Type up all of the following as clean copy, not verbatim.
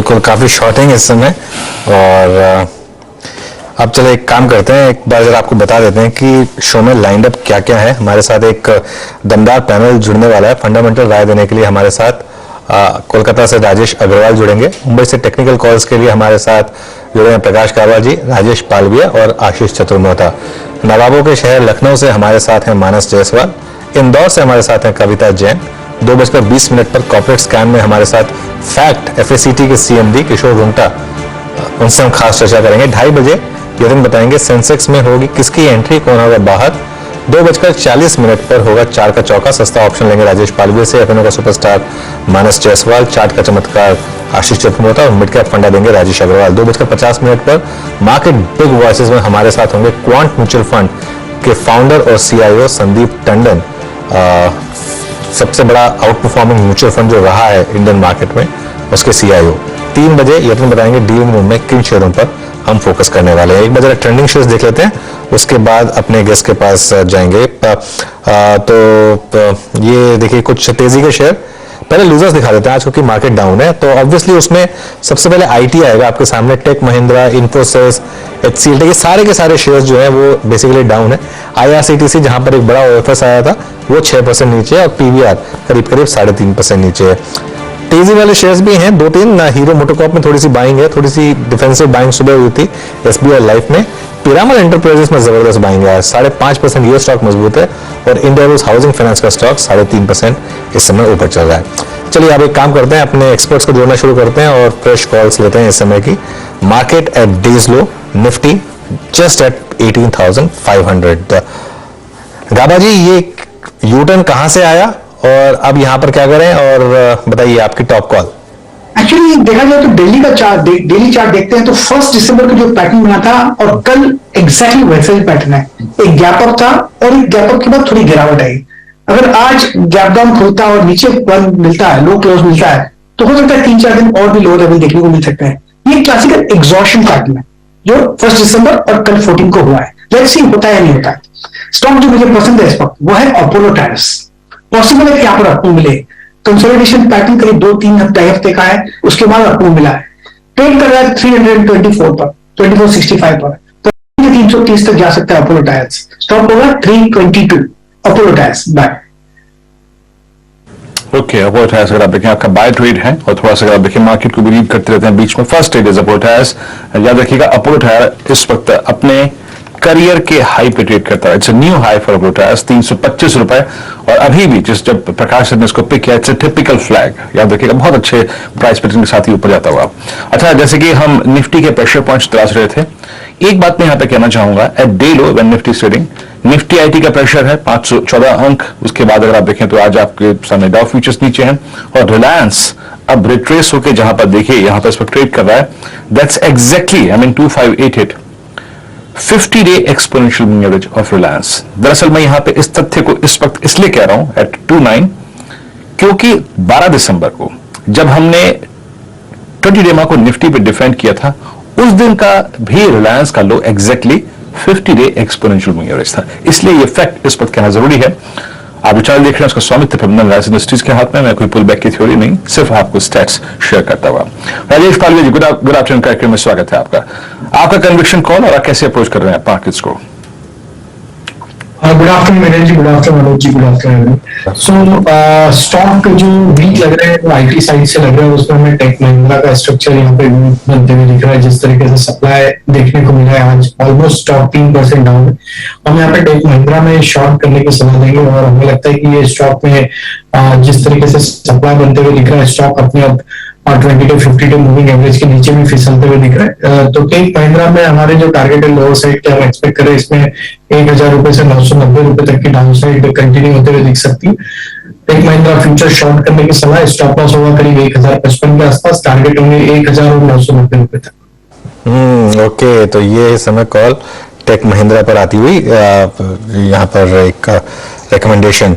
बिल्कुल काफ़ी शॉर्टिंग इस समय। और अब चलो एक काम करते हैं, एक बार जरा आपको बता देते हैं कि शो में लाइंड अप क्या क्या है। हमारे साथ एक दमदार पैनल जुड़ने वाला है फंडामेंटल राय देने के लिए। हमारे साथ कोलकाता से राजेश अग्रवाल जुड़ेंगे। मुंबई से टेक्निकल कॉल्स के लिए हमारे साथ जुड़े हैं प्रकाश कावा जी, राजेश पालविया और आशीष चतुर्मोहता। नवाबों के शहर लखनऊ से हमारे साथ हैं मानस जायसवाल। इंदौर से हमारे साथ हैं कविता जैन। 2:20 पर कॉर्पोरेट स्कैन में हमारे साथ फैक्ट FACT के CMD किशोर रुंगटा, उनसे हम खास चर्चा करेंगे। 2:30 बजे यदि बताएंगे सेंसेक्स में होगी किसकी एंट्री, कौन होगा बाहर। 2:40 पर होगा चार का चौका, सस्ता ऑप्शन लेंगे राजेश पालवे से। FNO का सुपरस्टार मानस जायसवाल, चार्ट का चमत्कार आशीष चतुर्मोहता और मिड कैप फंडा देंगे राजेश अग्रवाल। 2:50 पर मार्केट बिग वॉइसेस में हमारे साथ होंगे क्वांट म्यूचुअल फंड के फाउंडर और CIO संदीप टंडन, सबसे बड़ा आउट परफॉर्मिंग म्यूचुअल फंड जो रहा है इंडियन मार्केट में, उसके CIO। 3 बजे यदि बताएंगे डीलिंग रूम में किन शेयरों पर हम फोकस करने वाले हैं। एक बार ट्रेंडिंग शेयर्स देख लेते हैं, उसके बाद अपने गेस्ट के पास जाएंगे। तो ये देखिए कुछ तेजी के शेयर, पहले लूजर्स दिखा देते हैं आज क्योंकि मार्केट डाउन है। तो ऑब्वियसली उसमें सबसे पहले IT आएगा आपके सामने। टेक महिंद्रा, इन्फोसिस, HCL, ये सारे के सारे शेयर्स जो है वो बेसिकली डाउन है। IRCTC जहां पर एक बड़ा OFS आया था वो 6% नीचे और PVR करीब 3.5% नीचे है। तेजी वाले शेयर्स भी हैं 2-3। हीरो मोटोकॉर्प में थोड़ी सी बाइंग है, थोड़ी सी डिफेंसिव बाइंग सुबह हुई थी SBI लाइफ में। पिरामल एंटरप्राइजेस में जबरदस्त बाइंग है, 5.5% ये स्टॉक मजबूत है। और इंडियाबुल्स हाउसिंग फाइनेंस का स्टॉक 3.5% इस समय ऊपर चल रहा है। चलिए अब एक काम करते हैं, अपने एक्सपर्ट्स को जोड़ना शुरू करते हैं और फ्रेश कॉल्स लेते हैं इस समय की। Market at day's low, Nifty just at 18,500। Gaba ji, ये यूटर्न कहां से आया और अब यहां पर क्या करें, और बताइए आपकी टॉप कॉल। एक्चुअली देखा जाए तो डेली चार्ट देखते हैं तो 1 दिसंबर को जो पैटर्न बना था और कल एग्जैक्टली वैसा ही पैटर्न है। एक गैप अप था और एक गैप अप के बाद थोड़ी गिरावट आई। अगर आज गैप डाउन खुलता है और नीचे बंद मिलता है, लो क्लोज मिलता है, तो हो सकता है 3-4 दिन और भी लो लेवल देखने को मिल सकते हैं। ये क्लासिकल एग्जॉशन पैटर्न है जो 1 दिसंबर और कल 14 को हुआ है। लेट्स सी होता है नहीं होता है। स्टॉक जो मुझे पसंद है इस वक्त वो है अपोलो टायर्स। पॉसिबल है कि यहाँ पर अप मिले। कंसोलिडेशन पैटर्न करीब 2-3 हफ्ते का है, उसके बाद अप्रूव मिला है। ट्रेड कर रहा है 324 पर, 2465 पर, तो 330 तक जा सकता है अपोलो टायर्स। स्टॉप होगा 322 Apollo tyres. Buy. Okay, Apollo tyres अगर आप देखें आपका बाय ट्रेड है और थोड़ा सा अगर आप देखें मार्केट को भी रीड करते रहते हैं बीच में। First trade is Apollo tyres. याद रखिएगा अपोलो टायर इस वक्त अपने करियर के हाई पे ट्रेड करता है। It's a new high for Apollo tyres, 325 रुपए। और अभी भी जब प्रकाश ने इसको पिक किया, इट्स अ टिपिकल फ्लैग। याद रखिएगा बहुत अच्छे प्राइस पैटर्न के साथ ही ऊपर जाता हुआ। अच्छा, जैसे कि हम निफ्टी के प्रेशर पॉइंट्स तलाश रहे थे, एक बात मैं यहां पे कहना चाहूंगा। At day low when Nifty trading, Nifty IT का प्रेशर है 514 अंक। उसके बाद अगर आप देखें तो आज आपके सामने डाउ फ्यूचर्स नीचे हैं और रिलायंस अब रिट्रेस होकर जहां पर देखिए यहां पर इस पर ट्रेड कर रहा है। That's exactly 2588 50-day exponential moving average of Reliance. दरअसल मैं यहां पे इस तथ्य को इस वक्त इसलिए कह रहा हूं एट 29 क्योंकि 12 दिसंबर को जब हमने 20 डे को निफ्टी पे डिफेंड किया था, उस दिन का भी रिलायंस का low exactly 50-day exponential moving average था। इसलिए ये फैक्ट इस वक्त कहना जरूरी है। आप जो चैनल देख रहे हैं उसका स्वामित्व प्रबंधन रिलायंस इंडस्ट्रीज के हाथ में। मैं कोई पुल बैक की थ्योरी नहीं, सिर्फ आपको स्टैट्स शेयर करता हुआ। राजेश पालवे जी, गुड आफ्टरनून कार्यक्रम में स्वागत है आपका। आपका कन्विक्शन कॉल और आप कैसे अप्रोच कर रहे हैं मार्केट्स को? गुड आफ्टरनून मेरे जी, good afternoon Manoj ji, good afternoon. सो स्टॉक जो वीक लग रहे हैं वो IT साइड से लग रहा है। उसमें हमें टेक महिंद्रा का स्ट्रक्चर यहाँ पे बनते हुए दिख रहा है। जिस तरीके से सप्लाई देखने को मिला है आज ऑलमोस्ट स्टॉक 3% डाउन है। हम यहाँ पे टेक महिंद्रा में शॉर्ट करने की सलाह देंगे और हमें लगता है कि ये स्टॉक में जिस तरीके से सप्लाई बनते हुए दिख रहा है, स्टॉक अपने अब 20 to 50 डे मूविंग एवरेज के नीचे भी फिसलते हुए दिख रहा है। तो टेक महिंद्रा में हमारे जो टारगेट है लोअर साइड के हम एक्सपेक्ट करें इसमें 1000 रुपए से 990 रुपए तक की डाउन साइड कंटिन्यू होते हुए दिख सकती है। टेक महिंद्रा फ्यूचर शॉर्ट करने की सलाह, स्टॉप लॉस होगा करीब 1055 के आसपास, टारगेट होंगे 1990 रुपए तक। ओके, तो ये समय कॉल टेक महिंद्रा पर आती हुई यहाँ पर एक रिकमेंडेशन।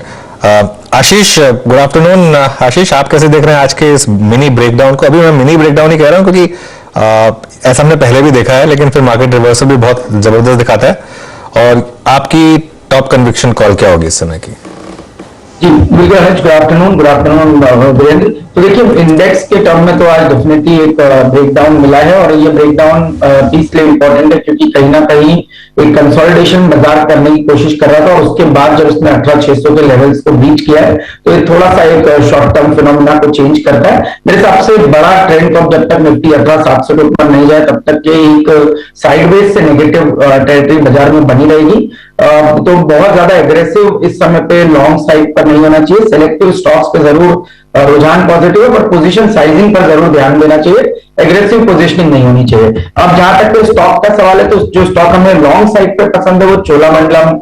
आशीष, गुड आफ्टरनून। आशीष, आप कैसे देख रहे हैं आज के इस मिनी ब्रेकडाउन को? अभी मैं मिनी ब्रेकडाउन ही कह रहा हूं क्योंकि ऐसा हमने पहले भी देखा है, लेकिन फिर मार्केट रिवर्सल भी बहुत जबरदस्त दिखाता है। और आपकी टॉप कन्विक्शन कॉल क्या होगी इस समय की? जी बिल्कुल, गुड आफ्टरनून वीरेंद्र। तो देखिए इंडेक्स के टर्म में तो आज डेफिनेटली एक ब्रेकडाउन मिला है, और ये ब्रेकडाउन इसलिए इंपॉर्टेंट है क्योंकि कहीं ना कहीं एक कंसोलिडेशन बाजार करने की कोशिश कर रहा था, और उसके बाद जब उसने 18,600 के लेवल्स को बीट किया है तो ये थोड़ा सा एक शॉर्ट टर्म फिनोमिना को चेंज करता है। मेरे हिसाब से बड़ा ट्रेंड तो जब तक निफ्टी 18,700 के ऊपर नहीं जाए तब तक के एक साइडवेज से नेगेटिव टेरिटरी बाजार में बनी रहेगी। तो बहुत ज्यादा एग्रेसिव इस समय पे लॉन्ग साइड पर नहीं होना चाहिए, सेलेक्टिव स्टॉक्स पे जरूर रुझान पॉजिटिव है, पर पोजीशन साइजिंग पर जरूर ध्यान देना चाहिए, एग्रेसिव पोजीशनिंग नहीं होनी चाहिए। अब जहां तक के स्टॉक का सवाल है तो जो स्टॉक हमें लॉन्ग साइड पे पसंद है वो चोलामंडलम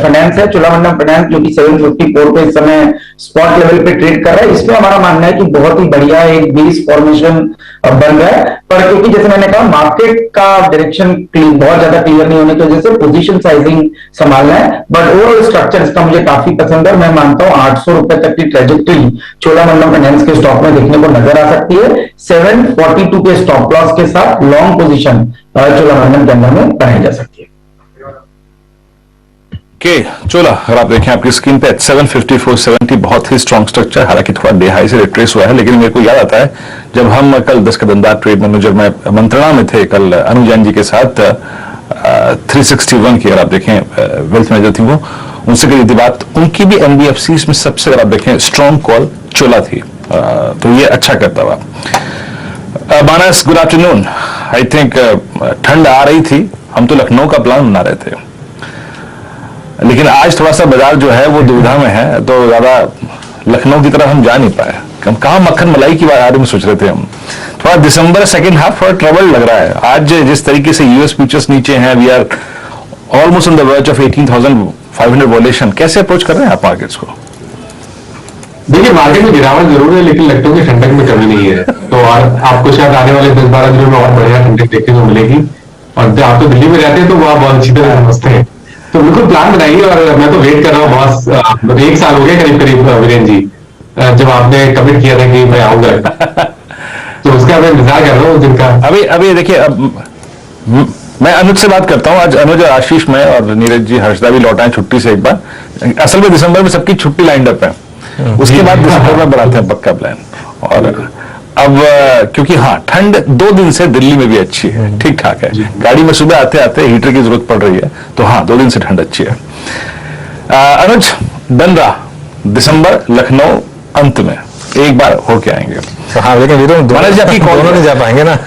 फाइनेंस है। चोलामंडलम फाइनेंस जो कि 754 पे इस समय स्पॉट लेवल पे ट्रेड कर रहा है, इसमें हमारा मानना है कि बहुत ही बढ़िया एक बेस फॉर्मेशन बन रहा है, पर क्योंकि जैसे मैंने कहा मार्केट का डायरेक्शन बहुत ज्यादा क्लियर नहीं होने की वजह से पोजीशन साइजिंग संभालना है, बट ओवरऑल स्ट्रक्चर इसका मुझे काफी पसंद है। मैं मानता हूं 800 रुपए तक की ट्रेजेक्टरी चोलामंडलम फाइनेंस के स्टॉक में देखने को नजर आ सकती है। 742 के स्टॉप लॉस के साथ लॉन्ग पोजीशन चोलामंडलम के अंदर में बनाई जा सकती है। के चोला अगर आप देखें आपकी स्क्रीन पे 754.70 बहुत ही स्ट्रॉन्ग स्ट्रक्चर, हालांकि थोड़ा डे हाई से रिट्रेस हुआ है, लेकिन मेरे को याद आता है जब हम कल 10 कदमदार ट्रेड मैनेजर में मंत्रणा में थे कल अनुजैन जी के साथ 361 की, अगर आप देखें वेल्थ मैनेजर थी वो, उनसे करी थी बात, उनकी भी एनबीएफसी में सबसे अगर आप देखें स्ट्रॉन्ग कॉल चोला थी, तो ये अच्छा करता हुआ। मानस गुड आफ्टरनून। आई थिंक ठंड आ रही थी, हम तो लखनऊ का प्लान बना रहे थे, लेकिन आज थोड़ा सा बाजार जो है वो दुविधा में है, तो ज्यादा लखनऊ की तरफ हम जा नहीं पाए। हम कहाँ मक्खन मलाई की बारे में सोच रहे थे, हम थोड़ा दिसंबर सेकंड हाफ थोड़ा ट्रबल लग रहा है। आज जिस तरीके से यूएस फ्यूचर्स नीचे हैं, we are almost on the verge of 18,500 valuation, कैसे अप्रोच कर रहे हैं आप मार्केट्स को? देखिए मार्केट में गिरावट जरूर है, लेकिन लगता है कि ठंडक में कमी नहीं है, तो आपको शायद आने वाले 10-12 दिनों में और बढ़िया ठंडक देखने को मिलेगी। और आप तो दिल्ली में रहते हैं तो वहाँ बहुत अच्छी तरह समझते हैं, तो बिल्कुल प्लान बनाइए। और मैं तो वेट कर रहा हूँ बॉस, 1 साल हो गया करीब करीब वीरेन जी, जब आपने कमिट किया था कि मैं आऊंगा, तो उसका मैं इंतजार कर रहा हूँ उस दिन का। अभी देखिए, अब मैं अनुज से बात करता हूँ। आज अनुज, आशीष, मैं और नीरज जी, हर्षदा भी लौटा है छुट्टी से एक बार। असल में दिसंबर में सबकी छुट्टी लाइंड अप है, उसके बाद दिसंबर में बनाते हैं पक्का प्लान। और अब क्योंकि हाँ ठंड 2 दिन से दिल्ली में भी अच्छी है, ठीक ठाक है, गाड़ी में सुबह आते आते हीटर की जरूरत पड़ रही है, तो हाँ 2 दिन से ठंड अच्छी है। अनुज, डन रहा दिसंबर लखनऊ अंत में एक बार होके आएंगे। हाँ, लेकिन मनोज जी आपकी कॉल नहीं जा पाएंगे ना।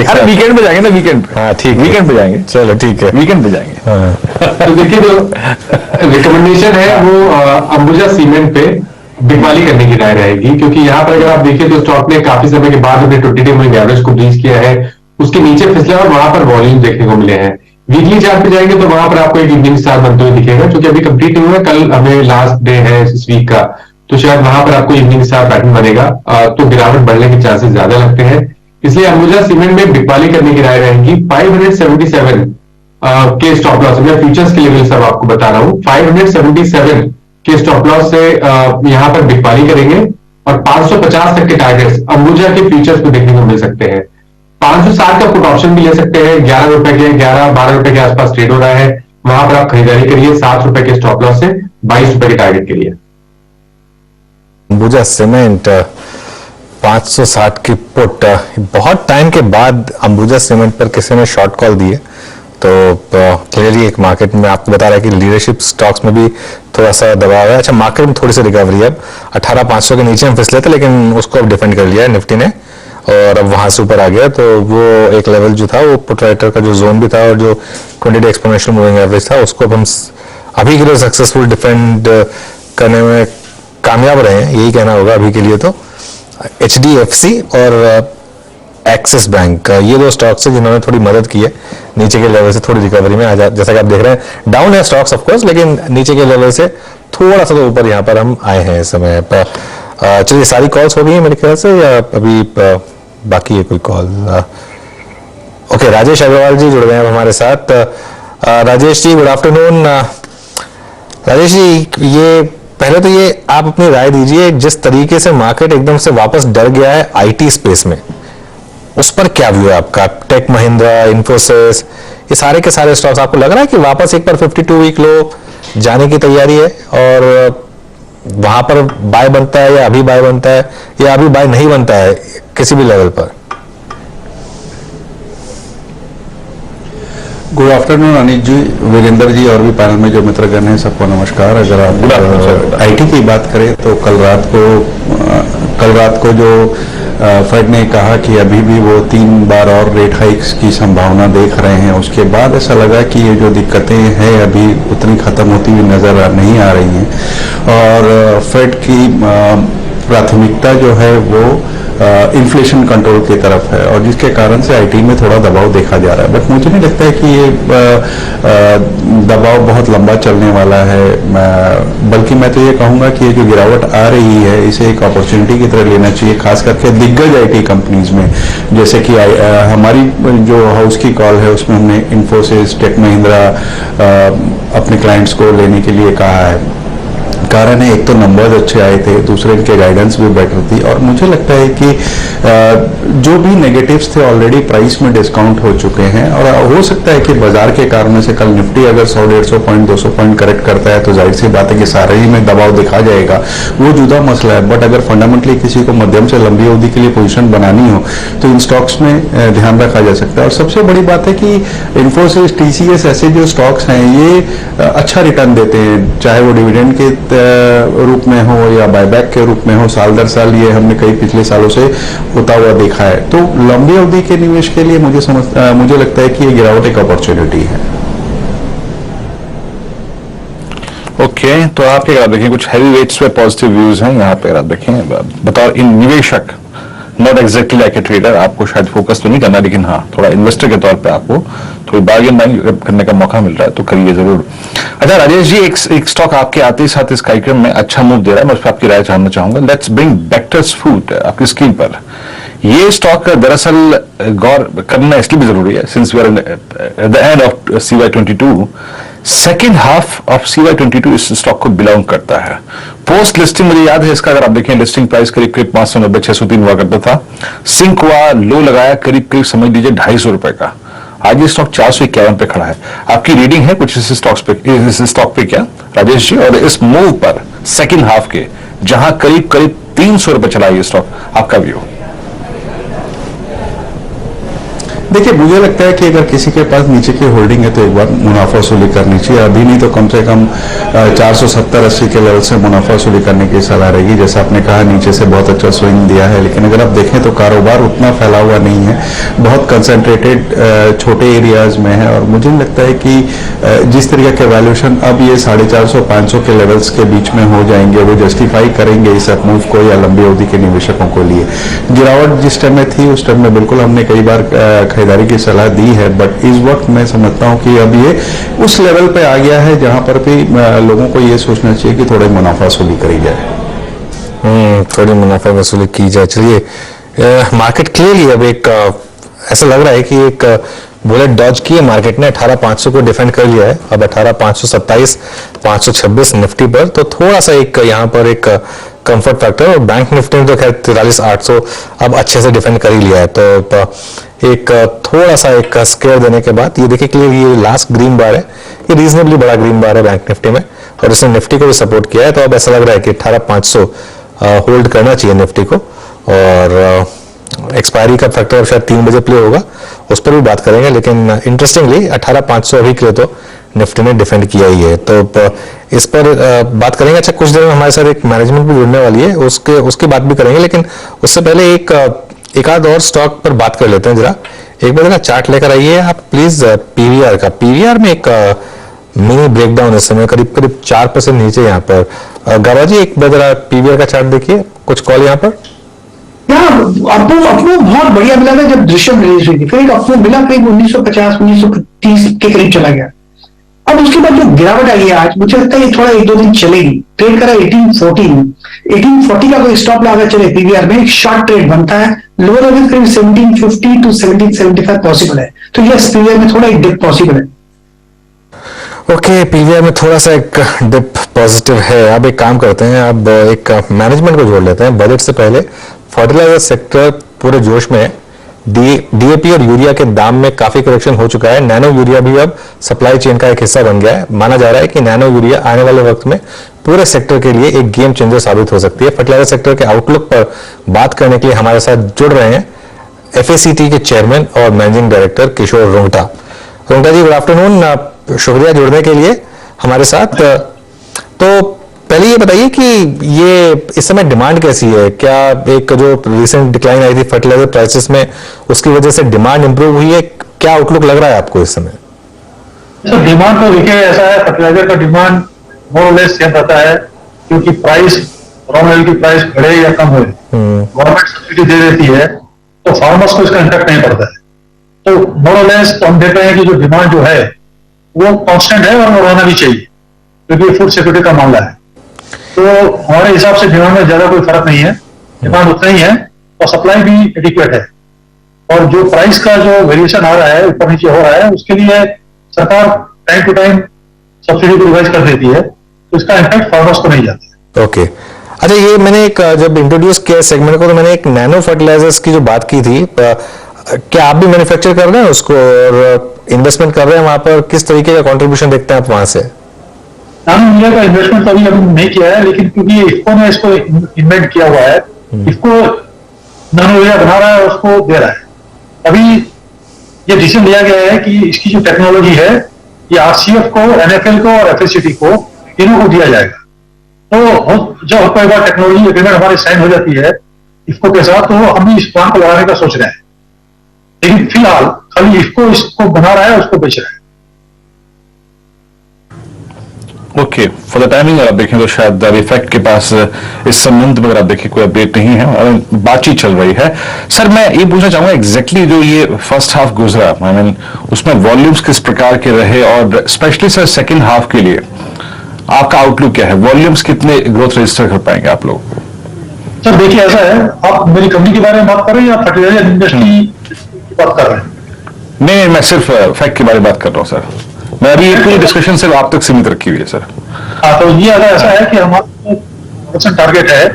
अरे वीकेंड पे जाएंगे ना, वीकेंड पे। हाँ ठीक, वीकेंड पे जाएंगे, चलो ठीक है, वीकेंड पे जाएंगे। हाँ। तो देखिए जो रिकमेंडेशन है वो अंबुजा सीमेंट पे बिकवाली करने की राय रहेगी, क्योंकि यहाँ पर अगर आप देखिए तो स्टॉक ने काफी समय के बाद अपने 20-day मूविंग एवरेज को ब्रीच किया है, उसके नीचे फिसला और वहां पर वॉल्यूम देखने को मिले हैं। वीकली चार्ट पे जाएंगे तो वहां पर आपको एक इवनिंग स्टार बनते हुए दिखेगा, क्योंकि अभी कंप्लीट नहीं हुआ, कल हमें लास्ट डे है इस वीक का, तो शायद वहां पर आपको इवनिंग स्टार पैटर्न बनेगा, तो गिरावट बढ़ने के चांसेस ज्यादा लगते हैं। इसलिए अंबुजा सीमेंट में बिकवाली करने की राय रहेगी। 577 के स्टॉप लॉस, मैं फ्यूचर्स के लेवल सब आपको बता रहा हूँ, 577 के स्टॉप लॉस से यहाँ पर बिकवाली करेंगे, और 550 तक के टारगेट्स अंबुजा के फ्यूचर्स को देखने को मिल सकते हैं। 560 का पुट ऑप्शन भी ले सकते हैं, 11 रुपए के, 11-12 रुपए के आसपास ट्रेड हो रहा है, वहां पर आप खरीदारी करिए 7 रुपए के स्टॉप लॉस से 22 रुपए के टारगेट के लिए। अंबुजा सीमेंट 560 की पुट, बहुत टाइम के बाद अंबुजा सीमेंट पर किसी ने शॉर्ट कॉल दी है, तो क्लियरली एक मार्केट में आपको बता रहा है कि लीडरशिप स्टॉक्स में भी थोड़ा सा दबाव है। अच्छा, मार्केट में थोड़ी सी रिकवरी है, अब 18,500 के नीचे हम फिसले थे, लेकिन उसको अब डिफेंड कर लिया है निफ्टी ने, और अब वहां से ऊपर आ गया, तो वो एक लेवल जो था वो पुट राइटर का जो जोन भी था और जो 20-day एक्सपोनेंशियल मूविंग एवरेज था, उसको अब हम अभी के लिए सक्सेसफुल डिफेंड करने में कामयाब रहे हैं, यही कहना होगा अभी के लिए। तो HDFC और एक्सिस बैंक, ये 2 स्टॉक्स है जिन्होंने थोड़ी मदद की है नीचे के लेवल से थोड़ी रिकवरी में। जैसा कि आप देख रहे हैं डाउन है स्टॉक्स ऑफ कोर्स, लेकिन नीचे के लेवल से थोड़ा सा तो ऊपर यहाँ पर हम आए हैं इस समय पर। चलिए, सारी कॉल्स हो गई हैं मेरे ख्याल से, या अभी बाकी है कोई कॉल? ओके, राजेश अग्रवाल जी जुड़ गए हैं हमारे साथ। Rajesh ji good afternoon. राजेश जी, ये पहले तो ये आप अपनी राय दीजिए, जिस तरीके से मार्केट एकदम से वापस डर गया है आईटी स्पेस में, उस पर क्या व्यू है आपका? टेक महिंद्रा, इन्फोसिस, ये सारे के सारे स्टॉक्स, आपको लग रहा है कि वापस एक बार 52 वीक लो जाने की तैयारी है? और वहां पर बाय बनता है या अभी बाय बनता है या अभी बाय नहीं बनता है किसी भी लेवल पर? गुड आफ्टरनून अनिल जी, वीरेंद्र जी और भी पैनल में जो मित्रगण हैं सबको नमस्कार। अगर आप आईटी की बात करें तो कल रात को जो फेड ने कहा कि अभी भी वो 3 बार और रेट हाइक्स की संभावना देख रहे हैं, उसके बाद ऐसा लगा कि ये जो दिक्कतें हैं अभी उतनी खत्म होती हुई नजर नहीं आ रही हैं और फेड की प्राथमिकता जो है वो इन्फ्लेशन कंट्रोल की तरफ है और जिसके कारण से आईटी में थोड़ा दबाव देखा जा रहा है। बट मुझे नहीं लगता है कि ये दबाव बहुत लंबा चलने वाला है, बल्कि मैं तो ये कहूँगा कि ये जो गिरावट आ रही है इसे एक अपॉर्चुनिटी की तरह लेना चाहिए, खास करके दिग्गज आईटी कंपनीज में। जैसे कि हमारी जो हाउस की कॉल है उसमें हमने इन्फोसिस, टेक महिंद्रा अपने क्लाइंट्स को लेने के लिए कहा है। कारण है, एक तो नंबर्स अच्छे आए थे, दूसरे इनके गाइडेंस भी बेटर थी और मुझे लगता है कि जो भी नेगेटिव्स थे ऑलरेडी प्राइस में डिस्काउंट हो चुके हैं और हो सकता है कि बाजार के कारण से कल निफ्टी अगर 100-150 पॉइंट 200 पॉइंट करेक्ट करता है तो जाहिर सी बात है कि सारे ही में दबाव दिखा जाएगा, वो जुदा मसला है। बट अगर फंडामेंटली किसी को मध्यम से लंबी अवधि के लिए पोजीशन बनानी हो तो इन स्टॉक्स में ध्यान रखा जा सकता है। और सबसे बड़ी बात है कि इन्फोसिस, टीसीएस ऐसे जो स्टॉक्स हैं ये अच्छा रिटर्न देते हैं, चाहे वो डिविडेंड के रूप में हो या बायबैक के रूप में हो। साल दर साल ये हमने कई पिछले सालों से होता हुआ देखा है। तो लंबी अवधि के निवेश के लिए मुझे लगता है कि ये गिरावट एक अपॉर्चुनिटी है। ओके, तो आप क्या देखें, कुछ हैवी वेट्स पे पॉजिटिव व्यूज हैं यहाँ पे। आप देखें बतौर इन निवेशक, not exactly like a trader, आपको शायद फोकस तो नहीं करना, लेकिन हाँ थोड़ा इन्वेस्टर के तौर पे आपको थोड़ी बार्गेन बाइंग करने का मौका मिल रहा है तो करिए जरूर। अच्छा राजेश जी, एक स्टॉक आपके आते ही साथ इस कार्यक्रम में अच्छा मूव दे रहा है, मैं उस पर आपकी राय जानना चाहूंगा। लेट्स ब्रिंग बेक्टर्स फूड आपकी स्क्रीन पर। ये स्टॉक दरअसल गौर करना इसलिए भी जरूरी है since we are at the end of CY22, second half of CY22 इस स्टॉक को बिलोंग करता है। पोस्ट लिस्टिंग मुझे याद है इसका, अगर आप देखें लिस्टिंग प्राइस करीब करीब 590-603 हुआ करता था, सिंक हुआ, लो लगाया करीब करीब समझ लीजिए 250 रुपए का। आज ये स्टॉक 451 पे खड़ा है। आपकी रीडिंग है कुछ इस स्टॉक पे क्या राजेश जी? और इस मूव पर सेकेंड हाफ के जहां करीब करीब 300 रुपए चला ये स्टॉक, आपका व्यू? देखिए, मुझे लगता है कि अगर किसी के पास नीचे की होल्डिंग है तो एक बार मुनाफा वसूली करनी चाहिए। अभी नहीं तो कम से कम 470-80 के लेवल से मुनाफा वसूली करने की सलाह रहेगी। जैसा आपने कहा नीचे से बहुत अच्छा स्विंग दिया है, लेकिन अगर आप देखें तो कारोबार उतना फैला हुआ नहीं है, बहुत कंसंट्रेटेड छोटे एरियाज में है। और मुझे लगता है कि जिस तरीके के वैल्यूएशन अब ये 450-500 के लेवल्स के बीच में हो जाएंगे, वो जस्टिफाई करेंगे इस मूव को या लंबी अवधि के निवेशकों को लिए। गिरावट जिस टाइम में थी उस टाइम में बिल्कुल हमने कई बार खरीदारी की सलाह दी है, बट इस वक्त मैं समझता हूं कि अब ये उस लेवल पे आ गया है जहां पर भी लोगों को ये सोचना चाहिए कि थोड़ा मुनाफा वसूली करी जाए। थोड़ी मुनाफा वसूली की जाए। चलिए, मार्केट क्लियरली अब एक ऐसा लग रहा है कि एक बुलेट डॉज की है मार्केट ने। 18,500 को डिफेंड कर लिया है, अब 18,527, 526 निफ्टी पर, तो थोड़ा सा एक यहाँ पर एक कंफर्ट फैक्टर। और बैंक निफ्टी ने तो खैर 43,800 अब अच्छे से डिफेंड कर ही लिया है। तो एक थोड़ा सा एक स्केयर देने के बाद ये देखिए क्लियर, ये लास्ट ग्रीन बार है, ये रीजनेबली बड़ा ग्रीन बार है बैंक निफ्टी में और इसने निफ्टी को भी सपोर्ट किया है। तो अब ऐसा लग रहा है कि 18,500 होल्ड करना चाहिए निफ्टी को। और एक्सपायरी का फैक्टर अब शायद 3 बजे प्ले होगा, उस पर भी बात करेंगे। लेकिन इंटरेस्टिंगली 18,500 अभी के लिए तो निफ्टी ने डिफेंड किया ही है, तो इस पर बात करेंगे। अच्छा, कुछ देर में हमारे साथ एक मैनेजमेंट भी जुड़ने वाली है, उसकी बात भी करेंगे। लेकिन उससे पहले एक आध और स्टॉक पर बात कर लेते हैं जरा। एक बार ना चार्ट लेकर आइए आप प्लीज, पीवीआर का। पीवीआर में एक मिनी ब्रेकडाउन इस समय करीब करीब 4% नीचे यहाँ पर। गावा जी एक बार जरा पीवीआर का चार्ट देखिए, कुछ कॉल यहाँ पर। अपनो बहुत बढ़िया मिला था जब दृश्यम रिलीज हुई थी, फिर एक अपनो मिला करीब 1950-1930 के करीब चला गया। अब उसके बाद जो गिरावट आई है आज, मुझे लगता है ये थोड़ा 1-2 दिन चलेगी। ट्रेड करा 1840 का कोई स्टॉप लगा चले पीवीआर में, एक शॉर्ट ट्रेड बनता है। लोअर लेवल करीब 1750 to 1775 पॉसिबल है, तो यस पीवीआर में थोड़ा एक डिप पॉसिबल है। ओके, पीवीआर में थोड़ा सा एक डिप पॉजिटिव है। अब एक काम करते हैं, अब एक मैनेजमेंट को जोड़ लेते हैं। बजट से पहले फर्टिलाइजर सेक्टर पूरे जोश में है। डीएपी और यूरिया के दाम में काफी करेक्शन हो चुका है। नैनो यूरिया भी अब सप्लाई चेन का एक हिस्सा बन गया है। माना जा रहा है कि नैनो यूरिया आने वाले वक्त में पूरे सेक्टर के लिए एक गेम चेंजर साबित हो सकती है। फर्टिलाइजर सेक्टर के आउटलुक पर बात करने के लिए हमारे साथ जुड़ रहे हैं FACT के चेयरमैन और मैनेजिंग डायरेक्टर किशोर रोंगटा। रोंगटा जी, गुड आफ्टरनून, शुक्रिया जुड़ने के लिए हमारे साथ। तो पहले ये बताइए कि ये इस समय डिमांड कैसी है? क्या एक जो रिसेंट डिक्लाइन आई थी फर्टिलाइजर प्राइसेस में, उसकी वजह से डिमांड इंप्रूव हुई है? क्या आउटलुक लग रहा है आपको इस समय? सर डिमांड तो देखिए ऐसा है, फर्टिलाइजर का डिमांड मोर और लेस सेम रहता है, क्योंकि प्राइस रॉ मटेरियल की प्राइस बढ़े या कम हो, गवर्नमेंट सब्सिडी दे देती है तो फार्मर्स को इसका इम्पैक्ट नहीं पड़ता है। तो मोर और लेस तो हम देख रहे हैं कि जो डिमांड जो है वो कांस्टेंट है और रहना भी चाहिए, क्योंकि फूड सिक्योरिटी का मामला है। तो हमारे हिसाब से डिमांड में ज्यादा कोई फर्क नहीं है, डिमांड उतना ही है और सप्लाई भी एडिक्वेट है। और जो प्राइस का जो वेरिएशन आ रहा है, ऊपर नीचे हो रहा है, उसके लिए सरकार टाइम टू टाइम सब्सिडी को रिवाइज कर देती है, तो इसका इम्पैक्ट फार्मर्स को नहीं जाता। ओके, अच्छा, ये मैंने एक जब इंट्रोड्यूस किया सेगमेंट को तो मैंने एक नैनो फर्टिलाइजर्स की जो बात की थी, क्या आप भी मैन्युफैक्चर कर रहे हैं उसको और इन्वेस्टमेंट कर रहे हैं वहां पर? किस तरीके का कंट्रीब्यूशन देखते हैं आप वहां से? नानो यूरिया का इन्वेस्टमेंट तो अभी नहीं किया है, लेकिन क्योंकि इफ्को ने इसको इन्वेंट किया हुआ है, इफ्को नानो यूरिया बना रहा है, उसको दे रहा है। अभी ये डिसीजन लिया गया है कि इसकी जो टेक्नोलॉजी है ये RCF को, NFL को और FACT को, तीनों को दिया जाएगा। तो जब कोई बार टेक्नोलॉजी एग्रीमेंट हमारी साइन हो जाती है इफ्को के साथ, तो हम भी इस प्लांट को लगाने का सोच रहे हैं, लेकिन फिलहाल खाली इफ्को इसको बना रहा है, उसको बेच रहा है। ओके, फॉर द टाइमिंग अगर आप देखें तो शायद इफेक्ट के पास इस संबंध में अगर आप देखें कोई अपडेट नहीं है और बातचीत चल रही है। सर मैं ये पूछना चाहूंगा एग्जैक्टली जो ये फर्स्ट हाफ गुजरा, आई मीन उसमें वॉल्यूम्स किस प्रकार के रहे और स्पेशली सर सेकंड हाफ के लिए आपका आउटलुक क्या है? वॉल्यूम्स कितने ग्रोथ रजिस्टर कर पाएंगे आप लोग? सर देखिए ऐसा है, आप मेरी कंपनी के बारे में बात कर रहे हैं या फर्टिलाइजर इंडस्ट्री की बात कर रहे हैं? नहीं, मैं सिर्फ फैक्ट के बारे में बात कर रहा हूँ सर। मैं अभी ये पूरी डिस्कशन सिर्फ आप तक सीमित रखी हुई है सर। हाँ, तो ये अगर ऐसा है कि हमारा प्रोडक्शन टारगेट है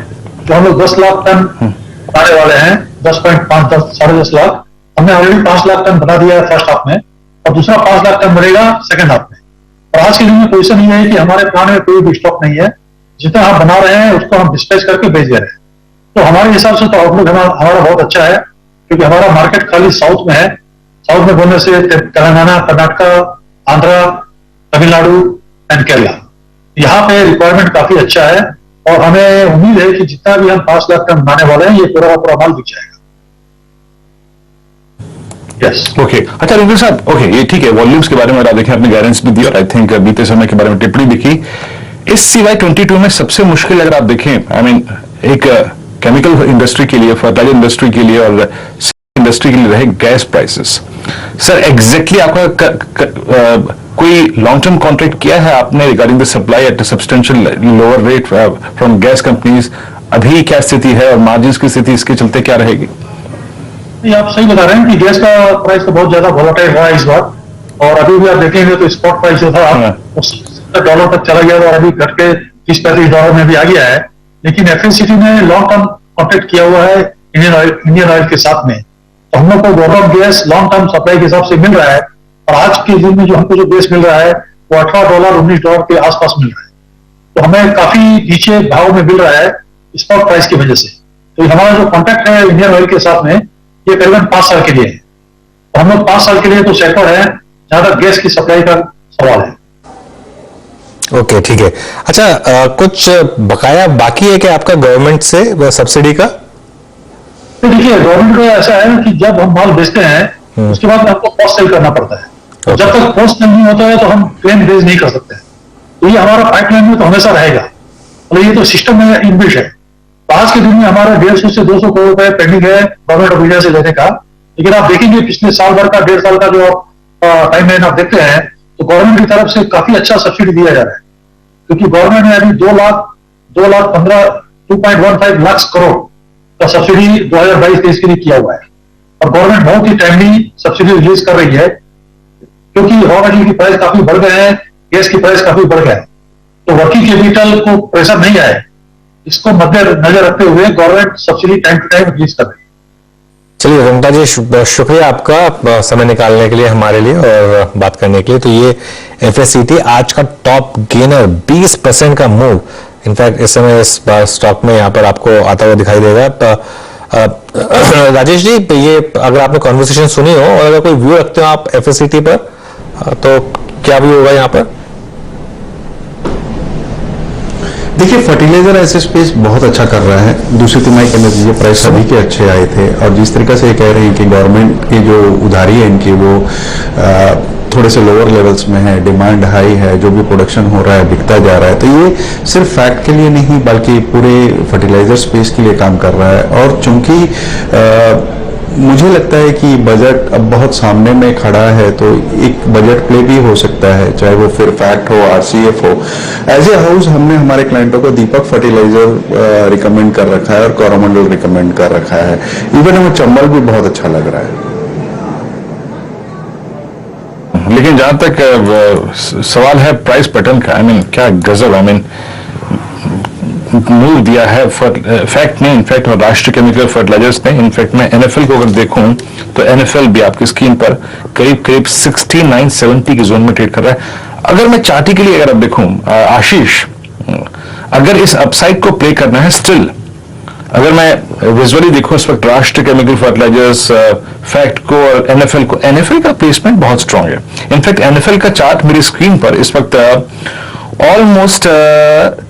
तो हम लोग 10 लाख टन बनाने वाले हैं, 10.5 साढ़े 10 लाख। हमने ऑलरेडी 5 लाख टन बना दिया है फर्स्ट हाफ में, और दूसरा 5 लाख टन बनेगा सेकंड हाफ में। और आज के दिन में पोजिशन ये है कि हमारे प्लांट में कोई भी स्टॉक नहीं है, जितना हम बना रहे हैं उसको हम डिस्पैच करके बेच दे रहे हैं। तो हमारे हिसाब से तो आउटलुक हमारा बहुत अच्छा है, क्योंकि हमारा मार्केट खाली साउथ में है। साउथ में बोलने से तेलंगाना, कर्नाटका, आंध्रा, तमिलनाडु एंड केरला, यहाँ पे रिक्वायरमेंट काफी अच्छा है और हमें उम्मीद है कि जितना भी हम 5 लाख टन बनाने वाले हैं ये पूरा पूरा माल बिक जाएगा। यस, ओके, अच्छा रुद्र साहब, ओके ये ठीक है, वॉल्यूम्स के बारे में आप देखें आपने गाइडेंस भी दी और आई थिंक बीते समय के बारे में टिप्पणी भी की। इस CY 22 में सबसे मुश्किल अगर आप देखें, आई मीन एक केमिकल इंडस्ट्री के लिए, फर्टिलाइजर इंडस्ट्री के लिए और इंडस्ट्री के लिए रहे गैस प्राइसेस। सर एग्जैक्टली आपका कोई लॉन्ग टर्म कॉन्ट्रैक्ट किया है आपने regarding the supply at substantial lower rate from gas companies? अभी क्या स्थिति है और मार्जिन की स्थिति इसके चलते क्या रहेगी? ये आप सही बता रहे हैं कि गैस का प्राइस तो बहुत ज्यादा वोलेटाइल रहा है इस बार, और अभी भी आप देखेंगे तो स्पॉट प्राइस जो था $70 तक चला गया और अभी घट के $30-35 में भी आ गया है। लेकिन FACT ने लॉन्ग टर्म कॉन्ट्रैक्ट किया हुआ है इंडियन ऑयल के साथ में, तो हम लोग को government gas long term supply के हिसाब से मिल रहा है। और आज के दिन में जो हमको जो गैस मिल रहा है वो $18-19 के आसपास मिल रहा है, तो हमें काफी नीचे भाव में मिल रहा है स्पॉट प्राइस की वजह से। तो हमारा जो कॉन्ट्रैक्ट है इंडियन ऑयल के साथ में ये करीबन 5 साल के लिए है, तो हम लोग 5 साल के लिए तो सेक्टर है जहां तक गैस की सप्लाई का सवाल है। ओके, ठीक है। अच्छा, कुछ बकाया बाकी है क्या आपका गवर्नमेंट से सब्सिडी का? तो देखिए गवर्नमेंट का ऐसा है कि जब हम माल बेचते हैं उसके बाद आपको कॉस्ट सेल करना पड़ता है। जब तक कॉस्ट नहीं होता है तो हम क्लेम रेज नहीं कर सकते। तो ये हमारा पाइपलाइन में तो हमेशा रहेगा, और ये तो सिस्टम में इनबिल्ट है। तो आज के दिन में हमारा 150 से 200 करोड़ रुपए पेंडिंग है गवर्नमेंट ऑफ इंडिया से लेने का। लेकिन आप देखेंगे पिछले साल भर का, 1.5 साल का जो टाइम लाइन आप देखते हैं तो गवर्नमेंट की तरफ से काफी अच्छा सब्सिडी दिया जा रहा है, क्योंकि गवर्नमेंट ने अभी 2.15 लाख करोड़ का सब्सिडी 2022-23 के लिए किया हुआ है। और गवर्नमेंट बहुत ही टाइमली सब्सिडी रिलीज कर रही है, क्योंकि रॉ मटेरियल की प्राइस काफी बढ़ गए हैं, गैस की प्राइस काफी बढ़ गया है, तो वर्किंग कैपिटल को प्रेशर नहीं आए, इसको मद्देनजर रखते हुए government subsidy time to time release कर रही है। चलिए रंगता जी, शुक्रिया आपका समय निकालने के लिए हमारे लिए और बात करने के लिए। तो ये FSCT आज का टॉप गेनर 20% का मूव, इनफैक्ट इस समय इस स्टॉक में यहाँ पर आपको आता हुआ दिखाई देगा। राजेश जी, ये अगर आपने कॉन्वर्सेशन सुनी हो और अगर कोई व्यू रखते हो आप FSCT पर, तो क्या व्यू होगा यहाँ पर? देखिए, फर्टिलाइजर ऐसे स्पेस बहुत अच्छा कर रहा है। दूसरी तिमाही के नतीजे प्राइस सभी के अच्छे आए थे और जिस तरीके से ये कह रहे हैं कि गवर्नमेंट की जो उधारी है इनकी वो थोड़े से लोअर लेवल्स में है, डिमांड हाई है, जो भी प्रोडक्शन हो रहा है बिकता जा रहा है, तो ये सिर्फ फैक्ट के लिए नहीं बल्कि पूरे फर्टिलाइजर स्पेस के लिए काम कर रहा है। और चूंकि मुझे लगता है कि बजट अब बहुत सामने में खड़ा है, तो एक बजट प्ले भी हो सकता है, चाहे वो फिर फैक्ट हो, RCF हो। एज ए हाउस हमने हमारे क्लाइंटों को दीपक फर्टिलाइजर रिकमेंड कर रखा है और कोरोमंडल रिकमेंड कर रखा है। इवन हमें चंबल भी बहुत अच्छा लग रहा है। लेकिन जहां तक सवाल है प्राइस पैटर्न का, क्या गजब मूव दिया है फैक्ट ने, इनफैक्ट और राष्ट्रीय केमिकल फर्टिलाइजर्स ने। इनफैक्ट मैं NFL को अगर देखूं तो NFL भी आपकी स्क्रीन पर करीब करीब 6970 की जोन में ट्रेड कर रहा है। अगर मैं चार्टी के लिए अगर आप देखूं आशीष, अगर इस अपसाइड को प्ले करना है स्टिल, अगर मैं विजुअली देखूं इस वक्त राष्ट्रीय केमिकल फर्टिलाइजर्स फैक्ट को और NFL का प्लेसमेंट बहुत स्ट्रांग है। इनफैक्ट NFL का चार्ट मेरी स्क्रीन पर इस वक्त ऑलमोस्ट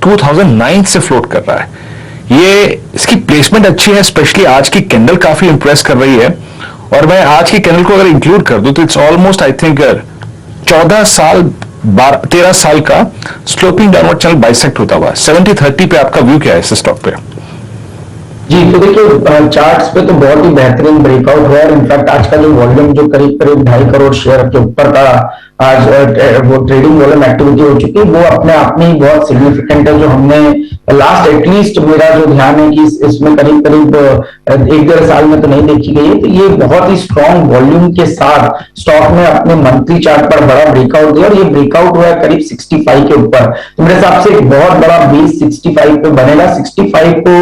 2009 से फ्लोट कर रहा है। ये इसकी प्लेसमेंट अच्छी है, स्पेशली आज की कैंडल काफी इंप्रेस कर रही है। और मैं आज की कैंडल को अगर इंक्लूड कर दूं तो इट्स ऑलमोस्ट आई थिंक 13 साल का स्लोपिंग डाउनवर्ड चैनल बाइसेक्ट होता हुआ 70-30 पे। आपका व्यू क्या है इस स्टॉक पे? जी, तो देखिए चार्ट्स पे तो बहुत ही बेहतरीन ब्रेकआउट हुआ है। इनफैक्ट आज का जो वॉल्यूम जो करीब करीब 2.5 करोड़ शेयर के ऊपर का आज वो ट्रेडिंग वॉल्यूम एक्टिविटी हो चुकी है, वो अपने आप में ही बहुत सिग्निफिकेंट है। जो हमने लास्ट एटलीस्ट मेरा जो ध्यान है कि इसमें करीब करीब 1-1.5 साल में तो नहीं देखी गई है। तो ये बहुत ही स्ट्रॉन्ग वॉल्यूम के साथ स्टॉक में अपने मंथली चार्ट पर बड़ा ब्रेकआउट दिया और ये ब्रेकआउट हुआ है करीब 65 के ऊपर। तो मेरे हिसाब से एक बहुत बड़ा बेस 65 पे बनेगा। 65 को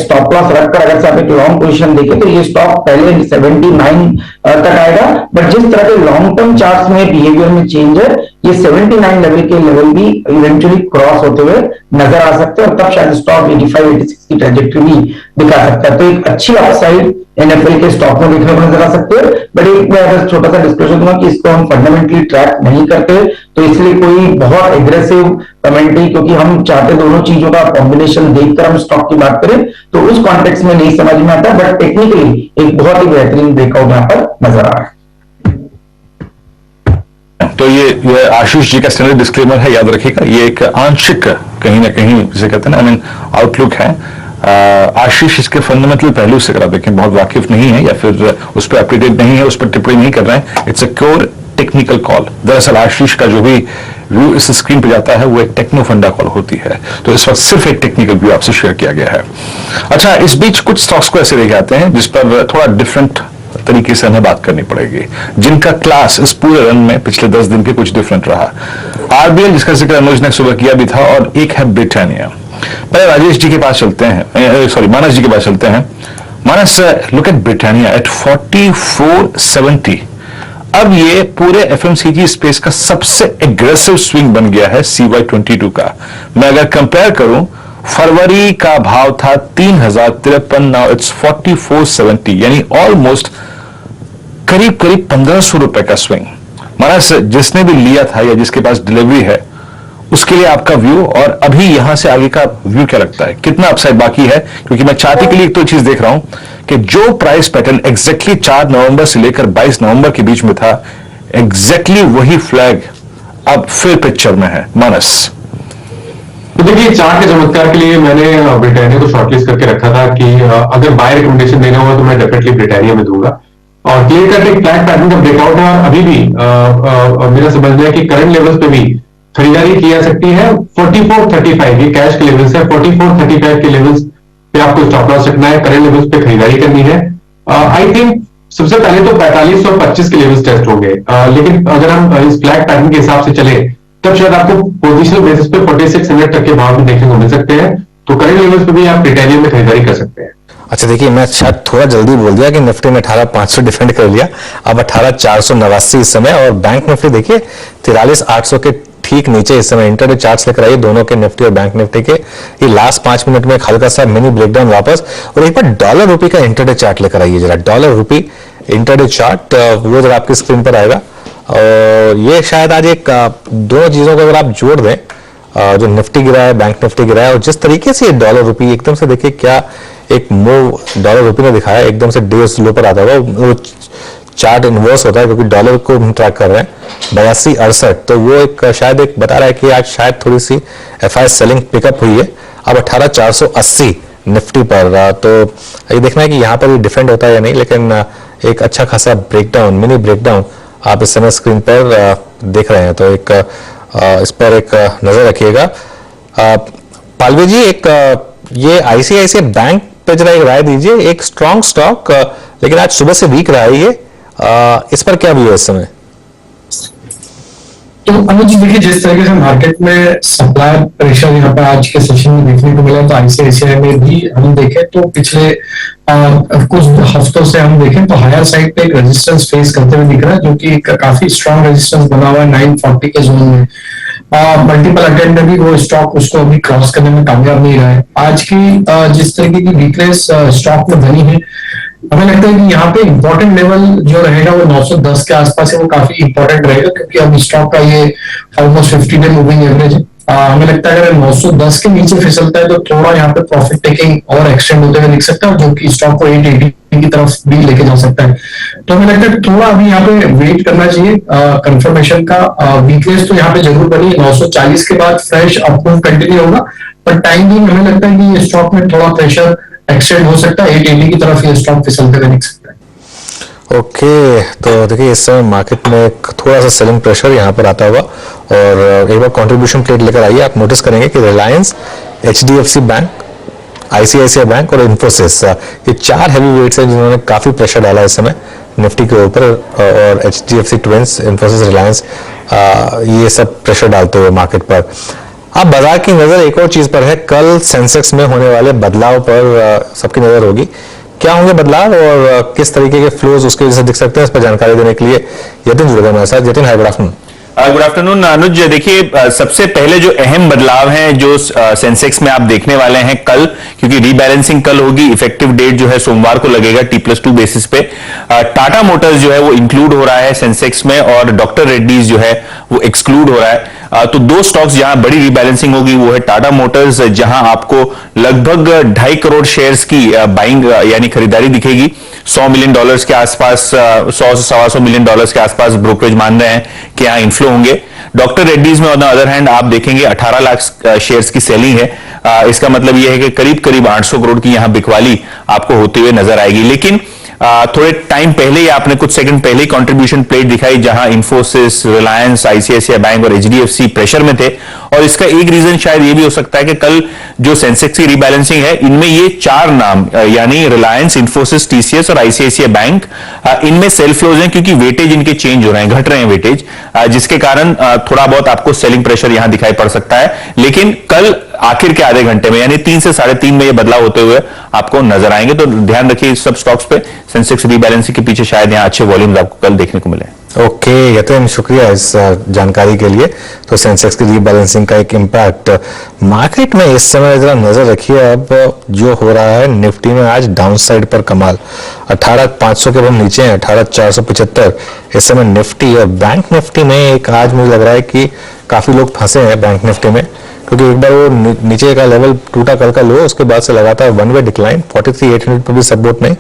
स्टॉप लॉस रखकर अगर से आप एक लॉन्ग पोजीशन देखें तो ये स्टॉक पहले 79 तक आएगा, बट जिस तरह के लॉन्ग टर्म चार्ट्स में बिहेवियर में चेंज है, ये 79 लेवल के लेवल भी इवेंचुअली क्रॉस होते हुए नजर आ सकते हैं और तब शायद स्टॉक 85-86 की ट्रेजेक्टरी भी दिखा सकता है। तो एक अच्छी अपसाइड NFL के स्टॉक में देखने को नजर आ सकते हैं। बट एक मैं अगर छोटा सा डिस्कशन दूंगा कि इसको हम फंडामेंटली ट्रैक नहीं करते, तो इसलिए कोई बहुत एग्रेसिव कमेंट नहीं, क्योंकि हम चाहते दोनों चीजों का कॉम्बिनेशन देखकर हम स्टॉक की बात करें तो उस कॉन्टेक्स्ट में नहीं समझ में आता। बट टेक्निकली एक बहुत ही बेहतरीन ब्रेकआउट यहाँ पर नजर आ रहा है। तो ये आशीष जी का स्टैंडर्ड डिस्क्लेमर है, याद रखिएगा। ये एक आंशिक कहीं ना कहीं जिसे कहते हैं ना आउटलुक है। आशीष इसके फंडामेंटल पहलू से अगर आप देखें बहुत वाकिफ नहीं है या फिर उस पर अपडेटेड नहीं है, उस पर टिप्पणी नहीं कर रहे हैं। It's a pure technical call. दरअसल आशीष का जो भी व्यू इस स्क्रीन पर जाता है वो एक टेक्नो फंडा कॉल होती है। तो इस वक्त सिर्फ एक टेक्निकल व्यू आपसे शेयर किया गया है। अच्छा, इस बीच कुछ स्टॉक्स को ऐसे लेके आते हैं जिस पर थोड़ा डिफरेंट तरीके से हमें बात करनी पड़ेगी, जिनका क्लास इस पूरे रन में पिछले 10 दिन के कुछ डिफरेंट रहा। RBL जिसका जिक्र अनुज ने सुबह किया भी था, और एक है ब्रिटानिया। पहले राजेश जी के पास चलते हैं, सॉरी मानस जी के पास चलते हैं। मानस, लुक एट ब्रिटानिया एट 4470। अब ये पूरे FMCG स्पेस का सबसे एग्रेसिव स्विंग बन गया है CY22 का। मैं अगर कंपेयर करूं, फरवरी का भाव था 3053, नाउ इट्स 4470, यानी ऑलमोस्ट करीब करीब 1500 रुपए का स्विंग। मानस, जिसने भी लिया था या जिसके पास डिलीवरी है उसके लिए आपका व्यू, और अभी यहां से आगे का व्यू क्या लगता है, कितना अपसाइड बाकी है? क्योंकि मैं चार्ट के लिए एक तो चीज देख रहा हूं कि जो प्राइस पैटर्न एग्जैक्टली 4 नवंबर से लेकर 22 नवंबर के बीच में था, एग्जैक्टली वही फ्लैग अब फिर पिक्चर में है। मानस, तो देखिए, चार्ट के चमत्कार के लिए मैंने ब्रिटानिया को शॉर्टलिस्ट करके रखा था कि अगर बाय रिकमेंडेशन देना होगा तो मैं डेफिनेटली ब्रिटानिया में दूंगा। और क्लियर कट एक फ्लैट पैटर्न का ब्रेकआउट है और अभी भी मेरा समझना है कि करंट लेवल्स पे भी खरीदारी की जा सकती है। 4435 ये कैश के लेवल्स है, 4435 के लेवल्स पे आपको स्टॉप लॉस रखना है, करंट लेवल्स पे खरीदारी करनी है। आई थिंक सबसे पहले तो 4525 के लेवल्स टेस्ट होंगे, लेकिन अगर हम इस फ्लैट पैटर्न के हिसाब से चले तब शायद आपको पोजिशनल बेसिस पे 4600 तक के भाव भी देखने को मिल सकते हैं। तो करंट लेवल्स पे भी आप ब्रिटानिया में खरीदारी कर सकते हैं। अच्छा देखिए, मैं शायद थोड़ा जल्दी बोल दिया कि निफ्टी में 18,500 डिफेंड कर लिया, अब 18,489 इस समय। और बैंक निफ्टी देखिए 43,800 के ठीक नीचे इस समय इंटरडे चार्ट्स लेकर आइए दोनों के, निफ्टी और बैंक निफ्टी के। ये लास्ट 5 मिनट में एक हल्का सा मिनी ब्रेकडाउन वापस। और एक बार डॉलर रुपी का इंटरडे चार्ट लेकर आइए जरा, डॉलर रुपी इंटरडे चार्ट, वो जरा आपकी स्क्रीन पर आएगा। और ये शायद आज एक दोनों चीजों को अगर आप जोड़ दें, जो निफ्टी गिरा है, बैंक निफ्टी गिरा है, और जिस तरीके से ये डॉलर रुपी एकदम से देखिए क्या एक मूव डॉलर रुपी ने दिखाया, एकदम से डेज लो पर आता हुआ, वो चार्ट इन्वर्स होता है क्योंकि डॉलर को हम ट्रैक कर रहे हैं 82.68, तो वो एक शायद एक बता रहा है कि आज शायद थोड़ी सी एफआई सेलिंग पिकअप हुई है। अब 18,480 निफ्टी पर, तो ये देखना है कि यहाँ पर ये डिफेंड होता है या नहीं, लेकिन एक अच्छा खासा ब्रेकडाउन, मिनी ब्रेकडाउन आप इस समय स्क्रीन पर देख रहे हैं, तो एक इस पर एक नजर रखिएगा। पालवी जी, एक ये आईसीआईसीआई बैंक पे जरा एक राय दीजिए, एक स्ट्रॉन्ग स्टॉक लेकिन आज सुबह से वीक रहा है ये, इस पर क्या व्यू है इस समय? तो अनुज देखिए, जिस तरीके से मार्केट में सप्लाई प्रेशर यहाँ पर आज के सेशन में देखने को मिला, तो आईसीआईसीआई में भी हम देखें तो पिछले कुछ हफ्तों से हम देखें तो हायर साइड पे एक रेजिस्टेंस फेस करते हुए दिख रहा है, जो कि काफी स्ट्रॉन्ग रेजिस्टेंस बना हुआ है 940 के जोन में। मल्टीपल अटेम्प्ट में भी वो स्टॉक उसको अभी क्रॉस करने में कामयाब नहीं रहा है। आज की जिस तरीके की वीकनेस स्टॉक में बनी है, हमें लगता है कि यहाँ पे इंपॉर्टेंट लेवल जो रहेगा वो 910 के आसपास है, वो काफी इंपॉर्टेंट रहेगा, क्योंकि अब स्टॉक का ये ऑलमोस्ट 50 डे मूविंग एवरेज है। हमें लगता है अगर 910 के नीचे फिसलता है तो थोड़ा यहाँ पे प्रॉफिट टेकिंग और एक्सटेंड होते हुए दिख सकता है, जो कि स्टॉक को 880 की तरफ भी लेके जा सकता है। तो हमें लगता है थोड़ा अभी यहाँ पे वेट करना चाहिए कंफर्मेशन का। वीकनेस तो यहाँ पे जरूर बनी है, 940 के बाद फ्रेश अपमूव कंटिन्यू होगा, पर टाइम भी हमें लगता है कि ये स्टॉक में थोड़ा प्रेशर एक्सटेंड हो सकता है, 880 की तरफ ये स्टॉक फिसलते हुए दिख सकता है। ओके, तो देखिए इस समय मार्केट में एक थोड़ा सा सेलिंग प्रेशर यहाँ पर आता हुआ, और एक बार कंट्रीब्यूशन प्लेट लेकर आइए, आप नोटिस करेंगे कि Reliance, HDFC bank, ICICI bank और इन्फोसिस, ये 4 हैवी वेट्स हैं जिन्होंने काफी प्रेशर डाला इस समय निफ्टी के ऊपर, और एचडीएफसी ट्विंस, इन्फोसिस, रिलायंस, ये सब प्रेशर डालते हुए मार्केट पर। अब बाजार की नजर एक और चीज पर है, कल सेंसेक्स में होने वाले बदलाव पर सबकी नजर होगी। क्या होंगे बदलाव और किस तरीके के फ्लोज उसके वजह से दिख सकते हैं, इस पर जानकारी देने के लिए यतिन जुड़ गए हमारे साथ। यतिन, हाय, गुड आफ्टरनून। गुड आफ्टरनून अनुज। देखिए, सबसे पहले जो अहम बदलाव हैं जो सेंसेक्स में आप देखने वाले हैं कल, क्योंकि रीबैलेंसिंग कल होगी, इफेक्टिव डेट जो है सोमवार को लगेगा T+2 बेसिस पे। टाटा मोटर्स जो है वो इंक्लूड हो रहा है सेंसेक्स में, और डॉक्टर रेड्डीज जो है वो एक्सक्लूड हो रहा है। तो 2 स्टॉक्स जहां बड़ी रीबैलेंसिंग होगी वो है टाटा मोटर्स, जहां आपको लगभग 2.5 करोड़ शेयर्स की बाइंग यानी खरीदारी दिखेगी। $100 मिलियन के आसपास, 100 से $125 मिलियन के आसपास ब्रोकरेज मान रहे हैं कि यहाँ इन्फ्लो होंगे। डॉक्टर रेड्डीज में ऑन द अदर हैंड आप देखेंगे 18 लाख शेयर्स की सेलिंग है। इसका मतलब यह है कि करीब करीब 800 करोड़ की यहां बिकवाली आपको होते हुए नजर आएगी। लेकिन थोड़े टाइम पहले ही आपने कुछ सेकंड पहले ही कंट्रीब्यूशन प्लेट दिखाई, जहां इन्फोसिस, रिलायंस, आईसीआईसीआई बैंक और एचडीएफसी प्रेशर में थे, और इसका एक रीजन शायद ये भी हो सकता है कि कल जो सेंसेक्स की रीबैलेंसिंग है, इनमें ये 4 नाम यानी रिलायंस, इन्फोसिस, टीसीएस और आईसीआईसीआई बैंक, इनमें सेल फ्लोज हैं, क्योंकि वेटेज इनके चेंज हो रहे हैं, घट रहे हैं वेटेज, जिसके कारण थोड़ा बहुत आपको सेलिंग प्रेशर यहां दिखाई पड़ सकता है। लेकिन कल आखिर के आधे घंटे में यानी 3 से 3.5 में ये बदलाव होते हुए आपको नजर आएंगे, तो ध्यान रखिए इस सब स्टॉक्स पे। सेंसेक्स रीबैलेंसिंग के पीछे शायद यहाँ अच्छे वॉल्यूम्स आपको कल देखने को मिले। ओके यतिन, शुक्रिया इस जानकारी के लिए। तो सेंसेक्स की रीबैलेंसिंग का एक इम्पैक्ट मार्केट में इस समय जरा नजर रखिए। अब जो हो रहा है निफ्टी में आज डाउन साइड पर कमाल, 18,500 के हम नीचे हैं, 18,475 इस समय निफ्टी। और बैंक निफ्टी में एक आज मुझे लग रहा है कि काफी लोग फंसे हैं बैंक निफ्टी में, क्योंकि एक बार वो नीचे का लेवल टूटा कल का लो, उसके बाद से लगातार वन वे डिक्लाइन, 43,800 पर भी सपोर्ट नहीं,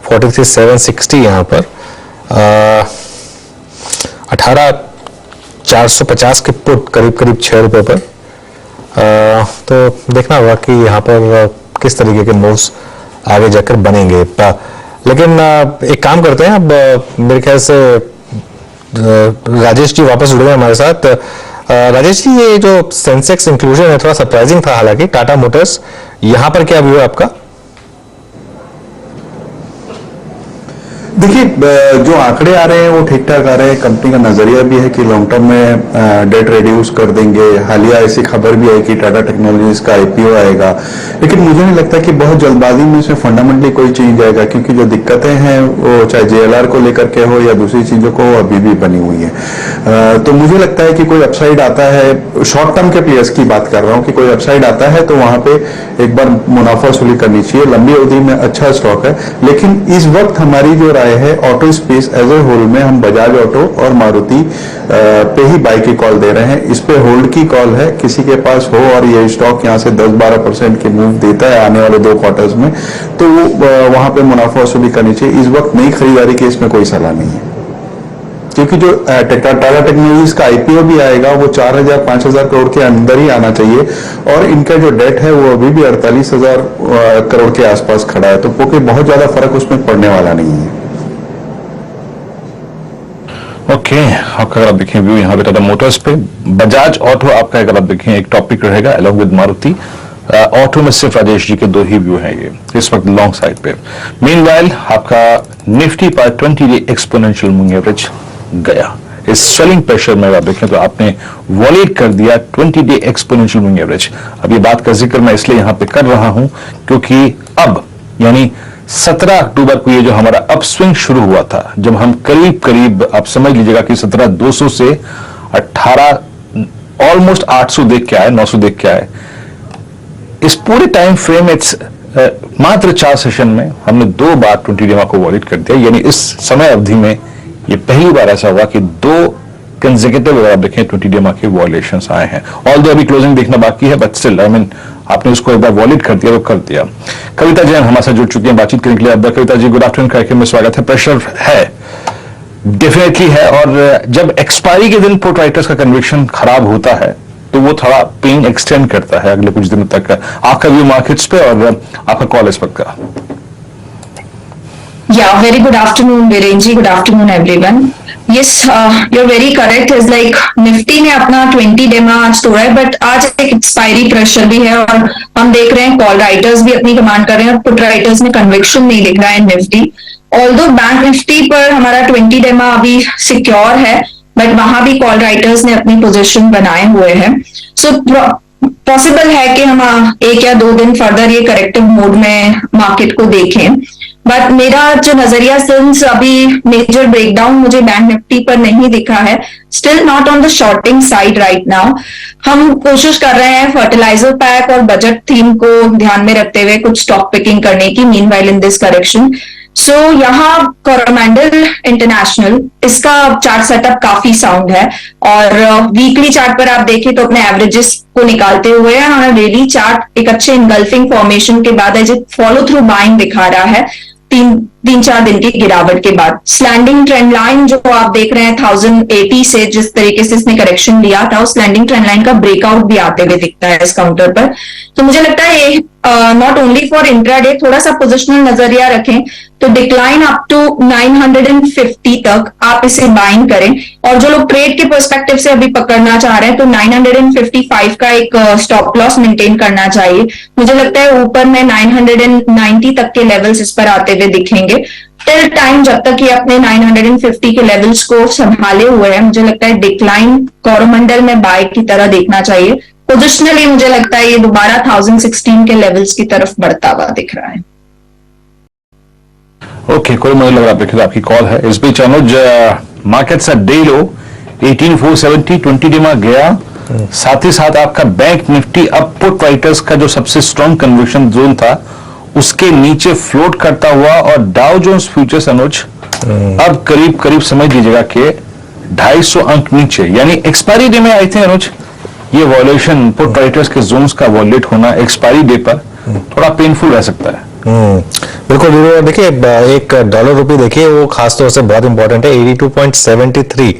43,760 यहाँ पर, 18,450 के पुट करीब करीब 6 रुपए पर। तो देखना होगा कि यहाँ पर किस तरीके के मूव्स आगे जाकर बनेंगे। लेकिन एक काम करते हैं, अब मेरे ख्याल से राजेश जी वापस जुड़ गए हमारे साथ। राजेश जी, ये जो सेंसेक्स इंक्लूजन है थोड़ा सरप्राइजिंग था, हालांकि टाटा मोटर्स, यहां पर क्या व्यू है आपका? देखिए जो आंकड़े आ रहे हैं वो ठीक ठाक आ रहे हैं। कंपनी का नजरिया भी है कि लॉन्ग टर्म में डेट रिड्यूस कर देंगे। हालिया ऐसी खबर भी है कि टाटा टेक्नोलॉजीज का आईपीओ आएगा, लेकिन मुझे नहीं लगता कि बहुत जल्दबाजी में इसमें फंडामेंटली कोई चेंज आएगा, क्योंकि जो दिक्कतें हैं वो चाहे जेएलआर को लेकर के हो या दूसरी चीजों को, अभी भी बनी हुई है। तो मुझे लगता है कि कोई अपसाइड आता है, शॉर्ट टर्म के प्लेयर्स की बात कर रहा हूँ, कि कोई अपसाइड आता है तो वहां पे एक बार मुनाफा वसूली करनी चाहिए। लंबी अवधि में अच्छा स्टॉक है, लेकिन इस वक्त हमारी जो राय है auto space as a whole में हम बजाज ऑटो और मारुति पे ही बाई की कॉल दे रहे हैं। इस पे होल्ड की कॉल है। किसी के पास हो और ये स्टॉक यहाँ से 10-12% की मूव देता है आने वाले 2 क्वार्टर्स में, तो वहां पे मुनाफा वसूली करनी चाहिए। इस वक्त नई खरीदारी की इसमें कोई सलाह नहीं है, क्योंकि जो टाटा टेक्नोलॉजीज का आईपीओ भी आएगा वो 4,000-5,000 करोड़ के अंदर ही आना चाहिए, और इनका जो डेट है वो अभी भी 48,000 करोड़ के आसपास खड़ा है, तो क्योंकि बहुत ज्यादा फर्क उसमें पड़ने वाला नहीं है। ओके, आपका अगर आप देखें व्यू यहाँ पे टाटा मोटर्स पे, बजाज ऑटो आपका अगर आप देखें एक टॉपिक रहेगा अलॉन्ग विद मारुति। ऑटो में सिर्फ राजेश जी के 2 ही व्यू हैं ये इस वक्त लॉन्ग साइड पे। मीनवाइल आपका निफ्टी पर 20 डे एक्सपोनेंशियल मूविंग एवरेज गया। इस सेलिंग प्रेशर में आप देखें तो आपने वॉलेट कर दिया 20 डे एक्सपोनेंशियल मूविंग एवरेज। अब ये बात का जिक्र मैं इसलिए यहां पे कर रहा हूं क्योंकि अब यानी 17 अक्टूबर को ये जो हमारा अपस्विंग शुरू हुआ था, जब हम करीब करीब आप समझ लीजिएगा कि 17,200 से 18 ऑलमोस्ट 800 देख के आए, 900 देख के आए। इस पूरे टाइम फ्रेम मात्र 4 सेशन में हमने 2 बार 20 डेमा को वॉलेट कर दिया। यानी इस समय अवधि में ये पहली बार ऐसा हुआ कि 2 कंसेक्यूटिव अगर आप देखें 20 डेमा के वॉलेशंस आए हैं। ऑल्दो अभी क्लोजिंग देखना बाकी है, बट स्टिल आई मीन आपने उसको एक बार वॉलेट कर दिया तो कर दिया। कविता जैन हमारे साथ जुड़ चुकी हैं बातचीत करने के लिए। अब कविता जी गुड आफ्टरनून कार्यक्रम में स्वागत है। प्रेशर है, डेफिनेटली है, और जब एक्सपायरी के दिन पुट राइटर्स का कन्विक्शन खराब होता है तो वो थोड़ा पेन एक्सटेंड करता है अगले कुछ दिनों तक। आपका व्यू मार्केट्स पे और आपका कॉल इस वक्त का। Yeah, very good afternoon, Virenji. Good afternoon, everyone. Yes, you're very correct. Is like Nifty ने अपना 20 डे में आज तोड़ा है, बट आज एक एक्सपायरी प्रेशर भी है और हम देख रहे हैं कॉल राइटर्स भी अपनी कमांड कर रहे हैं और पुट राइटर्स में कन्विक्शन नहीं दिख रहा है निफ्टी। ऑल्दो बैंक निफ्टी पर हमारा 20 डे में अभी सिक्योर है, बट वहां भी कॉल राइटर्स ने अपनी पोजीशन बनाए हुए हैं। सो पॉसिबल है कि हम 1 या 2 दिन फर्दर ये करेक्टिव मोड में मार्केट को देखें, बट मेरा जो नजरिया सिंस अभी मेजर ब्रेकडाउन मुझे बैंक निफ्टी पर नहीं दिखा है, still not on the shorting side right now. हम कोशिश कर रहे हैं फर्टिलाइजर पैक और बजट थीम को ध्यान में रखते हुए कुछ स्टॉक पिकिंग करने की मीनवाइल इन दिस करेक्शन। सो यहाँ कोरोमंडल इंटरनेशनल, इसका चार्ट सेटअप काफी साउंड है और वीकली चार्ट पर आप देखें तो अपने एवरेजेस को निकालते हुए हमारा डेली चार्ट एक अच्छे इनगल्फिंग फॉर्मेशन के बाद है, फॉलो थ्रू बाइंग दिखा रहा है 3-4 दिन की गिरावट के बाद। स्लैंडिंग ट्रेंड लाइन जो आप देख रहे हैं 1080 से जिस तरीके से इसने करेक्शन लिया था, उस स्लैंडिंग ट्रेंड लाइन का ब्रेकआउट भी आते हुए दिखता है इस काउंटर पर। तो मुझे लगता है ये नॉट ओनली फॉर इंट्राडे, थोड़ा सा पोजिशनल नजरिया रखें तो डिक्लाइन अप टू 950 तक आप इसे बाइंग करें, और जो लोग ट्रेड के पर्सपेक्टिव से अभी पकड़ना चाह रहे हैं तो 955 का एक स्टॉप लॉस मेंटेन करना चाहिए। मुझे लगता है ऊपर में 990 तक के लेवल्स इस पर आते हुए दिखेंगे। टिल टाइम जब तक ये अपने 950 के लेवल्स को संभाले हुए हैं, मुझे लगता है डिक्लाइन कोरोमंडल में बाय की तरह देखना चाहिए। पोजिशनली मुझे लगता है ये दोबारा 1016 के लेवल्स की तरफ बढ़ता हुआ दिख रहा है। ओके, कोई मुझे लग रहा है तो आपकी कॉल है। इस बीच अनुज मार्केट्स डे लो 18,470 20 डे में गया, साथ ही साथ आपका बैंक निफ्टी अब पुट राइटर्स का जो सबसे स्ट्रॉन्ग कन्वर्शन जोन था उसके नीचे फ्लोट करता हुआ, और डाउ जोन्स फ्यूचर्स अनुज अब करीब करीब समझ लीजिएगा कि 250 अंक नीचे, यानी एक्सपायरी डे में आई थी अनुज ये वॉल्यूशन पुट राइटर्स के जोन्स का वॉलेट होना एक्सपायरी डे पर थोड़ा पेनफुल रह सकता है। बिल्कुल। देखिए एक डॉलर रुपी देखिए वो खासतौर से बहुत इंपॉर्टेंट है, 82.73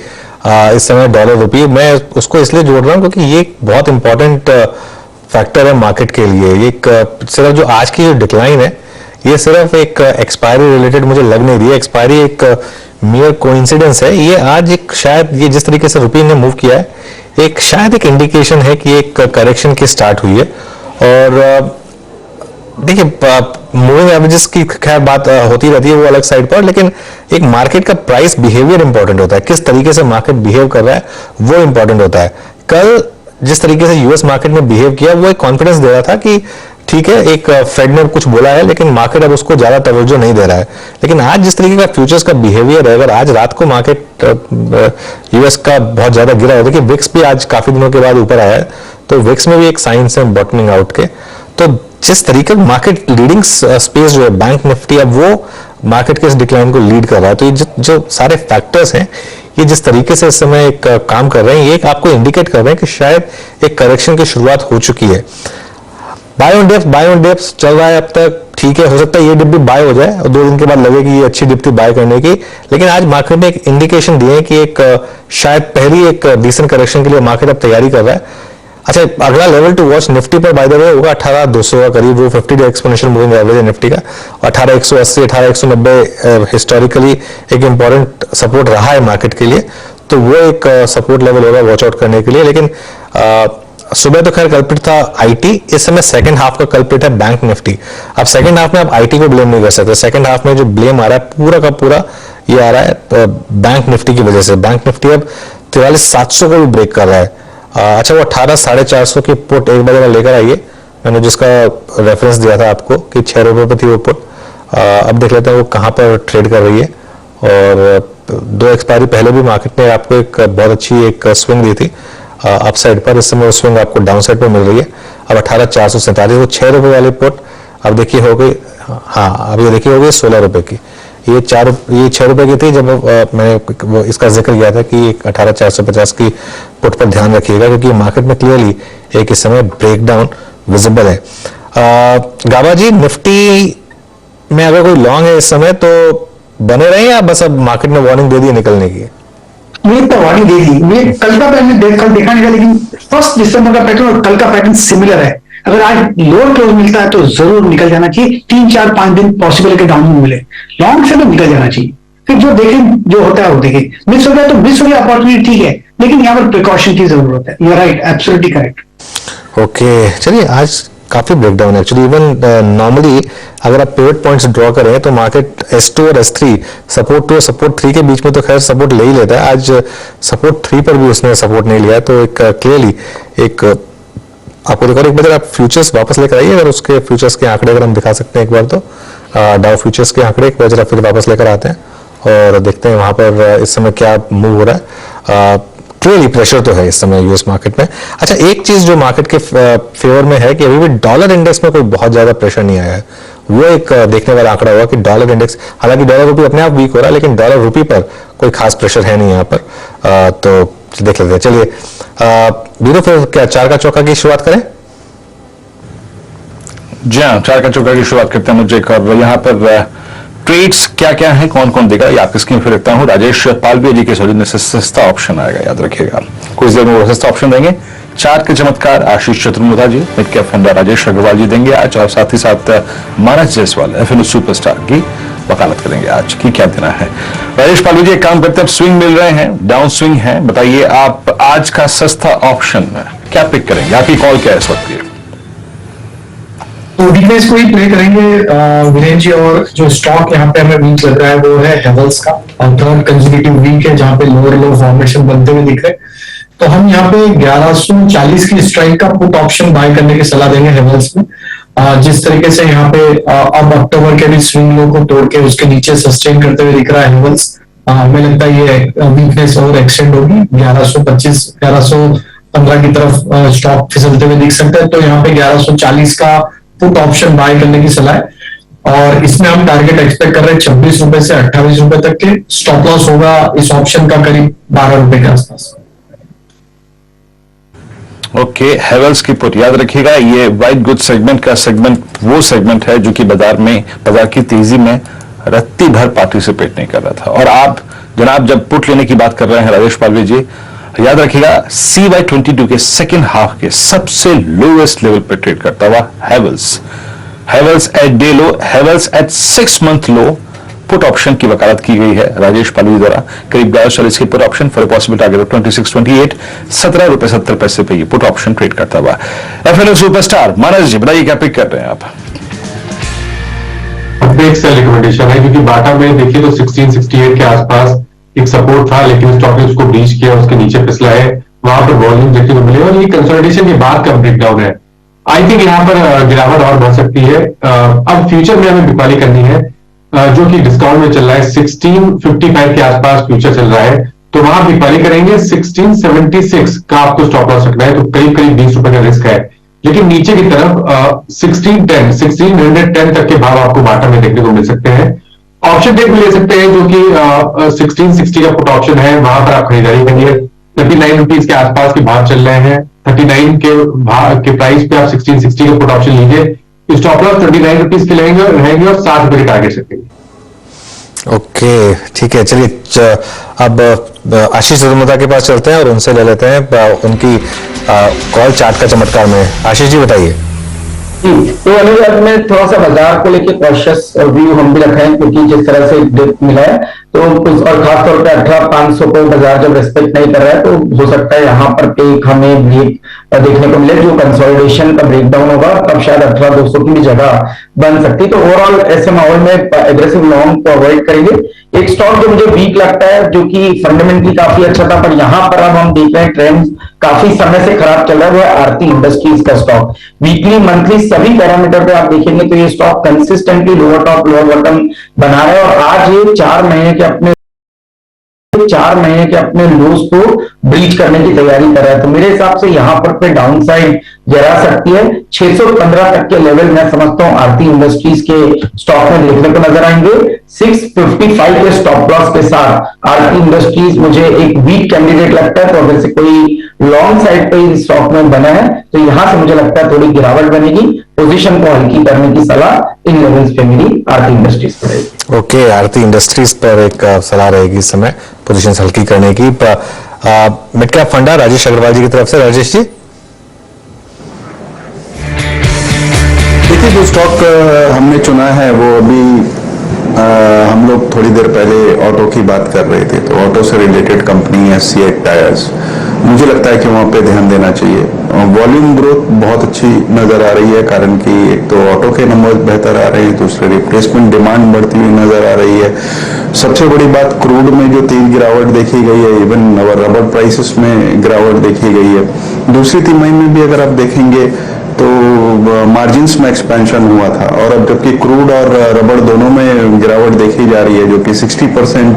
इस समय डॉलर रुपी। मैं उसको इसलिए जोड़ रहा हूँ क्योंकि ये एक बहुत इंपॉर्टेंट फैक्टर है मार्केट के लिए। ये सिर्फ जो आज की जो डिक्लाइन है ये सिर्फ एक एक्सपायरी रिलेटेड मुझे लग नहीं रही है। एक्सपायरी एक मियर कोइंसिडेंस है। ये आज एक शायद ये जिस तरीके से रुपी ने मूव किया है एक शायद एक इंडिकेशन है कि एक करेक्शन की स्टार्ट हुई है, और देखिए मूविंग एवरेजेस की खैर बात होती रहती है वो अलग साइड पर, लेकिन एक मार्केट का प्राइस बिहेवियर इंपॉर्टेंट होता है, किस तरीके से मार्केट बिहेव कर रहा है वो इंपॉर्टेंट होता है। कल जिस तरीके से यूएस मार्केट ने बिहेव किया वो एक कॉन्फिडेंस दे रहा था कि ठीक है, एक फेड ने कुछ बोला है लेकिन मार्केट अब उसको ज्यादा तवज्जो नहीं दे रहा है। लेकिन आज जिस तरीके का फ्यूचर्स का बिहेवियर है, अगर आज रात को मार्केट यूएस का बहुत ज्यादा गिरा है, देखिए विक्स भी आज काफी दिनों के बाद ऊपर आया है, तो विक्स में भी एक साइंस है बॉटमिंग आउट के। तो जिस तरीके मार्केट लीडिंग स्पेस जो है बैंक निफ्टी, अब वो मार्केट के इस डिक्लाइन को लीड कर रहा है। तो ये जो सारे फैक्टर्स हैं, ये जिस तरीके से इस समय एक काम कर रहे हैं, ये एक आपको इंडिकेट कर रहे हैं कि शायद एक करेक्शन की शुरुआत हो चुकी है। बाय ऑन डिप्स चल रहा है अब तक, ठीक है, हो सकता है ये डिप भी बाय हो जाए और 2 दिन के बाद लगेगी ये अच्छी डिप थी बाय करने की, लेकिन आज मार्केट ने एक इंडिकेशन दिए कि एक शायद पहली एक डिसेंट करेक्शन के लिए मार्केट अब तैयारी कर रहा है। अच्छा, अगला लेवल टू वॉच निफ्टी पर बाय द वे होगा 18,200 का करीब, वो 50 डे एक्सपोनेंशियल मूविंग एवरेज है निफ्टी का, 18,180 18,190 हिस्टोरिकली एक इंपॉर्टेंट सपोर्ट रहा है मार्केट के लिए, तो वो एक सपोर्ट लेवल होगा वॉच आउट करने के लिए। लेकिन सुबह तो खैर कल्पित था आईटी, इस समय सेकंड हाफ का कल्पित है बैंक निफ्टी। अब सेकंड हाफ में आप आईटी को ब्लेम नहीं कर सकते, सेकंड हाफ में जो ब्लेम आ रहा है पूरा का पूरा ये आ रहा है बैंक निफ्टी की वजह से। बैंक निफ्टी अब 43,700 को भी ब्रेक कर रहा है। अच्छा, वो 18,450 की पुट एक बार लेकर आइए, मैंने जिसका रेफरेंस दिया था आपको कि 6 रुपए पर थी वो पुट, अब देख लेते हैं वो कहां पर ट्रेड कर रही है। और 2 एक्सपायरी पहले भी मार्केट ने आपको एक बहुत अच्छी एक स्विंग दी थी अपसाइड पर, इस समय वो स्विंग आपको डाउन साइड पर मिल रही है। अब 18,447 वो 6 रुपए वाली पुट अब देखिए हो गई, हाँ अब ये देखिए हो गई 16 रुपए की। ये 6 रुपए की थी जब मैंने इसका जिक्र किया था कि 18,450 की पुट पर ध्यान रखिएगा, क्योंकि मार्केट में क्लियरली एक इस समय ब्रेकडाउन विजिबल है। गाबा जी, निफ्टी में अगर कोई लॉन्ग है इस समय तो बने रहे या बस अब मार्केट ने वार्निंग दे दी निकलने की? मुझे तो वार्निंग दे दी, मुझे कल का पैटर्न कल देखा नहीं था, लेकिन 1 दिसंबर का पैटर्न और कल का पैटर्न सिमिलर है। अगर आज लोअर क्लोज मिलता है तो जरूर निकल जाना चाहिए, 3 4 5 दिन पॉसिबल है कि डाउन में मिले, लॉन्ग से तो निकल जाना चाहिए, फिर जो देखें जो होता है वो देखें। मिस हो गया तो मिस हो गया अपॉर्चुनिटी, ठीक है, लेकिन यहाँ पर प्रिकॉशन की जरूरत है। You are right, absolutely correct. Okay, चलिए आज काफी ब्रेकडाउन है एक्चुअली। इवन नॉर्मली अगर आप पिवट पॉइंट्स ड्रॉ करें तो मार्केट S2 और S3 सपोर्ट 2 और सपोर्ट 3 के बीच में तो खैर सपोर्ट ले ही लेता है, आज सपोर्ट 3 पर भी उसने सपोर्ट नहीं लिया, तो एक क्लियरली एक आपको देखो एक बार आप फ्यूचर्स वापस लेकर आइए, अगर उसके फ्यूचर्स के आंकड़े अगर हम दिखा सकते हैं एक बार, तो डाउ फ्यूचर्स के आंकड़े एक बार जरा फिर वापस लेकर आते हैं और देखते हैं वहां पर इस समय क्या मूव हो रहा है। क्लियरली प्रेशर तो है इस समय यूएस मार्केट में। अच्छा, एक चीज जो मार्केट के फेवर में है कि अभी भी डॉलर इंडेक्स में कोई बहुत ज्यादा प्रेशर नहीं आया है, वो एक देखने वाला आंकड़ा हुआ कि डॉलर इंडेक्स, हालांकि डॉलर रुपी अपने आप वीक हो रहा है लेकिन डॉलर रुपी पर कोई खास प्रेशर है नहीं यहाँ पर। तो देख लेते हैं, चलिए बीरो फिर क्या 4 का चौका की शुरुआत करें? जी हाँ, 4 का चौका की शुरुआत करते हैं। मुझे यहाँ पर ट्रेड्स क्या क्या है, कौन कौन देगा, ये आपकी स्क्रीन पर रखता हूँ। राजेश पालविया जी के सौजन्य से सस्ता ऑप्शन आएगा, याद रखिएगा, कुछ देर में वो सस्ता ऑप्शन देंगे। 4 के चमत्कार आशीष चतुर्मुदा जी, मिड कैप फंडा राजेश अग्रवाल जी देंगे आज, और साथ ही साथ मानस जायसवाल FNO सुपरस्टार की वकालत करेंगे आज की क्या देना है। राजेश पालविया जी एक काम करते हैं, स्विंग मिल रहे हैं, डाउन स्विंग है, बताइए आप आज का सस्ता ऑप्शन क्या पिक करेंगे, आपकी कॉल क्या है इस वक्त? तो वीकनेस को ही प्ले करेंगे वीरेंद्र जी, और जो स्टॉक यहाँ पे हमें वीक लग रहा है वो है हेवल्स का, और 3rd कंसेक्यूटिव वीक है जहाँ पे लोअर लो फॉर्मेशन बनते हुए दिख रहे। तो हम यहाँ पे 1140 की स्ट्राइक का पुट ऑप्शन बाय करने की सलाह देंगे हेवल्स में। जिस तरीके से यहाँ पे अब अक्टूबर के भी स्विंग लो को तोड़ के उसके नीचे सस्टेन करते हुए दिख रहा है हेवल्स, हमें लगता है ये वीकनेस और एक्सटेंड होगी, 1125 1115 की तरफ स्टॉक फिसलते हुए दिख सकता है। तो यहाँ पे 1140 का पुट ऑप्शन बाय करने की सलाह है, और इसमें हम टारगेट एक्सपेक्ट कर रहे हैं 26 रुपए से 28 रुपए तक के। स्टॉप लॉस होगा इस ऑप्शन का करीब 12 रुपए के आसपास। ओके, हेवल्स की पुट याद रखिएगा, ये वाइट गुड सेगमेंट का सेगमेंट वो सेगमेंट है जो कि बाजार की तेजी में रत्ती भर पार्टिसिपेट नहीं कर रहा था। और आप जनाब जब पुट लेने की बात कर रहे हैं राजेश पालवी जी, याद रखिएगा CY22 के सेकेंड हाफ के सबसे लोएस्ट लेवल पर ट्रेड करता हुआ Havells at day low, Havells at 6 month low put option की वकालत की गई है राजेश पालवी द्वारा, करीब 1140 की put option for possible target of 2628, 17 रुपए 70 पैसे पे ये पुट ऑप्शन ट्रेड करता हुआ। FNO सुपरस्टार मानस जी, बताइए क्या पिक कर रहे हैं आप? पे एक सेल रिकमेंडेशन है, क्योंकि बाटा में देखिए तो 1668 के आसपास एक सपोर्ट था, लेकिन स्टॉक ने उसको ब्रीच किया, उसके नीचे फिसला है, वहां पर वॉल्यूम देखने को मिले और ये कंसोलिडेशन के बाद का ब्रेकडाउन है। आई थिंक यहाँ पर गिरावट और बढ़ सकती है। अब फ्यूचर में हमें बिकवाली करनी है, जो कि डिस्काउंट में चल रहा है 1655 के आसपास फ्यूचर चल रहा है, तो वहां बिकवाली करेंगे 1676 का आपको स्टॉप लॉस रखना है, तो करीब करीब 20 रुपए का रिस्क है। लेकिन नीचे की तरफ 1610 तक के भाव आपको बाटा में देखने को मिल सकते हैं। ऑप्शन डेट भी ले सकते हैं, जो कि 1660 का पुट ऑप्शन है, वहां पर आप खरीदारी करिए। 39 रुपीज के आसपास के भाव चल रहे हैं, 39 के भाव के प्राइस पे आप 1660 का पुट ऑप्शन लीजिए। स्टॉप लॉस 29 रुपीज के रहेंगे और 60 रुपए के टारगेट रखेंगे। ओके, ठीक है, चलिए अब आशीष जजमुदा के पास चलते हैं और उनसे ले लेते हैं उनकी कॉल चार्ट का चमत्कार में। आशीष जी बताइए। तो अनुराग में थोड़ा सा बाजार को लेकर कॉशियस व्यू हम भी रखे हैं, क्योंकि जिस तरह से डिप मिला है तो कुछ, और खासतौर पे 18,500 को बाजार जब रेस्पेक्ट नहीं कर रहा है, तो हो सकता है यहाँ पर एक हमें ब्रेक देखने को मिले, जो कंसोलिडेशन का ब्रेकडाउन होगा, तब शायद 18,200 की भी जगह बन सकती है। तो ओवरऑल ऐसे माहौल में एग्रेसिव लॉन्ग को अवॉइड करेंगे। एक स्टॉक जो मुझे वीक लगता है, जो कि फंडामेंटली काफी अच्छा था, पर यहाँ पर अब हम देख रहे हैं ट्रेंड काफी समय से खराब चल रहा है, वो है आरती इंडस्ट्रीज का स्टॉक। वीकली मंथली सभी पैरामीटर पे आप देखेंगे तो ये stock consistently lower top lower bottom बना रहा है, और आज ये 4 महीने के अपने लोज को ब्रीच करने की तैयारी कर रहा है। तो मेरे हिसाब से यहां पर डाउन साइड गिरा सकती है। 615 तक के लेवल मैं समझता हूं आरती इंडस्ट्रीज के स्टॉक में देखने को नजर आएंगे। 655 के स्टॉप लॉस के साथ आरती इंडस्ट्रीज मुझे एक वीक कैंडिडेट लगता है। तो अगर से कोई लॉन्ग साइड पे स्टॉक में बना है तो यहां से मुझे लगता है थोड़ी गिरावट बनेगी। पोजीशन को हल्की करने की सलाह इन लेवल्स पे मेरी आरती इंडस्ट्रीज पर रहेगी। ओके, आरती इंडस्ट्रीज पर एक सलाह रहेगी इस समय पोजीशन हल्की करने की। मिड कैप फंडा राजेश अग्रवाल जी की तरफ से। राजेश जी देखिए, जो स्टॉक हमने चुना है वो अभी हम लोग थोड़ी देर पहले ऑटो की बात कर रहे थे, तो ऑटो से रिलेटेड कंपनी है सीएट टायर्स। मुझे लगता है कि वहाँ पे ध्यान देना चाहिए। वॉल्यूम ग्रोथ बहुत अच्छी नजर आ रही है, कारण कि एक तो ऑटो के नंबर बेहतर आ रहे हैं, दूसरे रिप्लेसमेंट डिमांड बढ़ती हुई नजर आ रही है। सबसे बड़ी बात, क्रूड में जो तेज गिरावट देखी गई है, इवन रबर प्राइसेस में गिरावट देखी गई है। दूसरी तिमाही में भी अगर आप देखेंगे तो मार्जिन्स में एक्सपेंशन हुआ था, और अब जबकि क्रूड और रबर दोनों में गिरावट देखी जा रही है, जो कि 60%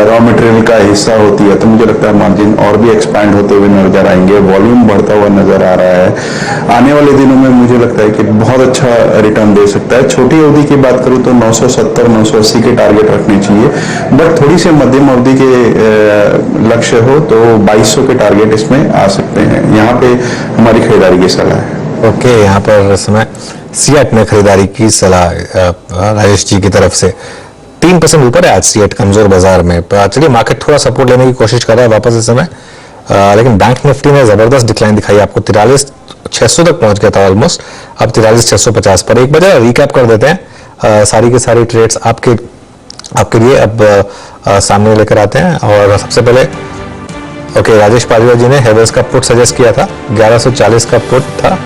रॉ मटेरियल का हिस्सा होती है, तो मुझे लगता है मार्जिन और भी एक्सपैंड होते हुए नजर आएंगे। वॉल्यूम बढ़ता हुआ नजर आ रहा है। आने वाले दिनों में मुझे लगता है कि बहुत अच्छा रिटर्न दे सकता है। छोटी अवधि की बात करूं तो 970-980 के टारगेट रखने चाहिए, बट थोड़ी सी मध्यम अवधि के लक्ष्य हो तो 2200 के टारगेट इसमें आ सकते हैं। यहाँ पे हमारी खरीदारी की सलाह है। ओके, यहाँ पर इस समय सीएट में खरीदारी की सलाह राजेश जी की तरफ से। 3% ऊपर है आज सीएट कमजोर बाजार में। चलिए, मार्केट थोड़ा सपोर्ट लेने की कोशिश कर रहा है वापस इस समय, लेकिन बैंक निफ्टी ने जबरदस्त डिक्लाइन दिखाई। आपको 43,600 तक पहुंच गया था ऑलमोस्ट, अब 43,650 पर। एक बार रिकैप कर देते हैं सारी की सारी ट्रेड्स आपके लिए अब सामने लेकर आते हैं। और सबसे पहले ओके, राजेश पारिवाल जी ने हेवेल्स का पुट सजेस्ट किया था, 1140 का पुट था,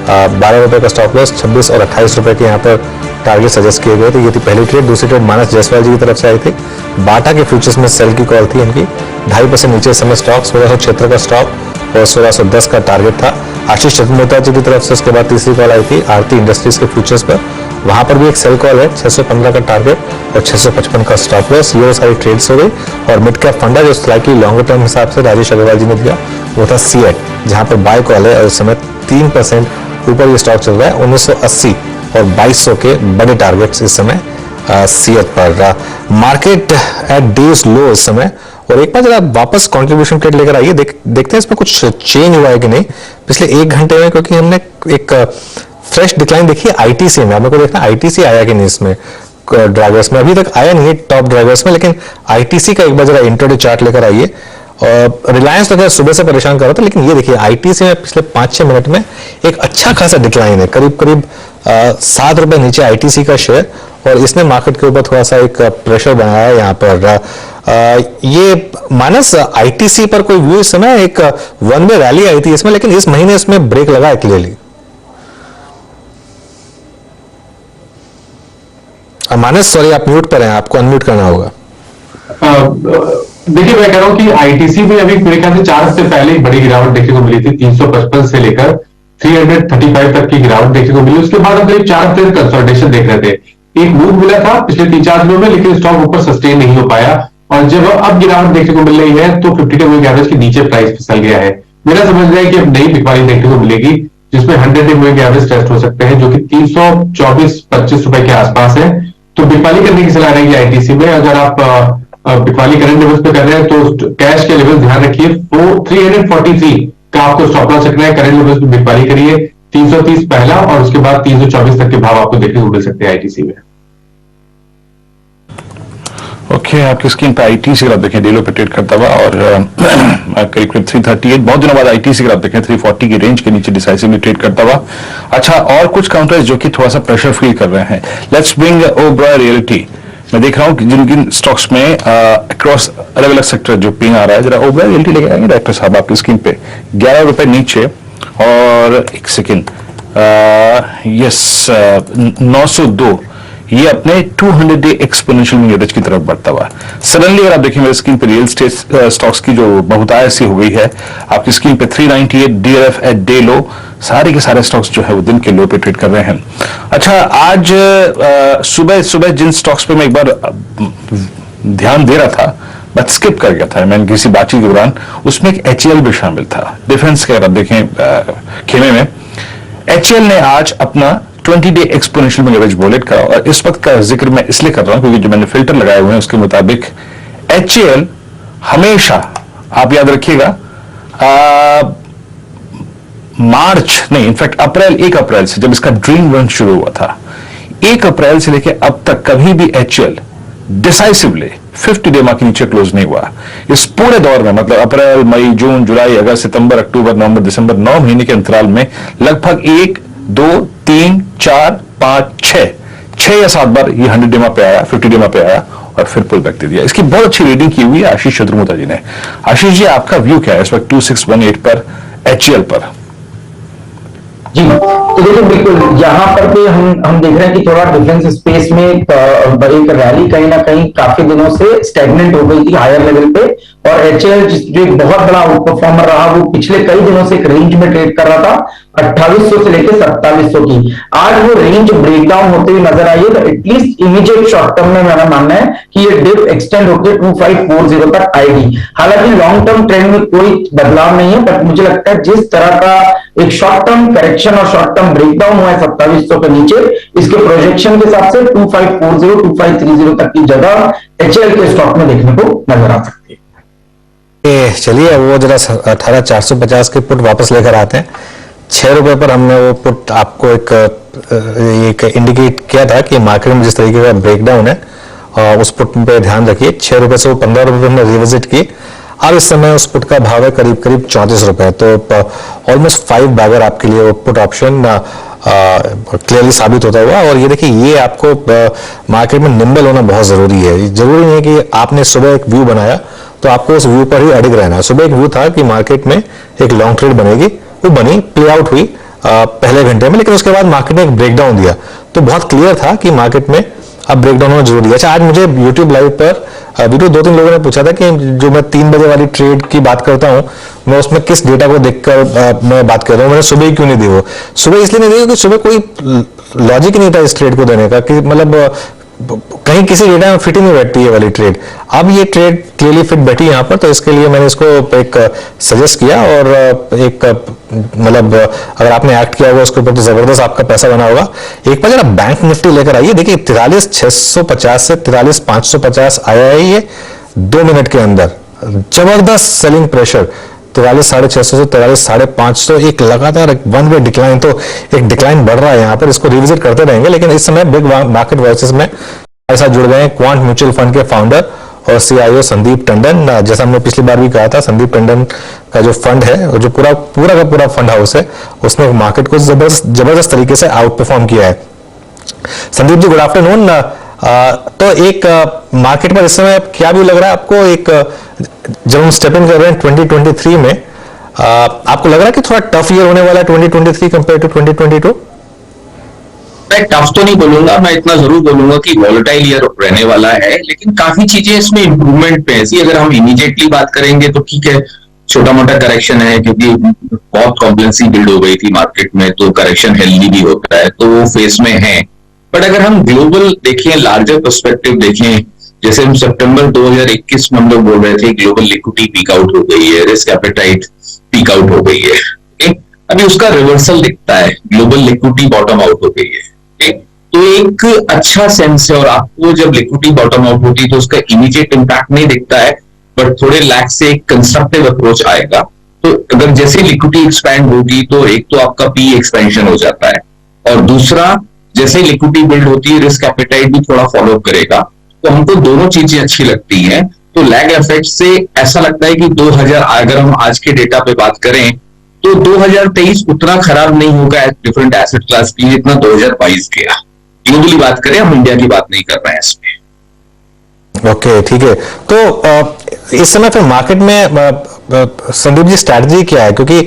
12 रुपए का स्टॉप लॉस, 26 और 28 रुपए के यहाँ पर टारगेट सजेस्ट किए गए थे। ये थी पहली ट्रेड। दूसरी ट्रेड मानस जायसवाल जी की तरफ से आई थी। बाटा के फ्यूचर्स में सेल की कॉल थी इनकी, 2.5% नीचे इस समय स्टॉक, 1676 का स्टॉप और 1610 का टारगेट था। आशीष चतुर्वेदी जी की तरफ से उसके बाद तीसरी कॉल आई थी आरती इंडस्ट्रीज के फ्यूचर्स पर, वहां पर भी एक सेल कॉल है, 615 का टारगेट और 655 का स्टॉप लॉस। ये वो सारी ट्रेड्स हो गई। और मिड कैप फंडा जो स्लाइटली लॉन्गर टर्म हिसाब से राजेश अग्रवाल जी ने दिया वो था सीएट, जहां पर बाय कॉल है और इस समय 3% ऊपर ये स्टॉक चल रहा है। 1980 और 2200 के बड़े टारगेट्स इस समय सीएट पर। मार्केट एट डेज लो इस समय। और एक बार जरा वापस कंट्रीब्यूशन ट्रेड लेकर आइए, देखते हैं इसमें कुछ चेंज हुआ है कि नहीं पिछले 1 घंटे में, क्योंकि हमने एक फ्रेश डिक्लाइन देखी है आईटीसी में। आपको देखना आईटीसी आया कि नहीं इसमें ड्राइवर्स में, अभी तक आया नहीं है टॉप ड्राइवर्स में, लेकिन आईटीसी का एक बार जरा इंट्राडे चार्ट लेकर आइए। और रिलायंस तो सुबह से परेशान कर रहा था, लेकिन ये देखिए आईटीसी में पिछले 5-6 मिनट में एक अच्छा खासा डिक्लाइन है, करीब 7 रुपए नीचे आईटीसी का शेयर, और इसने मार्केट के ऊपर थोड़ा सा एक प्रेशर बनाया है यहाँ पर। ये मानस आईटीसी पर कोई व्यू इस समय, एक वन वे रैली आई थी इसमें, लेकिन इस महीने इसमें ब्रेक लगा है क्लियरली। मानस सॉरी, आप म्यूट पर हैं, आपको अनम्यूट करना होगा। देखिए, मैं कह रहा हूं कि आईटीसी में अभी मेरे ख्याल से 4 हफ्ते पहले एक बड़ी गिरावट देखने को मिली थी, 355 से लेकर 335 तक की गिरावट देखने को मिली। उसके बाद हम करीब 4 हफ्ते कंसोलिडेशन देख रहे थे। एक मूव मिला था पिछले 3-4 दिनों में, लेकिन स्टॉक ऊपर सस्टेन नहीं हो पाया, और जब अब गिरावट देखने को मिल रही है तो 50 मूविंग एवरेज के नीचे प्राइस फिसल गया है। मेरा समझना है कि अब नई बिकवाली देखने को मिलेगी, जिसमें 100 मूविंग एवरेज टेस्ट हो सकते हैं, जो कि 324-25 रुपए के आसपास है। तो बिकवाली करने की सलाह रहेगी आईटीसी में। अगर आप बिकवाली करंट लेवल्स पे कर रहे हैं तो कैश के लेवल ध्यान रखिए। 343 का आपको स्टॉप लॉस रखना है। करंट लेवल्स पे बिकवाली करिए। 330 पहला, और उसके बाद 324 तक के भाव आपको देखने को मिल सकते हैं आईटीसी में। ओके, आपकी स्क्रीन पे आईटीसी ग्राफ देखें, डेलो पे ट्रेड करता हुआ, और करीब 338, बहुत दिनों बाद आईटीसी ग्राफ देखें 340 की रेंज के नीचे डिसाइसिवली ट्रेड करता हुआ। अच्छा, और कुछ काउंटर्स जो कि थोड़ा सा प्रेशर फील कर रहे हैं। Let's bring Oberoi realty. मैं देख रहा हूं कि जिन जिन स्टॉक्स में अक्रॉस अलग अलग सेक्टर जो पिंग आ रहा है, जरा ओबराय रियल्टी लेके आएंगे डायरेक्टर साहब आपकी स्क्रीन पे। 11 रुपए नीचे, और एक सेकेंड, यस 902, ये अपने 200 डे एक्सपोनेंशियल मूविंग एवरेज की तरफ बढ़ता हुआ। सडनली अगर आप देखें मेरे स्क्रीन पे रियल स्टेट स्टॉक्स की जो बहुतायत सी हो गई है, आपकी स्क्रीन पे 398 डीएलएफ एट डे लो, सारे के सारे स्टॉक्स जो है वो दिन के लो पे ट्रेड कर रहे हैं। अच्छा, आज सुबह सुबह जिन स्टॉक्स पे मैं एक बार ध्यान दे रहा था बट स्किप कर गया था मैंने किसी बातचीत के दौरान, उसमें एक एचएल भी शामिल था। डिफेंस के अगर आप देखें खेमे में, एचएल ने आज अपना 20 day exponential moving average bullet करा, और इस वक्त का जिक्र मैं इसलिए कर रहा हूं क्योंकि जो मैंने फिल्टर लगाए हुए हैं उसके मुताबिक एचएल हमेशा, आप याद रखिएगा, मार्च नहीं, इनफैक्ट अप्रैल, 1 अप्रैल से जब इसका ड्रीम रन शुरू हुआ था, 1 अप्रैल से लेकर अब तक कभी भी एचएल डिसाइसिवली 50 डे मार्क के नीचे क्लोज नहीं हुआ। इस पूरे दौर में, मतलब अप्रैल, मई, जून, जुलाई, अगस्त, सितंबर, अक्टूबर, नवंबर, दिसंबर, 9 महीने के अंतराल में लगभग 1, 2, 3, 4, 5, 6 या 7 बार ये 100 डे मार्क पे आया, 50 डे मार्क पे आया, और फिर पुल बैक दे दिया। इसकी बहुत अच्छी रीडिंग की हुई है आशीष चतुर्मुता जी ने। आशीष जी, आपका व्यू क्या है इस वक्त 2618 पर एचएल पर? जी, तो देखिए बिल्कुल यहाँ पर भी हम देख रहे हैं कि थोड़ा डिफेंस स्पेस में एक रैली कहीं ना कहीं काफी दिनों से स्टैग्नेंट हो गई थी हायर लेवल पे, और एचएल जो एक बहुत बड़ा आउट परफॉर्मर रहा, वो पिछले कई दिनों से एक रेंज में ट्रेड कर रहा था 2800 से लेकर 2700 की। आज वो रेंज ब्रेकडाउन होते हुए नजर आई है, तो एटलीस्ट इमीडिएट शॉर्ट टर्म में मेरा मानना है कि ये डिप एक्सटेंड होकर 2540 तक आएगी। हालांकि लॉन्ग टर्म ट्रेंड में कोई बदलाव नहीं है, बट मुझे लगता है जिस तरह का एक शॉर्ट टर्म करेक्शन और शॉर्ट टर्म ब्रेकडाउन हुआ है 2700 के नीचे, इसके प्रोजेक्शन के हिसाब से 2540, 2530 तक की जगह एचएल के स्टॉक में देखने को नजर आ सकती है। चलिए, वो जरा 18450 के पुट वापस लेकर आते हैं। 6 रुपए पर हमने वो पुट आपको एक इंडिकेट किया था कि मार्केट में जिस तरीके का ब्रेकडाउन है, और उस पुट पे ध्यान रखिए। 6 रुपए से वो 15 रुपए हमने रिविजिट की। अब इस समय उस पुट का भाव है करीब 34 रुपए, तो ऑलमोस्ट 5 बैगर आपके लिए वो पुट ऑप्शन क्लियरली साबित होता हुआ। और ये देखिए, ये आपको मार्केट में निम्बल होना बहुत जरूरी है। जरूरी नहीं है कि आपने सुबह एक व्यू बनाया तो आपको उस व्यू पर ही अडिग रहना है। सुबह एक व्यू था कि मार्केट में एक लॉन्ग ट्रेड बनेगी, वो बनी, प्ले आउट हुई पहले घंटे में, लेकिन उसके बाद मार्केट ने एक ब्रेकडाउन दिया, तो बहुत क्लियर था कि मार्केट में अब ब्रेकडाउन होना जरूरी है। अच्छा, आज मुझे YouTube लाइव पर वीडियो 2-3 लोगों ने पूछा था कि जो मैं 3 बजे वाली ट्रेड की बात करता हूं, मैं उसमें किस डेटा को देखकर मैं बात कर रहा हूं, मैंने सुबह ही क्यों नहीं दी वो? सुबह इसलिए नहीं दी क्योंकि सुबह कोई लॉजिक नहीं था इस ट्रेड को देने का, कि मतलब कहीं किसी डेटा में फिट ही नहीं बैठती है वाली ट्रेड। अब ये ट्रेड क्लियरली फिट बैठी यहाँ पर, तो इसके लिए मैंने इसको एक सजेस्ट किया, और एक मतलब अगर आपने एक्ट किया होगा उसके ऊपर तो जबरदस्त आपका पैसा बना होगा। एक बार जरा बैंक निफ्टी लेकर आइए। देखिए, 43,650 से 43,550 आया है ये 2 मिनट के अंदर। जबरदस्त सेलिंग प्रेशर, 43,650 से 43,550, एक लगातार वन वे डिक्लाइन, तो एक डिक्लाइन बढ़ रहा है यहाँ पर। इसको रिविजिट करते रहेंगे, लेकिन इस समय बिग मार्केट वॉइसेस में हमारे साथ जुड़ गए हैं क्वांट म्यूचुअल फंड के फाउंडर और CIO संदीप टंडन। जैसा हमने पिछली बार भी कहा था, संदीप टंडन का जो फंड है, और जो पूरा का पूरा फंड हाउस है, उसने मार्केट को जबरदस्त तरीके से आउट परफॉर्म किया है। Sandeep ji, good afternoon. तो एक मार्केट पर इस समय क्या भी लग रहा है आपको? एक जब हम स्टेप इन कर रहे हैं 2023 में, आपको लग रहा है कि थोड़ा टफ ईयर होने वाला है 2023 कंपेयर टू 2022? मैं टफ तो नहीं बोलूंगा, मैं इतना जरूर बोलूंगा कि वॉलेटाइल ईयर रहने वाला है, लेकिन काफी चीजें इसमें इंप्रूवमेंट पे है। अगर हम इमीडिएटली बात करेंगे तो ठीक है, छोटा मोटा करेक्शन है क्योंकि बहुत कॉम्प्लेक्सी बिल्ड हो गई थी मार्केट में, तो करेक्शन हेल्दी भी होता है, तो वो फेस में है। बट अगर हम ग्लोबल देखें, लार्जर पर्सपेक्टिव देखें, जैसे हम सितंबर 2021 में हम लोग बोल रहे थे ग्लोबल लिक्विडिटी पीक आउट हो गई है, रिस्क एपेटाइट पीक आउट हो गई है, अभी उसका रिवर्सल दिखता है, ग्लोबल लिक्विडिटी बॉटम आउट हो गई है। तो एक अच्छा सेंस है, और आपको जब लिक्विडिटी बॉटम आउट होती है तो उसका इमीडिएट इंपैक्ट नहीं दिखता है, बट थोड़े लैग से एक कंस्ट्रक्टिव अप्रोच आएगा। तो अगर जैसे लिक्विडिटी एक्सपैंड होगी तो एक तो आपका पी एक्सपेंशन हो जाता है, और दूसरा जैसे लिक्विडिटी बिल्ड होती है रिस्क एपेटाइट भी थोड़ा फॉलो करेगा, तो हमको दोनों चीजें अच्छी लगती हैं। तो लैग इफेक्ट से ऐसा लगता है कि 2000, अगर हम आज के डेटा पे बात करें तो 2023 उतना खराब नहीं होगा डिफरेंट एसेट क्लास के लिए, इतना 2022 गया। ग्लोबली बात करें, हम इंडिया की बात नहीं कर रहे हैं इसमें। ओके, ठीक है। तो इस समय फिर मार्केट में संदीप जी स्ट्रैटेजी क्या है? क्योंकि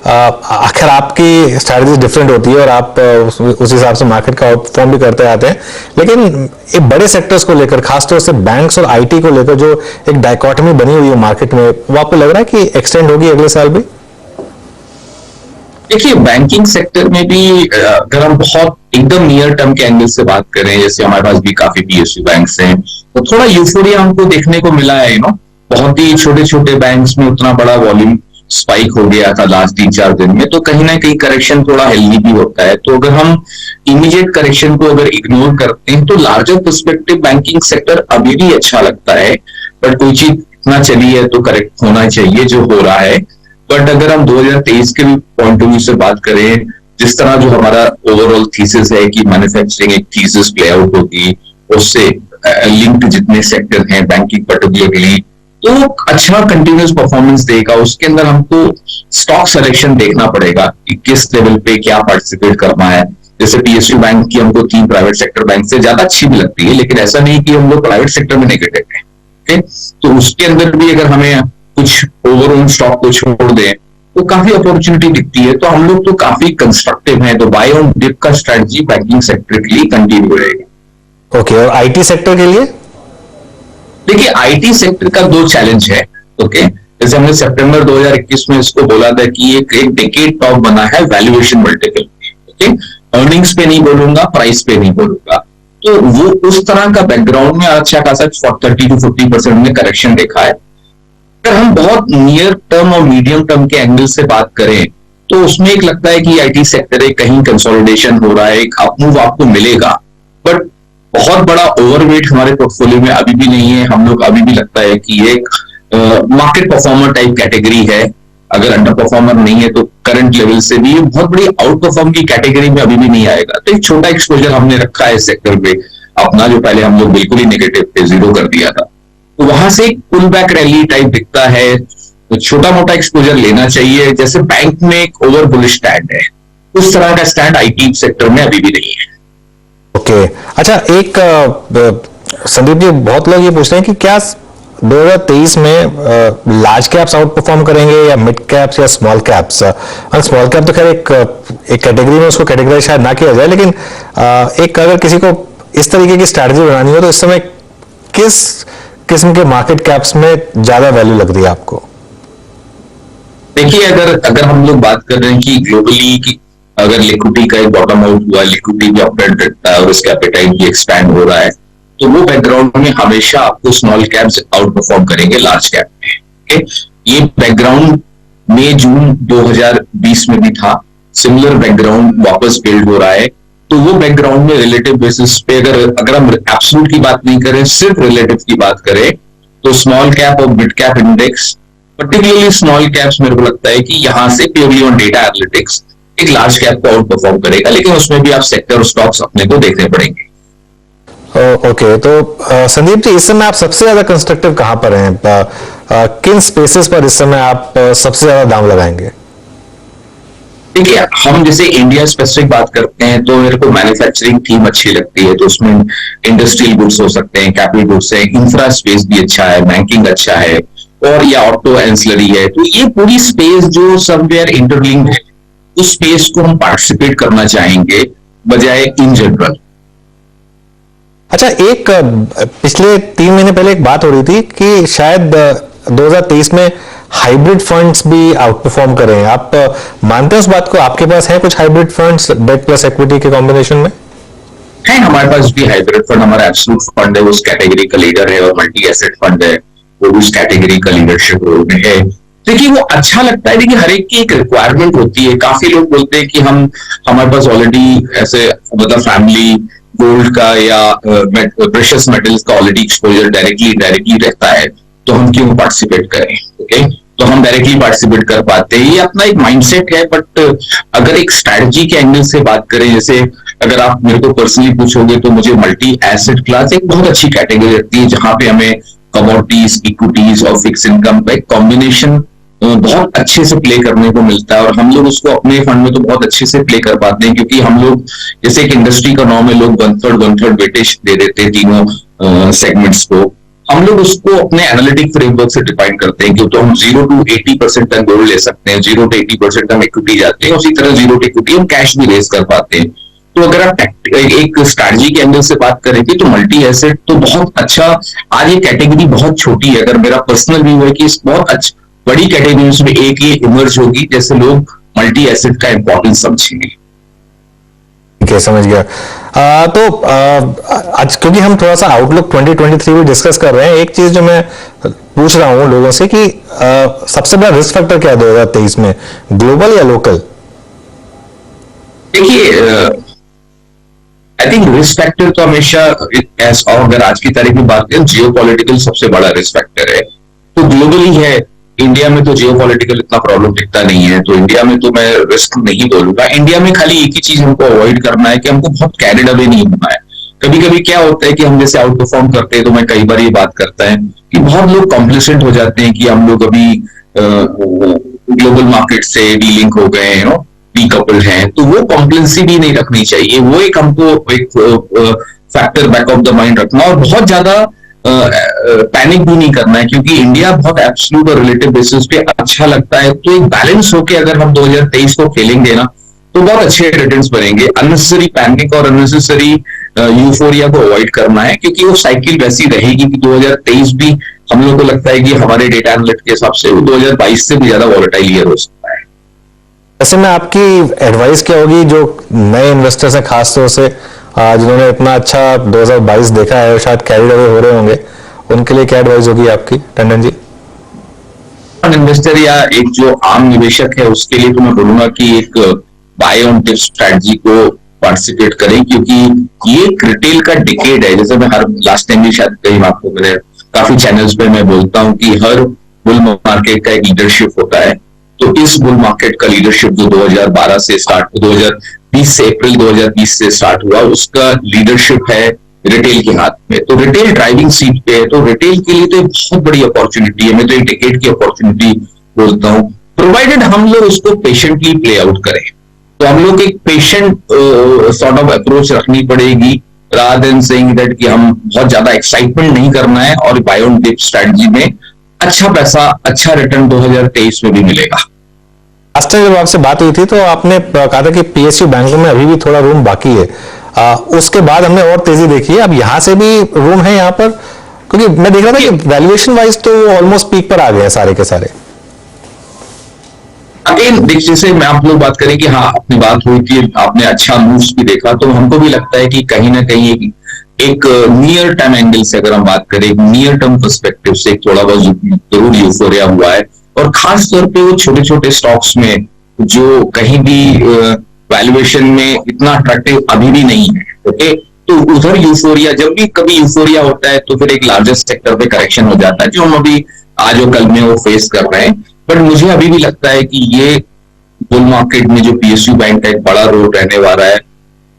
आखिर आपकी स्ट्रैटेजी डिफरेंट होती है और आप उस हिसाब से मार्केट का आउटफॉर्म भी करते आते हैं, लेकिन एक बड़े सेक्टर्स को लेकर, खासतौर से बैंक्स और आईटी को लेकर जो एक डायकॉटमी बनी हुई है मार्केट में, वो आपको लग रहा है कि एक्सटेंड होगी अगले साल भी? देखिए, बैंकिंग सेक्टर में भी अगर हम बहुत एकदम नियर टर्म के एंगल से बात करें, जैसे हमारे पास भी काफी पीएसयू बैंक्स हैं, तो थोड़ा यूफोरिया हमको देखने को मिला है। बहुत ही छोटे छोटे बैंक्स में उतना बड़ा वॉल्यूम स्पाइक हो गया था लास्ट 3-4 दिन में, तो कहीं ना कहीं करेक्शन थोड़ा हेल्दी भी होता है। तो अगर हम इमीडिएट करेक्शन को अगर इग्नोर करते हैं तो लार्जर पर्सपेक्टिव बैंकिंग सेक्टर अभी भी अच्छा लगता है, बट कोई चीज इतना चली है तो करेक्ट होना चाहिए जो हो रहा है। बट अगर हम 2023 के पॉइंट ऑफ व्यू से बात करें, जिस तरह जो हमारा ओवरऑल थीसिस है कि मैन्युफैक्चरिंग एक थीसिस प्ले आउट होगी, उससे लिंक्ड जितने सेक्टर हैं बैंकिंग पर्टिकुलरली, तो अच्छा कंटिन्यूस परफॉर्मेंस देगा। उसके अंदर हमको स्टॉक सिलेक्शन देखना पड़ेगा कि किस लेवल पे क्या पार्टिसिपेट करना है। जैसे पीएसयू बैंक की हमको 3 प्राइवेट सेक्टर बैंक से ज्यादा अच्छी भी लगती है, लेकिन ऐसा नहीं कि हम लोग प्राइवेट सेक्टर में नेगेटिव है। तो उसके अंदर भी अगर हमें कुछ ओवरऑल स्टॉक को छोड़ दें तो काफी अपॉर्चुनिटी दिखती है। तो हम लोग तो काफी कंस्ट्रक्टिव हैं, तो बाय ऑन डिप का स्ट्रेटजी बैंकिंग सेक्टर के लिए कंटिन्यू रहेगा। ओके, और आईटी सेक्टर के लिए? देखिए, आईटी सेक्टर का 2 चैलेंज है। ओके, जैसे हमने सितंबर 2021 में इसको बोला था कि एक डेकेड टॉप बना है वैल्यूएशन मल्टीपल। ओके, अर्निंग्स पे नहीं बोलूंगा, प्राइस पे नहीं बोलूंगा, तो वो उस तरह का बैकग्राउंड में अच्छा खासा 30 to 40% में करेक्शन देखा है। अगर हम बहुत नियर टर्म और मीडियम टर्म के एंगल से बात करें तो उसमें एक लगता है कि आईटी सेक्टर है, कहीं कंसोलिडेशन हो रहा है, एक अपमूव आपको मिलेगा, बट बहुत बड़ा ओवरवेट हमारे पोर्टफोलियो में अभी भी नहीं है। हम लोग अभी भी लगता है कि एक मार्केट परफॉर्मर टाइप कैटेगरी है। अगर अंडर परफॉर्मर नहीं है तो करंट लेवल से भी बहुत बड़ी आउट परफॉर्म की कैटेगरी में अभी भी नहीं आएगा। तो एक छोटा एक्सपोजर हमने रखा है इस सेक्टर पे अपना, जो पहले हम लोग बिल्कुल ही नेगेटिव पे 0 कर दिया था, तो वहां से एक पुल बैक रैली टाइप दिखता है। तो छोटा मोटा एक्सपोजर लेना चाहिए। जैसे बैंक में एक ओवर बुलिश स्टैंड है, उस तरह का स्टैंड आईटी सेक्टर में अभी भी नहीं है। ओके, अच्छा, एक संदीप जी, बहुत लोग ये पूछते हैं कि क्या 2023 में लार्ज कैप्स आउट परफॉर्म करेंगे या मिड कैप्स या स्मॉल कैप्स? स्मॉल कैप तो खैर एक कैटेगरी में उसको कैटेगराइज शायद ना किया जाए, लेकिन एक अगर किसी को इस तरीके की स्ट्रैटेजी बनानी हो तो इस समय किस किस्म के मार्केट कैप्स में ज्यादा वैल्यू लग रही है आपको? देखिए, अगर हम लोग बात कर रहे हैं कि ग्लोबली की अगर लिक्विडिटी का एक बॉटम आउट हुआ, लिक्विडिटी भी अपट्रेंड दिखता है और इसका एपेटाइट भी एक्सपैंड हो रहा है, तो वो बैकग्राउंड में हमेशा आपको स्मॉल कैप्स आउट परफॉर्म करेंगे लार्ज कैप में। ये बैकग्राउंड मई जून 2020 में भी था, सिमिलर बैकग्राउंड वापस बिल्ड हो रहा है। तो वो बैकग्राउंड में रिलेटिव बेसिस पे अगर हम एब्सोल्यूट की बात नहीं करें, सिर्फ रिलेटिव की बात करें, तो स्मॉल कैप और mid cap index, particularly small caps, मेरे को लगता है कि यहां से प्योरली ऑन डेटा एनालिटिक्स एक लार्ज कैप को आउट परफॉर्म करेगा, लेकिन उसमें भी आप सेक्टर और स्टॉक्स अपने को देखने पड़ेंगे। ओके, तो संदीप जी, इस समय आप सबसे ज्यादा कंस्ट्रक्टिव कहां पर हैं? किन स्पेसेस पर इस समय आप सबसे ज्यादा दाम लगाएंगे? देखिए, हम जैसे इंडिया स्पेसिफिक बात करते हैं तो मेरे को मैन्युफैक्चरिंग थीम अच्छी लगती है, तो उसमें इंडस्ट्रियल गुड्स हो सकते हैं, कैपिटल गुड्स है, इंफ्रा स्पेस भी अच्छा है, बैंकिंग अच्छा है, और या ऑटो एंसिलरी है। तो ये पूरी स्पेस जो समवेयर इंटरलिंक्ड है, उस स्पेस को हम पार्टिसिपेट करना चाहेंगे। बजाय इन जनरल। अच्छा, एक पिछले 3 महीने पहले एक बात हो रही थी कि शायद 2023 में हाइब्रिड फंड्स भी आउट परफॉर्म कर रहे हैं। आप मानते हैं उस बात को? आपके पास है कुछ hybrid funds date plus equity के कॉम्बिनेशन में? है, हमारे पास भी हाइब्रिड फंड, हमारा एब्सोल्यूट फंड है, उस कैटेगरी का लीडर है, और मल्टी एसेट फंड है, वो उस कैटेगरी का लीडरशिप रोल में है। देखिए वो अच्छा लगता है, देखिए हर एक की एक रिक्वायरमेंट होती है। काफी लोग बोलते हैं कि हमारे पास ऑलरेडी ऐसे मतलब फैमिली गोल्ड का या प्रेशियस मेटल्स का ऑलरेडी एक्सपोजर डायरेक्टली रहता है, तो हम क्यों पार्टिसिपेट करें? ओके, तो हम डायरेक्टली पार्टिसिपेट कर पाते हैं। ये अपना एक माइंडसेट है। बट अगर एक स्ट्रैटेजी के एंगल से बात करें, जैसे अगर आप मेरे को पर्सनली पूछोगे तो मुझे मल्टी एसेट क्लास एक बहुत अच्छी कैटेगरी लगती है, जहां पे हमें कमोडिटीज, इक्विटीज और फिक्स इनकम का एक कॉम्बिनेशन बहुत अच्छे से प्ले करने को मिलता है। और हम लोग उसको अपने फंड में तो बहुत अच्छे से प्ले कर पाते हैं, क्योंकि हम लोग जैसे एक इंडस्ट्री का नॉर्म है, लोग 1/3 वेटेज दे देते हैं तीनों सेगमेंट्स को। हम लोग उसको अपने एनालिटिक फ्रेमवर्क से डिफाइन करते हैं कि तो हम 0 to 80% तक गोल्ड ले सकते हैं, 0 to 80% हम इक्विटी जाते हैं, उसी तरह 0 to इक्विटी हम कैश भी रेज कर पाते हैं। तो अगर आप एक स्ट्रैटेजी के एंगल से बात करेंगे तो मल्टी एसेट तो बहुत अच्छा, आज ये कैटेगरी बहुत छोटी है। अगर मेरा पर्सनल व्यू है कि इस बहुत अच्छा बड़ी कैटेगरीज में एक ये इमर्ज होगी, जैसे लोग मल्टी एसेट का इंपॉर्टेंस समझेंगे। ठीक है, समझ गया। आज क्योंकि हम थोड़ा सा आउटलुक 2023 भी डिस्कस कर रहे हैं, एक चीज जो मैं पूछ रहा हूं लोगों से कि सबसे बड़ा रिस्क फैक्टर क्या है 2023 में, ग्लोबल या लोकल? देखिए आई थिंक रिस्क फैक्टर तो हमेशा, और अगर आज की तारीख में बात करें, जियो पॉलिटिकल सबसे बड़ा रिस्क फैक्टर है। तो ग्लोबली है, इंडिया में तो जियो पॉलिटिकल इतना प्रॉब्लम दिखता नहीं है, तो इंडिया में तो मैं रिस्क नहीं बोलूंगा। इंडिया में खाली एक ही चीज हमको अवॉइड करना है कि हमको बहुत कैरिड अवे नहीं होना है। कभी कभी क्या होता है कि हम जैसे आउट परफॉर्म करते हैं, तो मैं कई बार ये बात करता है कि बहुत लोग कॉम्प्लिसेंट हो जाते हैं कि हम लोग अभी ग्लोबल मार्केट से डीलिंक हो गए हैं, डीकपल्ड हैं, तो वो कॉम्प्लेंसी भी नहीं रखनी चाहिए। वो एक हमको एक factor back of the mind रखना, और बहुत ज्यादा पैनिक भी नहीं करना है, क्योंकि इंडिया बहुत एब्सोल्यूट और रिलेटिव बेसिस पे अच्छा लगता है। तो एक बैलेंस होके अगर हम 2023 को खेलेंगे ना, तो बहुत अच्छे रिटर्न्स बनेंगे। अननेसेसरी पैनिक और अननेसेसरी यूफोरिया को अवॉइड करना है, क्योंकि वो साइकिल वैसी रहेगी कि 2023 भी हम लोग को लगता है कि हमारे डेटा एनालिस्ट के हिसाब से 2022 से भी ज्यादा वॉलेटाइल ईयर हो सकता है। ऐसे में आपकी एडवाइस क्या होगी जो नए इन्वेस्टर्स हैं, खासतौर से जिन्होंने इतना अच्छा 2022 देखा है और शायद कैरिड अवे हो रहे होंगे, उनके लिए क्या एडवाइस होगी आपकी, टंडन जी? इन्वेस्टर या एक जो आम निवेशक है, उसके लिए तो मैं बोलूंगा कि एक बाय ऑन डिप स्ट्रैटेजी को पार्टिसिपेट करें, क्योंकि ये एक रिटेल का डिकेड है। जैसे मैं हर लास्ट टाइम भी शायद कहीं आपको मेरे काफी चैनल्स पे मैं बोलता हूँ कि हर बुल मार्केट का एक लीडरशिप होता है। तो इस बुल मार्केट का लीडरशिप जो 2012 से स्टार्ट, 2020 से अप्रैल 2020 से स्टार्ट हुआ, उसका लीडरशिप है रिटेल के हाथ में। तो रिटेल ड्राइविंग सीट पे है, तो रिटेल के लिए तो एक बहुत बड़ी अपॉर्चुनिटी है। मैं तो एक डिकेड की अपॉर्चुनिटी बोलता हूँ, प्रोवाइडेड हम लोग उसको पेशेंटली प्ले आउट करें। तो हम लोग एक पेशेंट सॉर्ट ऑफ अप्रोच रखनी पड़ेगी, रादर देन सेइंग दैट कि हम बहुत ज्यादा एक्साइटमेंट नहीं करना है, और बाय ऑन डिप स्ट्रैटेजी में अच्छा पैसा, अच्छा रिटर्न 2023 में भी मिलेगा। लास्ट टाइम जब आपसे बात हुई थी तो आपने कहा था कि पीएसयू बैंकों में अभी भी थोड़ा रूम बाकी है, उसके बाद हमने और तेजी देखी है। अब यहां से भी रूम है यहाँ पर, क्योंकि मैं देख रहा था कि वैल्यूएशन वाइज तो ऑलमोस्ट पीक पर आ गए हैं सारे के सारे। अगेन जैसे मैं आप लोग बात करें कि हाँ अपनी बात हुई थी, आपने अच्छा मूव्स भी देखा, तो हमको भी लगता है कि कहीं ना कहीं एक नियर टर्म एंगल से अगर हम बात करें, नियर टर्म पर्सपेक्टिव से थोड़ा बहुत जरूर यूफोरिया हुआ है। और खास तौर पे वो छोटे छोटे स्टॉक्स में जो कहीं भी वैल्यूएशन में इतना अट्रैक्टिव अभी भी नहीं है, ओके, तो उधर यूफोरिया, जब भी कभी यूफोरिया होता है तो फिर एक लार्जेस्ट सेक्टर पे करेक्शन हो जाता है, जो हम अभी आज और कल में वो फेस कर रहे हैं। बट मुझे अभी भी लगता है कि ये बुल मार्केट में जो पीएसयू बैंक का एक बड़ा रोल रहने वाला है।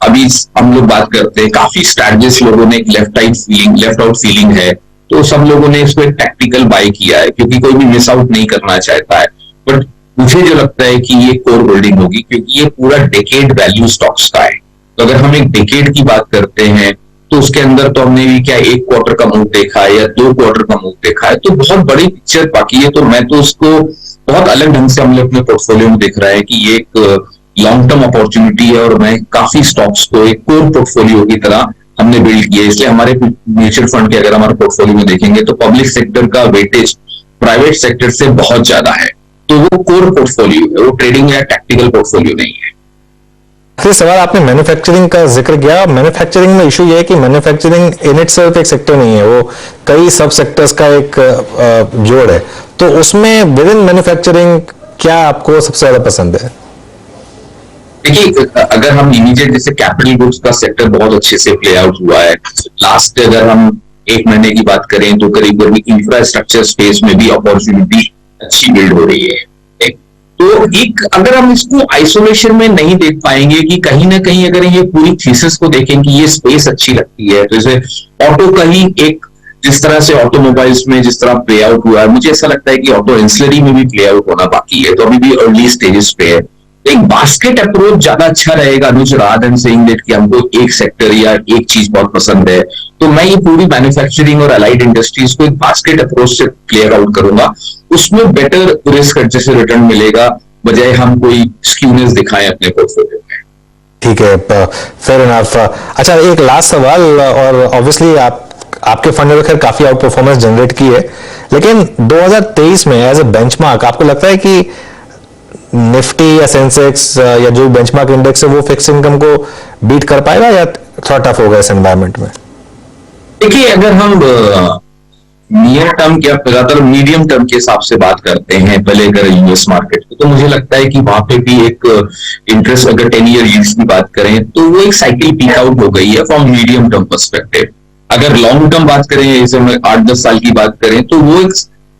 अभी हम लोग बात करते हैं, काफी स्ट्रैटेजिस्ट लोगों ने एक लेफ्ट आउट फीलिंग है, तो सब लोगों ने इसको एक टैक्टिकल बाय किया है, क्योंकि कोई भी मिस आउट नहीं करना चाहता है। बट मुझे जो लगता है कि ये कोर होल्डिंग होगी, क्योंकि ये पूरा डेकेड वैल्यू स्टॉक्स का है। तो अगर हम एक डेकेड की बात करते हैं तो उसके अंदर तो हमने भी क्या 1 क्वार्टर का मूव देखा है या 2 क्वार्टर का मूव देखा है, तो बहुत बड़ी पिक्चर बाकी है। तो मैं तो उसको बहुत अलग ढंग से हम लोग अपने पोर्टफोलियो में देख रहा है कि ये एक लॉन्ग टर्म अपॉर्चुनिटी है और मैं काफी स्टॉक्स को एक कोर पोर्टफोलियो की तरह हमने बिल्ड किया है। इसलिए हमारे म्यूचुअल फंड के अगर हमारे पोर्टफोलियो में देखेंगे तो पब्लिक सेक्टर का वेटेज प्राइवेट सेक्टर से बहुत ज्यादा है, तो वो कोर पोर्टफोलियो है, वो ट्रेडिंग या टैक्टिकल पोर्टफोलियो नहीं है। फिर सवाल, आपने मैन्युफैक्चरिंग का जिक्र किया। मैन्युफैक्चरिंग में इशू ये है कि मैन्युफैक्चरिंग इन इटसेल्फ एक सेक्टर नहीं है, वो कई सब सेक्टर्स का एक जोड़ है। तो उसमें विद इन मैन्युफैक्चरिंग क्या आपको सबसे ज्यादा पसंद है? देखिए, अगर हम इमीडिएट जैसे कैपिटल गुड्स का सेक्टर बहुत अच्छे से प्ले आउट हुआ है। लास्ट अगर हम 1 महीने की बात करें तो करीब करीब इंफ्रास्ट्रक्चर स्पेस में भी अपॉर्चुनिटी अच्छी बिल्ड हो रही है। तो एक अगर हम इसको आइसोलेशन में नहीं देख पाएंगे कि कहीं ना कहीं अगर ये पूरी थीसिस को देखें कि ये स्पेस अच्छी लगती है, तो जैसे ऑटो का ही एक जिस तरह से ऑटोमोबाइल्स में जिस तरह प्ले आउट हुआ है, मुझे ऐसा लगता है कि ऑटो एंसिलरी में भी प्ले आउट होना बाकी है, तो अभी भी अर्ली स्टेजेस पे है। एक बास्केट अप्रोच ज्यादा अच्छा रहेगा अनुज, रादर देन सेइंग दैट कि हमको एक सेक्टर या एक चीज बहुत पसंद है। तो मैं ये पूरी मैन्युफैक्चरिंग और अलाइड इंडस्ट्रीज को एक बास्केट अप्रोच से क्लियर आउट करूंगा, उसमें बेटर रिस्क एडजस्टेड रिटर्न मिलेगा बजाय हम कोई स्क्यूनेस दिखाएं अपने पोर्टफोलियो में। ठीक है, फेयर इनफ। अच्छा, एक लास्ट सवाल, और ऑब्वियसली आपके फंड ने खैर काफी आउट परफॉर्मेंस जनरेट की है, लेकिन 2023 में एज ए बेंचमार्क आपको लगता है कि निफ्टी या सेंसेक्स या जो बेंचमार्क इंडेक्स है वो फिक्स इनकम को बीट कर पाएगा या थोड़ा टफ होगा इस एनवायरनमेंट में? देखिए, अगर हम नियर टर्म या लगातार मीडियम टर्म के हिसाब से बात करते हैं, पहले अगर यूएस मार्केट तो मुझे लगता है कि वहां पे भी एक इंटरेस्ट, अगर 10 ईयर यील्ड्स की बात करें तो वो एक साइकिल पीक आउट हो गई है फ्रॉम मीडियम टर्म पर्सपेक्टिव। अगर लॉन्ग टर्म बात करें, जैसे 8-10 साल की बात करें, तो वो एक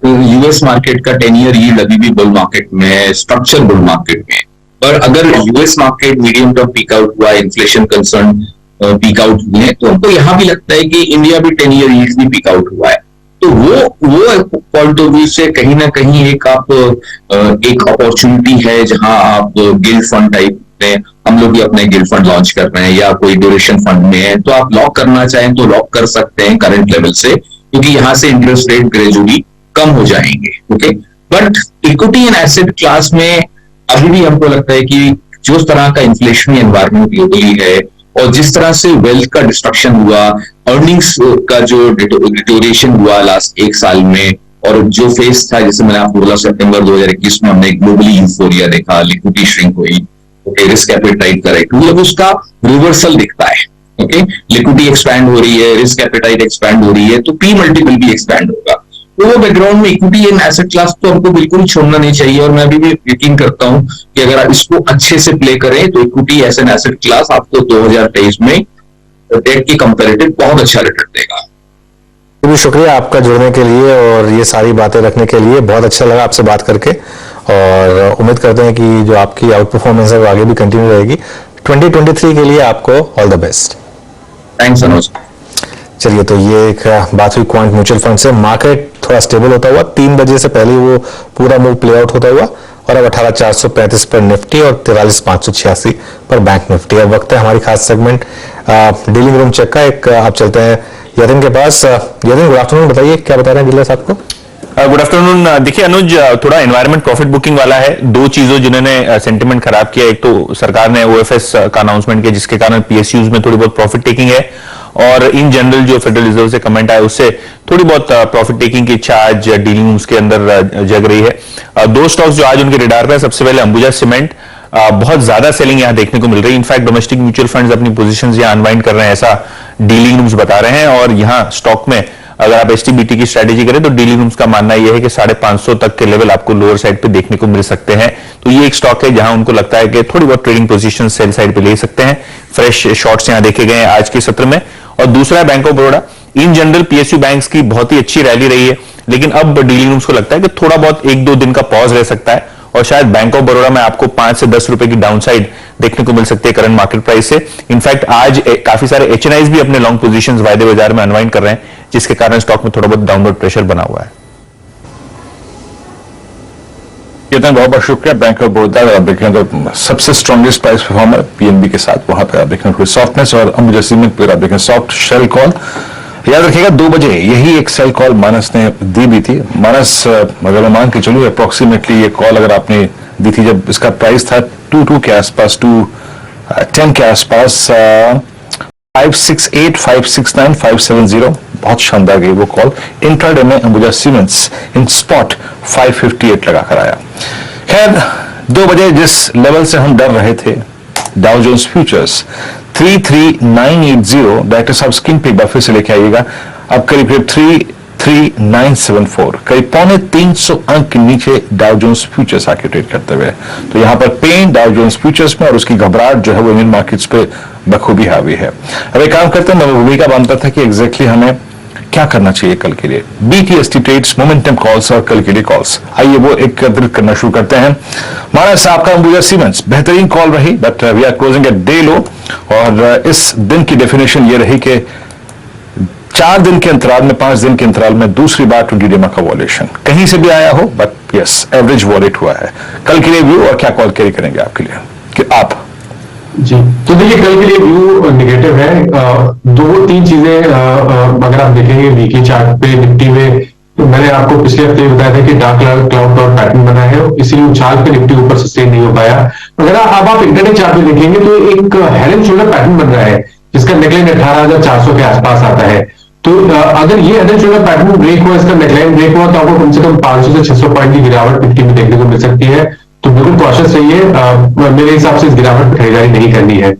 यूएस मार्केट का 10 ईयर यील्ड अभी भी बुल मार्केट में है, स्ट्रक्चर बुल मार्केट में। पर अगर US market medium term peak out हुआ, इन्फ्लेशन कंसर्न पीक आउट हुए, तो हमको यहाँ भी लगता है कि इंडिया भी 10 ईयर यील्ड भी पीक आउट हुआ है। तो वो पॉइंट ऑफ व्यू से कहीं ना कहीं एक अपॉर्चुनिटी है जहां आप गिल्ड फंड टाइप में, हम लोग भी अपने गिल्ड फंड लॉन्च कर रहे हैं या कोई ड्यूरेशन फंड में है, तो आप लॉक करना चाहें तो लॉक कर सकते हैं करंट लेवल से, क्योंकि यहाँ से इंटरेस्ट रेट ग्रेजुअली कम हो जाएंगे। Okay, but equity and asset class में अभी भी हमको लगता है कि जिस तरह का इन्फ्लेशनरी एनवायरनमेंट ग्लोबली है और जिस तरह से वेल्थ का डिस्ट्रक्शन हुआ, अर्निंग्स का जो डिटोरेशन हुआ लास्ट 1 साल में, और जो फेस था, जैसे मैंने आपको बोला सितंबर 2021 में हमने ग्लोबली यूफोरिया देखा, लिक्विडिटी श्रिंक हुई, ओके, रिस्क एपेटाइट करेक्ट, मतलब उसका रिवर्सल दिखता है। ओके, लिक्विडिटी एक्सपैंड हो रही है, रिस्क एपेटाइट एक्सपैंड हो रही है, तो पी मल्टीपल भी एक्सपैंड होगा। तो वो बैकग्राउंड में इक्विटी एंड एसेट क्लास तो हमको बिल्कुल छोड़ना नहीं चाहिए, और मैं अभी भी यकीन करता हूं कि अगर आप इसको अच्छे से प्ले करें तो equity as an asset class आपको 2023 में डेट की कंपैरेटिव बहुत अच्छा रिटर्न देगा। भी शुक्रिया आपका जुड़ने के लिए और ये सारी बातें रखने के लिए, बहुत अच्छा लगा आपसे बात करके, और उम्मीद करते हैं कि जो आपकी आउट परफॉर्मेंस है वो आगे भी कंटिन्यू रहेगी। 2023 के लिए आपको ऑल द बेस्ट। थैंक्स अनुज। चलिए, तो ये एक बात हुई क्वांट म्यूचुअल फंड से। मार्केट थोड़ा स्टेबल होता हुआ, 3 बजे से पहले वो पूरा मूव प्ले आउट होता हुआ, और अब 18,435 पर निफ्टी और 43,586 पर बैंक निफ्टी। अब वक्त है हमारी खास सेगमेंट डीलिंग रूम चेक का। एक आप चलते हैं यतिन के पास। यतिन, गुड आफ्टरनून, बताइए क्या बता रहे हैं डीलर्स आपको? Good afternoon. देखिए अनुज, थोड़ा एनवायरनमेंट प्रॉफिट बुकिंग वाला है। 2 चीजों जिन्होंने सेंटिमेंट खराब किया, एक तो सरकार ने ओएफएस का अनाउंसमेंट किया जिसके कारण पीएसयूज में थोड़ी बहुत प्रॉफिट टेकिंग है, और इन जनरल जो फेडरल रिजर्व से कमेंट आया उससे थोड़ी बहुत प्रॉफिट टेकिंग की इच्छा आज डीलिंग रूम्स के अंदर जग रही है। 2 स्टॉक्स जो आज उनके रिडार पे है, सबसे पहले अंबुजा सीमेंट, बहुत ज्यादा सेलिंग यहां देखने को मिल रही है। इनफैक्ट डोमेस्टिक म्यूचुअल फंड्स अपनी पोजीशंस यहां अनवाइंड कर रहे हैं, ऐसा डीलिंग रूम्स बता रहे हैं। और यहां स्टॉक में अगर आप एसटीबीटी की स्ट्रेटेजी करें तो डीलिंग रूम्स का मानना यह है कि 550 तक के लेवल आपको लोअर साइड पे देखने को मिल सकते हैं। तो ये एक स्टॉक है जहां उनको लगता है कि थोड़ी बहुत ट्रेडिंग पोजीशन सेल साइड पे ले सकते हैं। फ्रेश शॉर्ट्स यहां देखे गए हैं आज के सत्र में। और दूसरा है bank of Baroda. In general PSU banks की बहुत ही अच्छी रैली रही है, लेकिन अब डीलिंग रूम्स को लगता है कि थोड़ा बहुत 1-2 दिन का पॉज रह सकता है, और शायद बैंक ऑफ बड़ौदा में आपको 5 से 10 रुपए की डाउनसाइड देखने को मिल सकती है करंट मार्केट प्राइस से। इनफैक्ट आज काफी सारे एचएनआईज भी अपने लॉन्ग पोजीशंस वायदे बाजार में अनवाइंड कर रहे हैं, जिसके कारण स्टॉक में थोड़ा बहुत डाउनवर्ड प्रेशर बना हुआ है। बहुत बहुत शुक्रिया। बैंक ऑफ बड़ौदा अगर आप देखें तो सबसे स्ट्रॉन्गेस्ट प्राइस परफॉर्मर पीएनबी के साथ, वहां पर आप देखें थोड़ी सॉफ्टनेस, और अंबुजा सीमेंट पर आप देखें सॉफ्ट शेल कॉल। याद रखिएगा 2 बजे यही एक सेल कॉल मानस ने दी भी थी। मानस, अगर मैं मान के चलूं अप्रोक्सीमेटली ये कॉल अगर आपने दी थी जब इसका प्राइस था 2 के आसपास, 2:10 के आसपास 568, 569, 570, बहुत शानदार गई वो कॉल। इंट्राडे में अंबुजा सीमेंट्स इन स्पॉट 558 लगाकर आया। खैर 2 बजे जिस लेवल से हम डर रहे थे, डाउ जोन्स फ्यूचर्स 33980, डायरेक्टर साहब स्क्रीन पे एक बार फिर से लेके आइएगा। अब करीब करीब 33974, करीब 350 अंक नीचे डाउ जोन्स फ्यूचर्स आके ट्रेड करते हुए। तो यहां पर पेन डाउ जोन्स फ्यूचर्स में और उसकी घबराहट जो है वो इंडियन मार्केट्स पे बखूबी हावी है। अब एक काम करते हैं, मैं भूमिका मानता था कि एग्जैक्टली हमें क्या करना चाहिए कल के लिए। BTST ट्रेड्स, मोमेंटम कॉल्स और कल के लिए कॉल्स, आइए वो एकत्रित करना शुरू करते हैं। महाराज साहब का अंबुजा सीमेंट्स बेहतरीन कॉल रही, but we are closing at day low, और इस दिन की डेफिनेशन ये रही कि 4 दिन के अंतराल में, 5 दिन के अंतराल में दूसरी बार 20 डेमा का वॉल्यूशन कहीं से भी आया हो, बट यस एवरेज वॉलेट हुआ है। कल के लिए व्यू और क्या कॉल कैरी करेंगे आपके लिए कि आप जी, तो देखिए कल के लिए व्यू नेगेटिव है। 2-3 चीजें अगर आप देखेंगे वीकली चार्ट पे निफ्टी में, तो मैंने आपको पिछले हफ्ते बताया था कि डार्क क्लाउड पैटर्न बना है, इसीलिए उछाल पे निफ्टी ऊपर सस्टेन नहीं हो पाया। अगर अब आप इंटरनेट चार्ट में देखेंगे तो एक हेड एंड शोल्डर पैटर्न बन रहा है, जिसका नेकलाइन 18,400 के आसपास आता है। तो अगर ये head and shoulder pattern break हुआ, इसका नेकलाइन ब्रेक हुआ, तो आपको कम से कम 500 से 600 पॉइंट की गिरावट निफ्टी में देखने को मिल सकती है। तो बिल्कुल कॉशियस रहिए, मेरे हिसाब से इस गिरावट पर खरीदारी नहीं करनी है।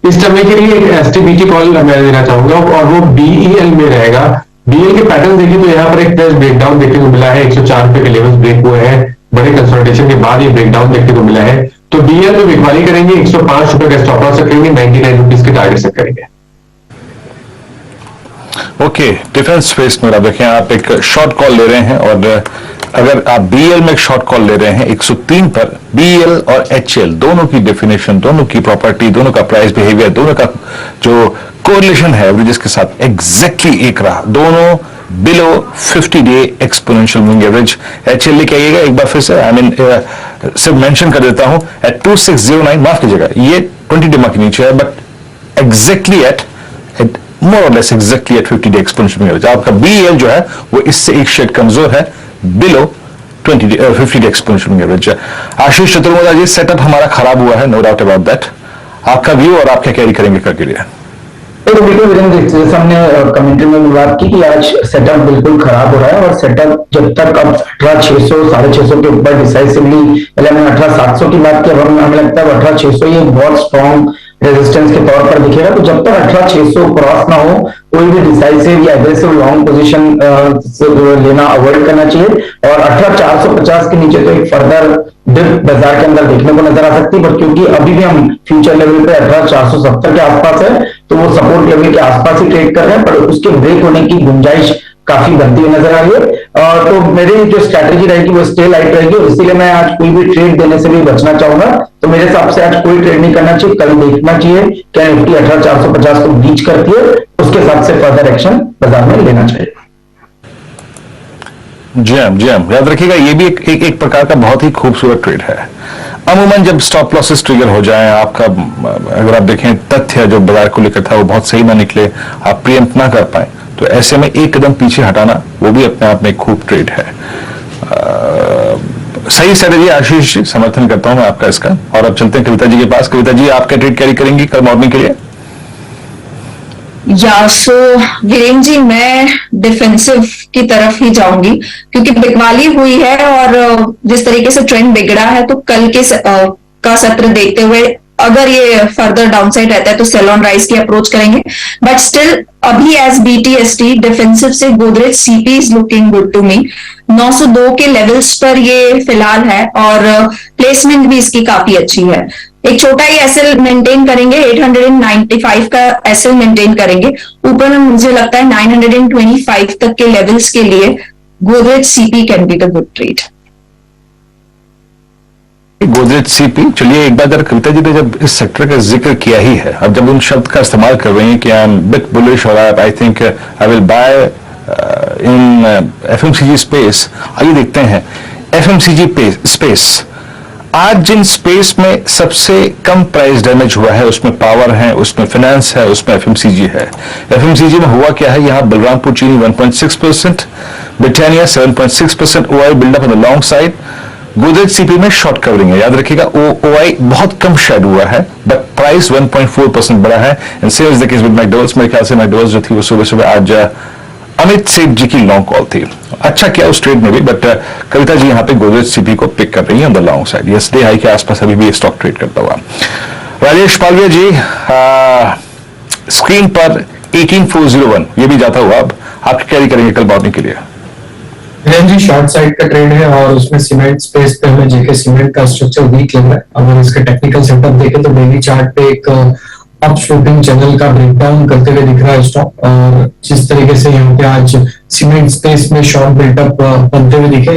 इस समय के लिए एक STBT कॉल मैं देना चाहूंगा, और वो BEL में रहेगा। BEL के पैटर्न देखिए तो यहाँ पर एक फ्रेश ब्रेकडाउन देखने को मिला है, 104 रुपए के लेवल्स ब्रेक हुए हैं, बड़े कंसोलिडेशन के बाद ये ब्रेकडाउन देखने को मिला है। तो BEL में बिकवाली करेंगे, 105 रुपए का स्टॉप लॉस रखेंगे, 99 रुपीज के टारगेट सेट करेंगे। ओके, डिफेंस स्पेस में आप देखें, आप एक शॉर्ट कॉल ले रहे हैं, और अगर आप BEL में एक शॉर्ट कॉल ले रहे हैं 103 पर, BEL और HL दोनों की डेफिनेशन, दोनों की प्रॉपर्टी, दोनों का प्राइस बिहेवियर, दोनों का जो कोरिलेशन है एवरेजेस के साथ एग्जैक्टली एक रहा, दोनों below 50 day exponential moving average. HL लेके आइएगा एक बार फिर से, आई मीन सिर्फ मेंशन कर देता हूं, एट 2609, माफ कीजिएगा ये 20 डेमा के नीचे है, बट एग्जैक्टली एट मोर और less exactly at 50 day exponential moving average. आपका BEL जो है वो इससे एक शेड कमजोर है, below 50 day exponential moving average. Ashish Chaturvedi ji, setup हमारा खराब हुआ है, नो डाउट अबाउट दैट। आपका व्यू और आप क्या कैरी करेंगे कल के लिए? तो बिल्कुल वीरेंद्र, जैसे हमने कमेंट्री में भी बात की कि आज सेटअप बिल्कुल खराब हो रहा है, और सेटअप जब तक अब 18,600, 650 के ऊपर डिसाइसिवली, पहले हमने 18,700 की बात की, अब हमें लगता है 18,600 ये बहुत स्ट्रॉन्ग रेजिस्टेंस के तौर पर दिखेगा। तो जब तक 18,600 क्रॉस ना हो, कोई भी डिसाइसिव या एग्रेसिव लॉन्ग पोजीशन लेना अवॉइड करना चाहिए। और 18,450 के नीचे तो एक फर्दर डिप बाजार के अंदर देखने को नजर आ सकती है, पर क्योंकि अभी भी हम फ्यूचर लेवल पे 18,470 के आसपास है, तो वो सपोर्ट लेवल के आसपास ही ट्रेड कर रहे हैं, पर उसके ब्रेक होने की गुंजाइश काफी बनती हुई नजर आ रही है। तो मेरी जो स्ट्रैटेजी रहेगी वो स्टे लाइट रहेगी, और इसीलिए मैं आज कोई भी ट्रेड देने से भी बचना चाहूंगा। तो मेरे हिसाब से आज कोई ट्रेड नहीं करना चाहिए, कल देखना चाहिए क्या निफ्टी 18,450 को बीच करती है, उसके हिसाब से फर्दर एक्शन बाजार में लेना चाहिए। जी हाँ, याद रखिएगा ये भी एक प्रकार का बहुत ही खूबसूरत ट्रेड है। अमूमन जब स्टॉप लॉसेस ट्रिगर हो जाएं, आपका अगर आप देखें तथ्य जो बाजार को लेकर था वो बहुत सही ना निकले, आप प्रीएम्प्ट ना कर पाए, तो ऐसे में एक कदम पीछे हटाना वो भी अपने आप में एक खूब ट्रेड है। सही स्ट्रेटेजी आशीष जी, समर्थन करता हूं मैं आपका इसका। और अब चलते हैं कविता जी के पास। कविता जी, आप क्या ट्रेड कैरी करेंगी कल मॉर्निंग के लिए? सो वीरेंद्र जी, मैं डिफेंसिव की तरफ ही जाऊंगी, क्योंकि बिकवाली हुई है और जिस तरीके से ट्रेंड बिगड़ा है, तो कल के का सत्र देखते हुए अगर ये फर्दर डाउनसाइड रहता है तो सेल ऑन राइज की अप्रोच करेंगे। बट स्टिल अभी एज BTST डिफेंसिव से Godrej CP is looking good to me. 902 के लेवल्स पर ये फिलहाल है, और प्लेसमेंट भी इसकी काफी अच्छी है। एक छोटा ही एसएल मेंटेन करेंगे, 895 का एसएल मेंटेन करेंगे। ऊपर में मुझे लगता है 925 तक के लेवल्स के लिए Godrej CP can be the good trade. Godrej CP, चलिए एक बार कविता जी ने जब इस सेक्टर का जिक्र किया ही है, अब जब उन शब्द का इस्तेमाल कर रहे हैं कि आई एम बिट बुलिश और I think I will buy in FMCG space, आइए देखते हैं FMCG स्पेस। आज जिन स्पेस में सबसे कम प्राइस डैमेज हुआ है उसमें पावर है, उसमें फाइनेंस है, उसमें FMCG है। FMCG में हुआ क्या है, यहाँ Balrampur Chini 1.6%, Britannia 7.6%, OI buildup on the long side, Godrej CP में शॉर्ट कवरिंग है, याद रखिएगा। OI बहुत कम शेड हुआ है, बट प्राइस 1.4% बढ़ा है। And same is the case with McDowell's. मेरे ख्याल से मैकडॉवेल्स जो थी वो सुबह सुबह आज अमित सेठ जी की लॉन्ग कॉल थी, अच्छा किया उस ट्रेड में भी, बट कविता जी यहाँ पे गोदरेज सीपी को पिक कर रही है on the long side. Yes, day high के आसपास अभी भी स्टॉक ट्रेड करता हुआ। राजेश पालविया जी स्क्रीन पर 18401 ये भी जाता हुआ, अब आप कैरी करेंगे कल मॉर्निंग के लिए? जी शॉर्ट साइड का ट्रेड है और उसमें सीमेंट स्पेस पे हमें जेके सीमेंट का स्ट्रक्चर वीक लग रहा है। अगर इसका टेक्निकल सेटअप देखें तो डेली चार्ट पे एक अप स्लोपिंग चैनल का ब्रेकडाउन करते हुए दिख रहा है स्टॉक, और जिस तरीके से यहाँ पे आज सीमेंट स्पेस में शॉर्ट बिल्टअप बनते हुए दिखे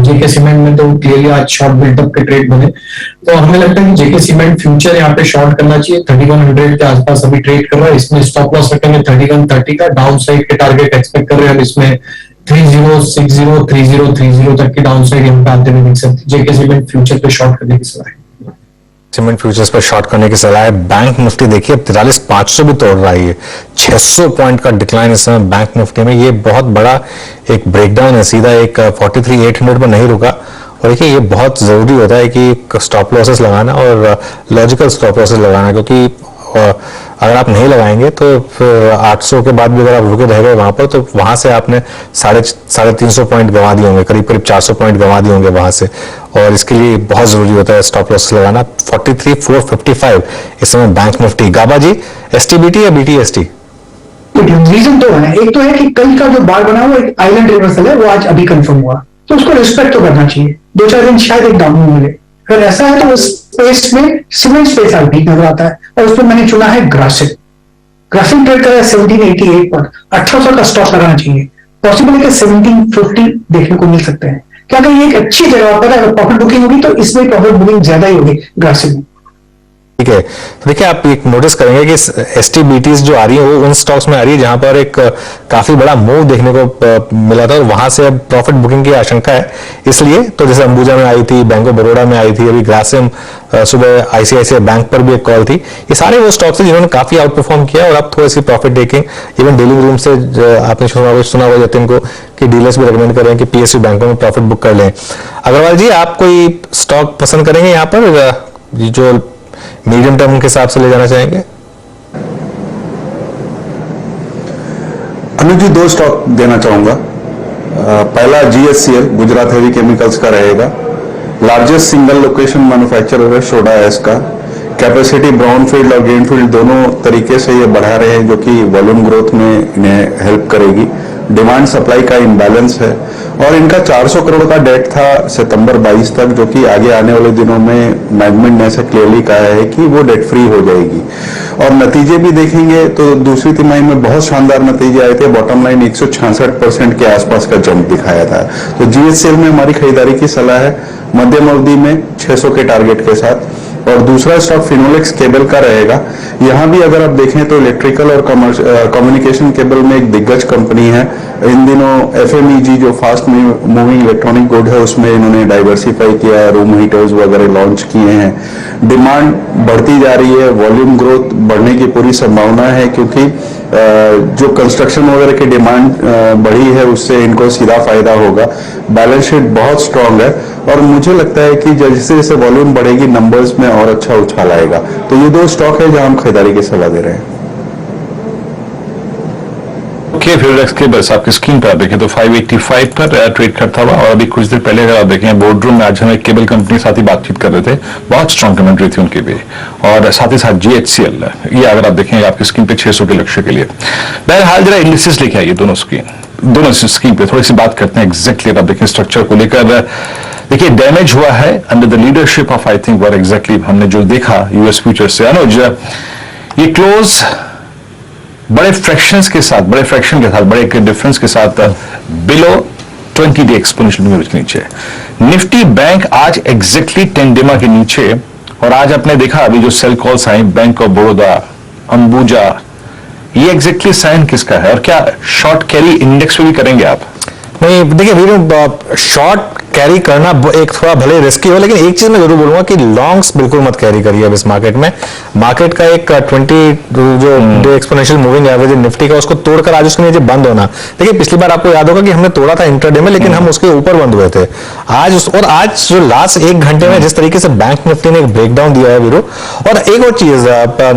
जेके सीमेंट में, तो क्लियरली आज शॉर्ट बिल्टअप के ट्रेड बने। तो हमें लगता है कि जेके सीमेंट फ्यूचर यहाँ पे शॉर्ट करना चाहिए। 3100 के आसपास अभी ट्रेड कर रहा है, इसमें स्टॉप लॉस रखेंगे 3130 का, डाउन साइड के टारगेट एक्सपेक्ट कर रहे हैं हम इसमें 3060 3030 तक की डाउन साइड यहाँ पे आते हुए दिख सकती है। जेके सीमेंट फ्यूचर पे शॉर्ट करने की सलाह है। सीमेंट फ्यूचर्स पर शॉर्ट करने की सलाह है। बैंक निफ्टी देखिए 43,500 भी तोड़ रहा है, ये 600 पॉइंट का डिक्लाइन इस समय बैंक निफ्टी में। ये बहुत बड़ा एक ब्रेकडाउन है, सीधा एक 43,800 पर नहीं रुका। और देखिए ये बहुत जरूरी होता है कि स्टॉप लॉसेस लगाना और लॉजिकल स्टॉप लॉसेस लगाना, क्योंकि अगर आप नहीं लगाएंगे तो फिर 800 के बाद भी अगर आप रुके रह गए वहां पर, तो वहां से आपने 350 पॉइंट गंवा दिए होंगे, करीब करीब 400 पॉइंट गंवा दिए होंगे वहां से। और इसके लिए बहुत जरूरी होता है स्टॉप लॉस लगाना। 43,455 इस समय बैंक निफ्टी। गाबा जी, STBT या BTST? रीजन दो है, एक तो है कि कल का जो बार बना वो एक आइलैंड रिवर्सल है, वो आज अभी कंफर्म हुआ, तो उसको रिस्पेक्ट तो करना चाहिए। 2-4 दिन शायद एक डाउन मिले, अगर ऐसा है तो उस स्पेस में सीमेंट स्पेस आज ठीक नजर आता है, और उसमें मैंने चुना है ग्रासिम। ग्रासिम ट्रेड कर रहा है 1788 पर, 1800 का स्टॉप लगाना चाहिए। पॉसिबल है कि 1750 देखने को मिल सकते हैं, क्या ये एक अच्छी जगह पर अगर प्रॉफिट बुकिंग होगी तो इसमें प्रॉफिट बुकिंग ज्यादा ही होगी ग्रासिम में। ठीक है, तो देखिए आप एक नोटिस करेंगे कि STBTs जो आ रही है वो उन स्टॉक्स में आ रही है जहां पर एक काफी बड़ा मूव देखने को मिला था, और वहां से अब प्रॉफिट बुकिंग की आशंका है। इसलिए तो जैसे अंबुजा में आई थी, बैंक ऑफ बड़ौदा में आई थी, अभी ग्रासिम, सुबह ICICI बैंक पर भी एक कॉल थी। ये सारे वो स्टॉक्स हैं जिन्होंने काफी आउट परफॉर्म किया, और अब थोड़ी सी profit taking even dealing room से आपने सुना होगा जतिन को कि डीलर्स भी रेकमेंड कर रहे हैं कि PSU बैंकों में प्रॉफिट बुक कर लें। अग्रवाल जी, आप कोई स्टॉक पसंद करेंगे यहाँ पर जो मीडियम टर्म के हिसाब से ले जाना चाहेंगे? अनुज जी, 2 स्टॉक देना चाहूंगा। पहला GSCL गुजरात हेवी केमिकल्स का रहेगा। लार्जेस्ट सिंगल लोकेशन मैन्युफैक्चरर है सोडा ऐश का। कैपेसिटी ब्राउनफील्ड और ग्रीनफील्ड दोनों तरीके से ये बढ़ा रहे हैं, जो कि वॉल्यूम ग्रोथ में इन्हें हेल्प करेगी। डिमांड सप्लाई का इम्बैलेंस है, और इनका 400 करोड़ का डेट था सितंबर 22 तक, जो कि आगे आने वाले दिनों में मैनेजमेंट ने ऐसे क्लियरली कहा है कि वो डेट फ्री हो जाएगी। और नतीजे भी देखेंगे तो दूसरी तिमाही में बहुत शानदार नतीजे आए थे। बॉटम लाइन 166% के आसपास का जंप दिखाया था। तो GSCL में हमारी खरीदारी की सलाह है मध्यम अवधि में 600 के टारगेट के साथ। और दूसरा स्टॉक फिनोलेक्स केबल का रहेगा। यहां भी अगर आप देखें तो इलेक्ट्रिकल और कम्युनिकेशन केबल में एक दिग्गज कंपनी है। इन दिनों FMEG जो फास्ट मूविंग इलेक्ट्रॉनिक गुड है उसमें इन्होंने डाइवर्सिफाई किया, रूम हीटर्स वगैरह लॉन्च किए हैं। डिमांड बढ़ती जा रही है, वॉल्यूम ग्रोथ बढ़ने की पूरी संभावना है, क्योंकि जो कंस्ट्रक्शन वगैरह की डिमांड बढ़ी है उससे इनको सीधा फायदा होगा। बैलेंस शीट बहुत स्ट्रांग है, और मुझे लगता है कि जैसे जैसे वॉल्यूम बढ़ेगी नंबर्स में और अच्छा उछाल आएगा। तो ये 2 स्टॉक है जहां हम खरीदारी की सलाह दे रहे हैं। फिनोलेक्स केबल्स आपकी स्क्रीन पर आप देखें तो 585 पर ट्रेड करता हुआ, और अभी कुछ देर पहले अगर आप देखें बोर्ड रूम में आज हम एक केबल कंपनी के साथ ही बातचीत कर रहे थे, बहुत स्ट्रांग कमेंट्री थी उनकी भी। और साथ ही साथ GHCL ये अगर आप देखें आपकी स्क्रीन पे 600 के लक्ष्य के लिए। बहरहाल जरा इंडिसेस लेके आइए दोनों स्क्रीन पे थोड़ी सी बात करते हैं एग्जैक्टली। आप देखें स्ट्रक्चर को लेकर, देखिए डैमेज हुआ है under the leadership of I think were exactly हमने जो देखा यूएस फ्यूचर से। अनुज, ये क्लोज बड़े फ्रैक्शन के साथ बड़े डिफरेंस के साथ बिलो 20 डे एक्सपोनेंशियल मूव के नीचे। निफ्टी बैंक आज एग्जैक्टली 10 डेमा के नीचे, और आज आपने देखा अभी जो सेल कॉल्स आई बैंक ऑफ बड़ौदा, अंबुजा, ये एग्जैक्टली साइन किसका है? और क्या शॉर्ट कैरी इंडेक्स पे भी करेंगे आप? नहीं, देखिए वीरू, शॉर्ट कैरी करना एक थोड़ा भले रिस्की हो, लेकिन एक चीज मैं जरूर बोलूंगा कि लॉन्ग्स बिल्कुल मत कैरी करिए अब इस मार्केट में। मार्केट का एक 20 जो day exponential moving average Nifty का, उसको तोड़कर आज उसके नीचे बंद होना। देखिए पिछली बार आपको याद होगा कि हमने तोड़ा था इंट्राडे में, लेकिन हम उसके ऊपर बंद हुए थे। आज जो लास्ट एक घंटे में जिस तरीके से बैंक निफ्टी ने एक ब्रेकडाउन दिया है वीरू। और एक और चीज,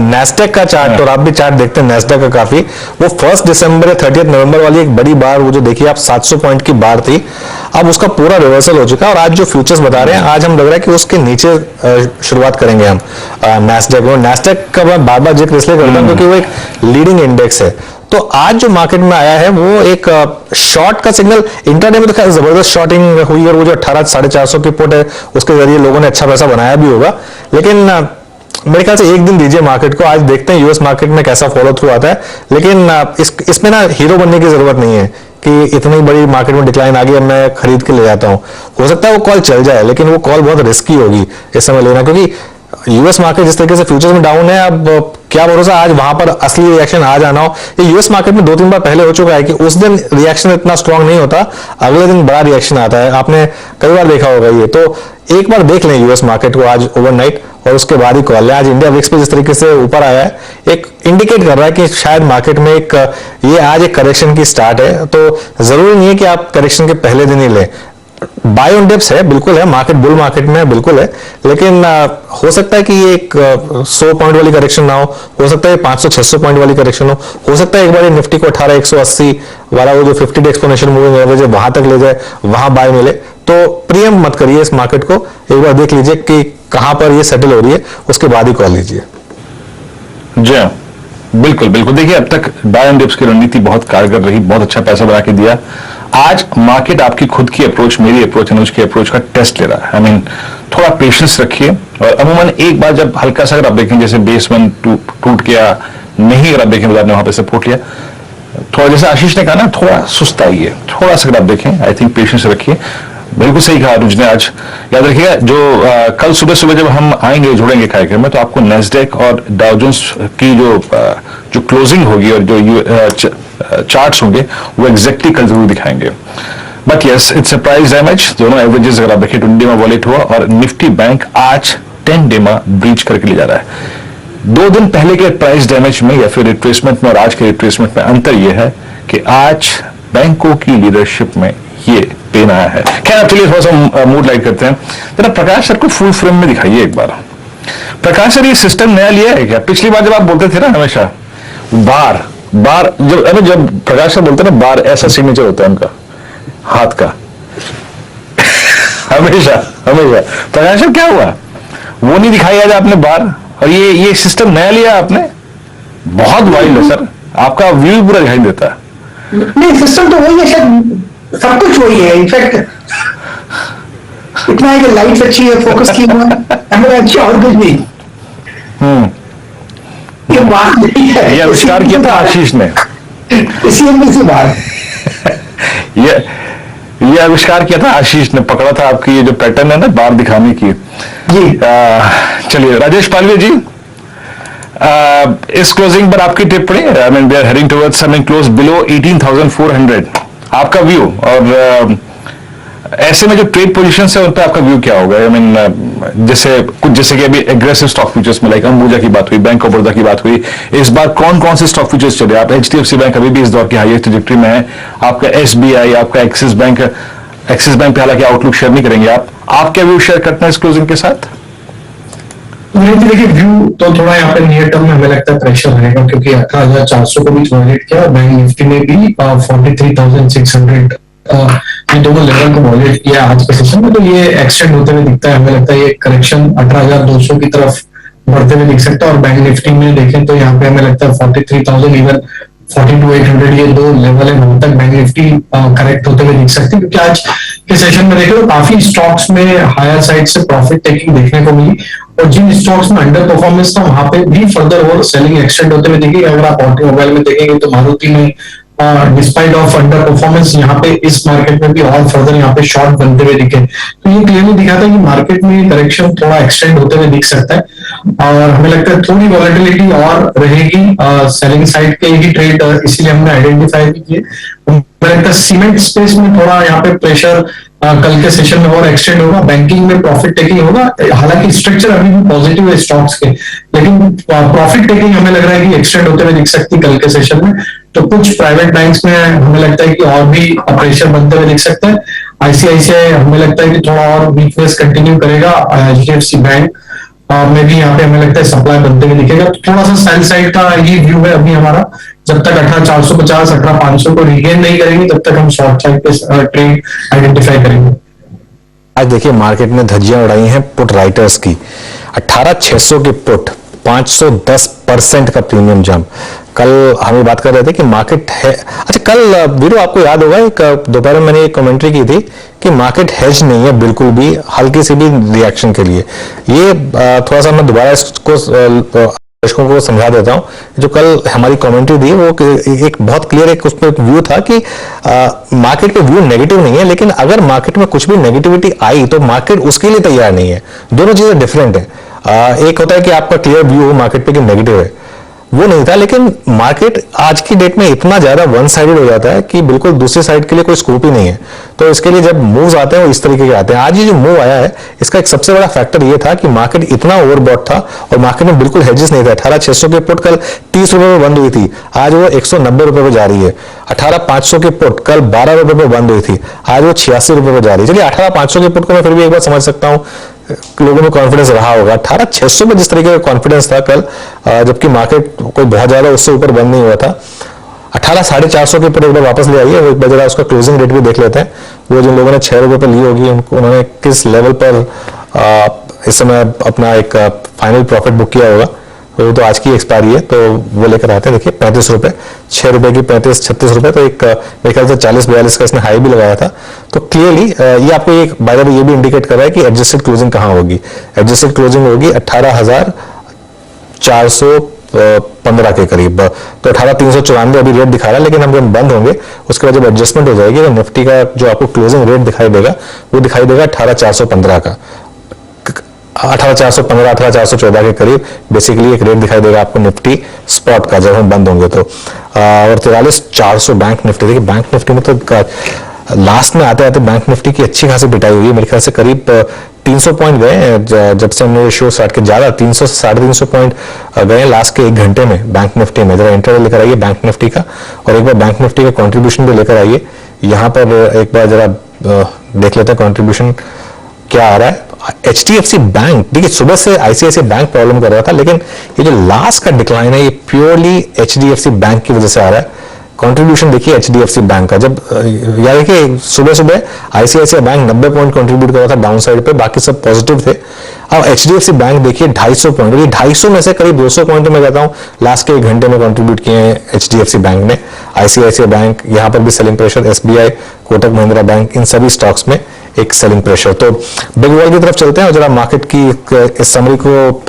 नेस्डेक का चार्ट, और आप भी चार्ट देखते हैं नेस्डेक का काफी, वो 1 दिसंबर या 30 नवंबर वाली एक बड़ी बार, वो जो देखिए आप 700 पॉइंट की बार थी, अब उसका पूरा रिवर्सल हो चुका है। और आज जो फ्यूचर्स बता रहे हैं, आज हम लग रहा है कि उसके नीचे शुरुआत करेंगे हम नेस्डेक में। नेस्डेक का मैं बार बार जिक्र इसलिए करता हूं क्योंकि वो एक लीडिंग इंडेक्स है। तो आज जो मार्केट में आया है वो एक शॉर्ट का सिग्नल, इंट्राडे में तो खैर जबरदस्त शॉर्टिंग हुई, और वो जो 18,450 की पुट है उसके जरिए लोगों ने अच्छा पैसा बनाया भी होगा। लेकिन मेरे ख्याल से एक दिन दीजिए मार्केट को, आज देखते हैं यूएस मार्केट में कैसा फॉलो थ्रू आता है। लेकिन इसमें ना हीरो बनने की जरूरत नहीं है कि इतनी बड़ी मार्केट में डिक्लाइन आ गई अब मैं खरीद के ले जाता हूं। हो सकता है वो कॉल चल जाए, लेकिन वो कॉल बहुत रिस्की होगी इस समय लेना, क्योंकि यूएस मार्केट जिस तरीके से फ्यूचर्स में डाउन है, अब क्या भरोसा आज वहां पर असली रिएक्शन आ जाना हो। ये यूएस मार्केट में 2-3 बार पहले हो चुका है कि उस दिन रिएक्शन इतना स्ट्रांग नहीं होता, अगले दिन बड़ा रिएक्शन आता है। आपने कई बार देखा होगा ये। तो एक बार देख लें यूएस मार्केट को आज ओवरनाइट, और उसके बाद ही कॉल है। आज इंडिया विक्स पे जिस तरीके से ऊपर आया है, एक इंडिकेट कर रहा है कि शायद मार्केट में एक ये आज एक करेक्शन की स्टार्ट है। तो जरूरी नहीं है कि आप करेक्शन के पहले दिन ही लें। बाय ऑन डिप्स है, बिल्कुल है, मार्केट बुल मार्केट में बिल्कुल है, लेकिन हो सकता है कि ये एक 100 पॉइंट वाली करेक्शन ना हो सकता है 500-600 पॉइंट वाली करेक्शन हो सकता है एक बार निफ्टी को 18,180 वाला वो जो 50 डे एक्सपोनेंशियल मूविंग एवरेज है वहां तक ले जाए, वहां बाय मिले। तो प्रीएम मत करिए इस मार्केट को, एक बार देख लीजिए कि कहां पर ये सेटल हो रही है, उसके बाद ही कॉल लीजिए। जी हाँ, बिल्कुल बिल्कुल। देखिए अब तक बाय एंड डिप्स की रणनीति बहुत कारगर रही, बहुत अच्छा पैसा बना के दिया। आज मार्केट आपकी खुद की अप्रोच, मेरी अप्रोच, अनुज की अप्रोच का टेस्ट ले रहा है। आई मीन थोड़ा पेशेंस रखिए, और अमूमन एक बार जब हल्का सा अगर आप देखें जैसे बेस 1 टूट गया नहीं, अगर आप देखें बाजार ने वहां पे सपोर्ट लिया, थोड़ा जैसे आशीष ने कहा ना, थोड़ा सुस्त आई है, थोड़ा सा अगर आप देखें, आई थिंक पेशेंस रखिए। बिल्कुल सही कहा अनुज ने। आज याद रखिएगा जो कल सुबह सुबह जब हम आएंगे जुड़ेंगे कार्यक्रम में, तो आपको नेस्डेक और डाउ जोन्स की जो क्लोजिंग होगी और जो चार्ट्स होंगे वो एग्जैक्टली कल जरूर दिखाएंगे। But yes, it's a price damage. दोनों एवरेजेस अगर आप देखें 20 डे में वॉलेट हुआ, और निफ्टी बैंक आज 10 डे में ब्रीच करके ले जा रहा है। 2 दिन पहले के प्राइस डैमेज में या फिर रिट्रेसमेंट में और आज के रिट्रेसमेंट में अंतर यह है कि आज बैंकों की लीडरशिप में ये पेन आया है। खैर चलिए थोड़ा सा मूड लाइट करते हैं। जरा प्रकाश सर को फुल फ्रेम में दिखाइए एक बार। प्रकाश सर ये सिस्टम नया लिया है क्या? पिछली बार जब आप बोलते थे ना हमेशा बार जब प्रकाश सर बोलते ना बार, ऐसा सिग्नेचर होता है उनका हाथ का हमेशा हमेशा। प्रकाश सर क्या हुआ, वो नहीं दिखाई आज आपने बार, और ये सिस्टम नया लिया आपने, बहुत वाइल्ड है सर, आपका व्यू पूरा दिखाई देता है। नहीं, सिस्टम तो वही है, शायद सब कुछ वही है। इनफैक्ट इतना है कि लाइट्स अच्छी है, फोकस की हुआ है अच्छी, और कुछ नहीं। ये बात नहीं है, ये आविष्कार किया था आशीष ने, इसी एंगल से बाहर ये आविष्कार किया था आशीष ने, पकड़ा था आपकी ये जो पैटर्न है ना बार दिखाने की जी। चलिए राजेश पालवे जी, इस क्लोजिंग पर आपकी टिप्पणी। I mean we are heading towards something close below 18,400, आपका व्यू, और ऐसे में जो ट्रेड पोजीशंस है उन पर आपका व्यू क्या होगा? आई मीन जैसे कि अभी एग्रेसिव स्टॉक फ्यूचर्स में लाइक अंबुजा की बात हुई, बैंक ऑफ बड़ौदा की बात हुई, इस बार कौन कौन से स्टॉक फ्यूचर्स चले? आप एचडीएफसी बैंक अभी भी इस दौर की हाईएस्ट ट्रैजेक्टरी में है, आपका एसबीआई, आपका एक्सिस बैंक पे हालांकि आउटलुक शेयर नहीं करेंगे आप क्या व्यू शेयर करते हैं इस क्लोजिंग के साथ? देखिए व्यू तो थोड़ा यहाँ पे नियर टर्म में हमें लगता है प्रेशर रहेगा, क्योंकि 18,400 को भी वॉलेट किया और बैंक निफ्टी ने भी 43,600 ये दोनों लेवल को वॉलेट किया आज के सेशन में। तो ये एक्सटेंड होते हुए दिखता है, हमें लगता है ये करेक्शन 18,200 की तरफ बढ़ते हुए दिख सकता है। और बैंक निफ्टी में देखें तो यहाँ पे हमें लगता है 43,000 इवन 42,800 ये 2 लेवल है, वहां तक बैंक निफ्टी करेक्ट होते हुए दिख सकते हैं। क्योंकि आज के सेशन में देखें तो काफी स्टॉक्स में हायर साइड से प्रॉफिट टेकिंग देखने को मिली, और जिन स्टॉक्स में अंडर परफॉर्मेंस था वहां पे भी फर्दर और सेलिंग एक्सटेंड होते हुए दिखेगी। अगर आप ऑटोमोबाइल में देखेंगे तो मारुति में डिस्पाइट ऑफ अंडर परफॉर्मेंस यहाँ पे इस मार्केट में भी और फर्दर यहाँ पे शॉर्ट बनते हुए दिखे। तो ये क्लियरली दिखाता है कि मार्केट में करेक्शन थोड़ा एक्सटेंड होते हुए दिख सकता है, और हमें लगता है थोड़ी वॉलेटिलिटी और रहेगी सेलिंग साइड के ही ट्रेड, इसीलिए हमने आइडेंटिफाई भी किए। मेरे लगता है सीमेंट स्पेस में थोड़ा यहाँ पे प्रेशर कल के सेशन में और एक्सटेंड होगा। बैंकिंग में प्रॉफिट टेकिंग होगा, हालांकि स्ट्रक्चर अभी भी पॉजिटिव है स्टॉक्स के, लेकिन प्रॉफिट टेकिंग हमें लग रहा है कि एक्सटेंड होते हुए दिख सकती है कल के सेशन में। तो कुछ प्राइवेट बैंक्स में हमें लगता है कि और भी प्रेशर बनते हुए दिख सकता है। आईसीआईसीआई हमें लगता है कि थोड़ा और वीकनेस कंटिन्यू करेगा। एचडीएफसी बैंक में भी यहाँ पे हमें लगता है सप्लाई बनते हुए दिखेगा। तो थोड़ा सा सेल साइड का ये व्यू है अभी हमारा। जब तक 18,450 18,500 को रिगेन नहीं करेंगे तब तक हम शॉर्ट साइड पे ट्रेड आइडेंटिफाई करेंगे। आज देखिए मार्केट में धज्जियां उड़ाई हैं पुट राइटर्स की। 18,600 के पुट 510% का प्रीमियम जंप। कल हम बात कर रहे थे कि मार्केट है, अच्छा कल वीरो आपको याद होगा एक दोपहर में मैंने एक कमेंट्री की थी कि मार्केट हेज नहीं है बिल्कुल भी, हल्की सी भी रिएक्शन के लिए। ये थोड़ा सा मैं दोबारा इसको दर्शकों को समझा देता हूं। जो कल हमारी कमेंट्री दी वो एक बहुत क्लियर एक उसमें व्यू था कि मार्केट का व्यू नेगेटिव नहीं है, लेकिन अगर मार्केट में कुछ भी नेगेटिविटी आई तो मार्केट उसके लिए तैयार नहीं है। दोनों चीजें डिफरेंट है। एक होता है कि आपका क्लियर व्यू हो मार्केट पे कि नेगेटिव है, वो नहीं था। लेकिन मार्केट आज की डेट में इतना ज्यादा वन साइडेड हो जाता है कि बिल्कुल दूसरी साइड के लिए कोई स्कोप ही नहीं है। तो इसके लिए जब मूव्स आते हैं वो इस तरीके के आते हैं। आज ये जो मूव आया है इसका एक सबसे बड़ा फैक्टर ये था कि मार्केट इतना ओवरबॉट था और मार्केट में बिल्कुल हेजेस नहीं था। 18,600 के पुट कल 30 रुपए में बंद हुई थी, आज वो 190 रुपए पे जा रही है। 18,500 के पुट कल 12 रुपए पे बंद हुई थी, आज वो 86 रुपए पे जा रही है। चलिए 18,500 के पुट को मैं फिर भी एक बार समझ सकता हूँ, लोगों में कॉन्फिडेंस रहा होगा। 18,600 में जिस तरीके का कॉन्फिडेंस था कल, जबकि मार्केट कोई बहुत ज्यादा उससे ऊपर बंद नहीं हुआ था। 18,450 के ऊपर एक बार वापस ले आइए, एक बार जरा उसका क्लोजिंग रेट भी देख लेते हैं। वो जिन लोगों ने 6 रुपए पर ली होगी उन्होंने किस लेवल पर इस समय अपना एक फाइनल प्रॉफिट बुक किया होगा। वो तो आज की एक्सपायरी है तो वो लेकर आते हैं। देखिए 35 रुपए, 6 रुपए की 35-36 रुपए, तो एक मेरे ख्याल से 40-42 का इसने हाई भी लगाया था। तो क्लियरली ये आपको एक बाय द वे ये भी इंडिकेट कर रहा है कि एडजस्टेड क्लोजिंग कहाँ होगी। एडजस्टेड क्लोजिंग होगी 18,415 के करीब। तो 18,394 अभी रेट दिखा रहा है, लेकिन हम जब बंद होंगे उसके बाद जब एडजस्टमेंट हो जाएगी तो निफ्टी का जो आपको क्लोजिंग रेट दिखाई देगा वो दिखाई देगा 18,415 का। 18,415 18,414 के करीब बेसिकली एक रेट दिखाई देगा आपको निफ्टी स्पॉट का जब हम बंद होंगे तो। और 43,400 बैंक निफ्टी। देखिए बैंक निफ्टी में तो लास्ट में आते आते बैंक निफ्टी की अच्छी खासी पिटाई हुई है। मेरे ख्याल से करीब 300 पॉइंट गए जब से हमने शो स्टार्ट किया, ज्यादा 300 से 350 पॉइंट गए लास्ट के 1 घंटे में बैंक निफ्टी में। जरा इंटरवल लेकर आइए बैंक निफ्टी का और एक बार बैंक निफ्टी का कॉन्ट्रीब्यूशन भी लेकर आइए। यहाँ पर एक बार जरा देख लेते हैं कॉन्ट्रीब्यूशन क्या आ रहा है। एचडीएफसी बैंक, देखिए सुबह से आईसीआईसीआई बैंक प्रॉब्लम कर रहा था, लेकिन ये जो लास्ट का डिक्लाइन है ये प्योरली एचडीएफसी बैंक की वजह से आ रहा है। कंट्रीब्यूशन देखिए एचडीएफसी बैंक का, जब यार देखिए सुबह सुबह आईसीआईसीआई बैंक 90 पॉइंट कंट्रीब्यूट कर रहा था डाउन साइड पे, बाकी सब पॉजिटिव थे। अब एचडीएफसी बैंक देखिए 250 पॉइंट, ये 250 में से करीब 200 पॉइंट मैं कहता हूँ लास्ट के 1 घंटे में कंट्रीब्यूट किए हैं एचडीएफसी बैंक ने। आईसीआईसीआई बैंक यहाँ पर भी selling pressure, SBI, Kotak Mahindra bank, इन सभी स्टॉक्स में एक सेलिंग प्रेशर। तो बिग वॉल की तरफ चलते हैं और जरा मार्केट की इस समरी को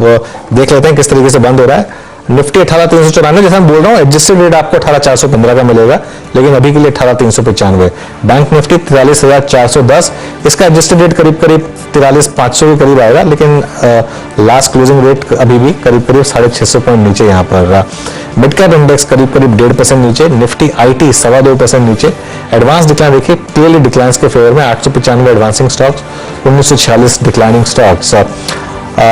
देख लेते हैं किस तरीके से बंद हो रहा है। निफ्टी 18,394, जैसे मैं बोल रहा हूँ एडजस्टेड रेट आपको 18,415 का मिलेगा, लेकिन अभी के लिए 18,395। बैंक निफ्टी 43,410, इसका एडजस्टेड रेट करीब 43,500 के करीब आएगा, लेकिन लास्ट क्लोजिंग रेट अभी भी करीब 650 पॉइंट नीचे यहाँ पर। मिड कैप इंडेक्स करीब 1.5% नीचे, निफ्टी आईटी 2.25% नीचे। एडवांस डिक्लाइन देखिए क्लियरली डिक्लाइन के फेवर में 895 advancing stocks, 1946 declining stocks.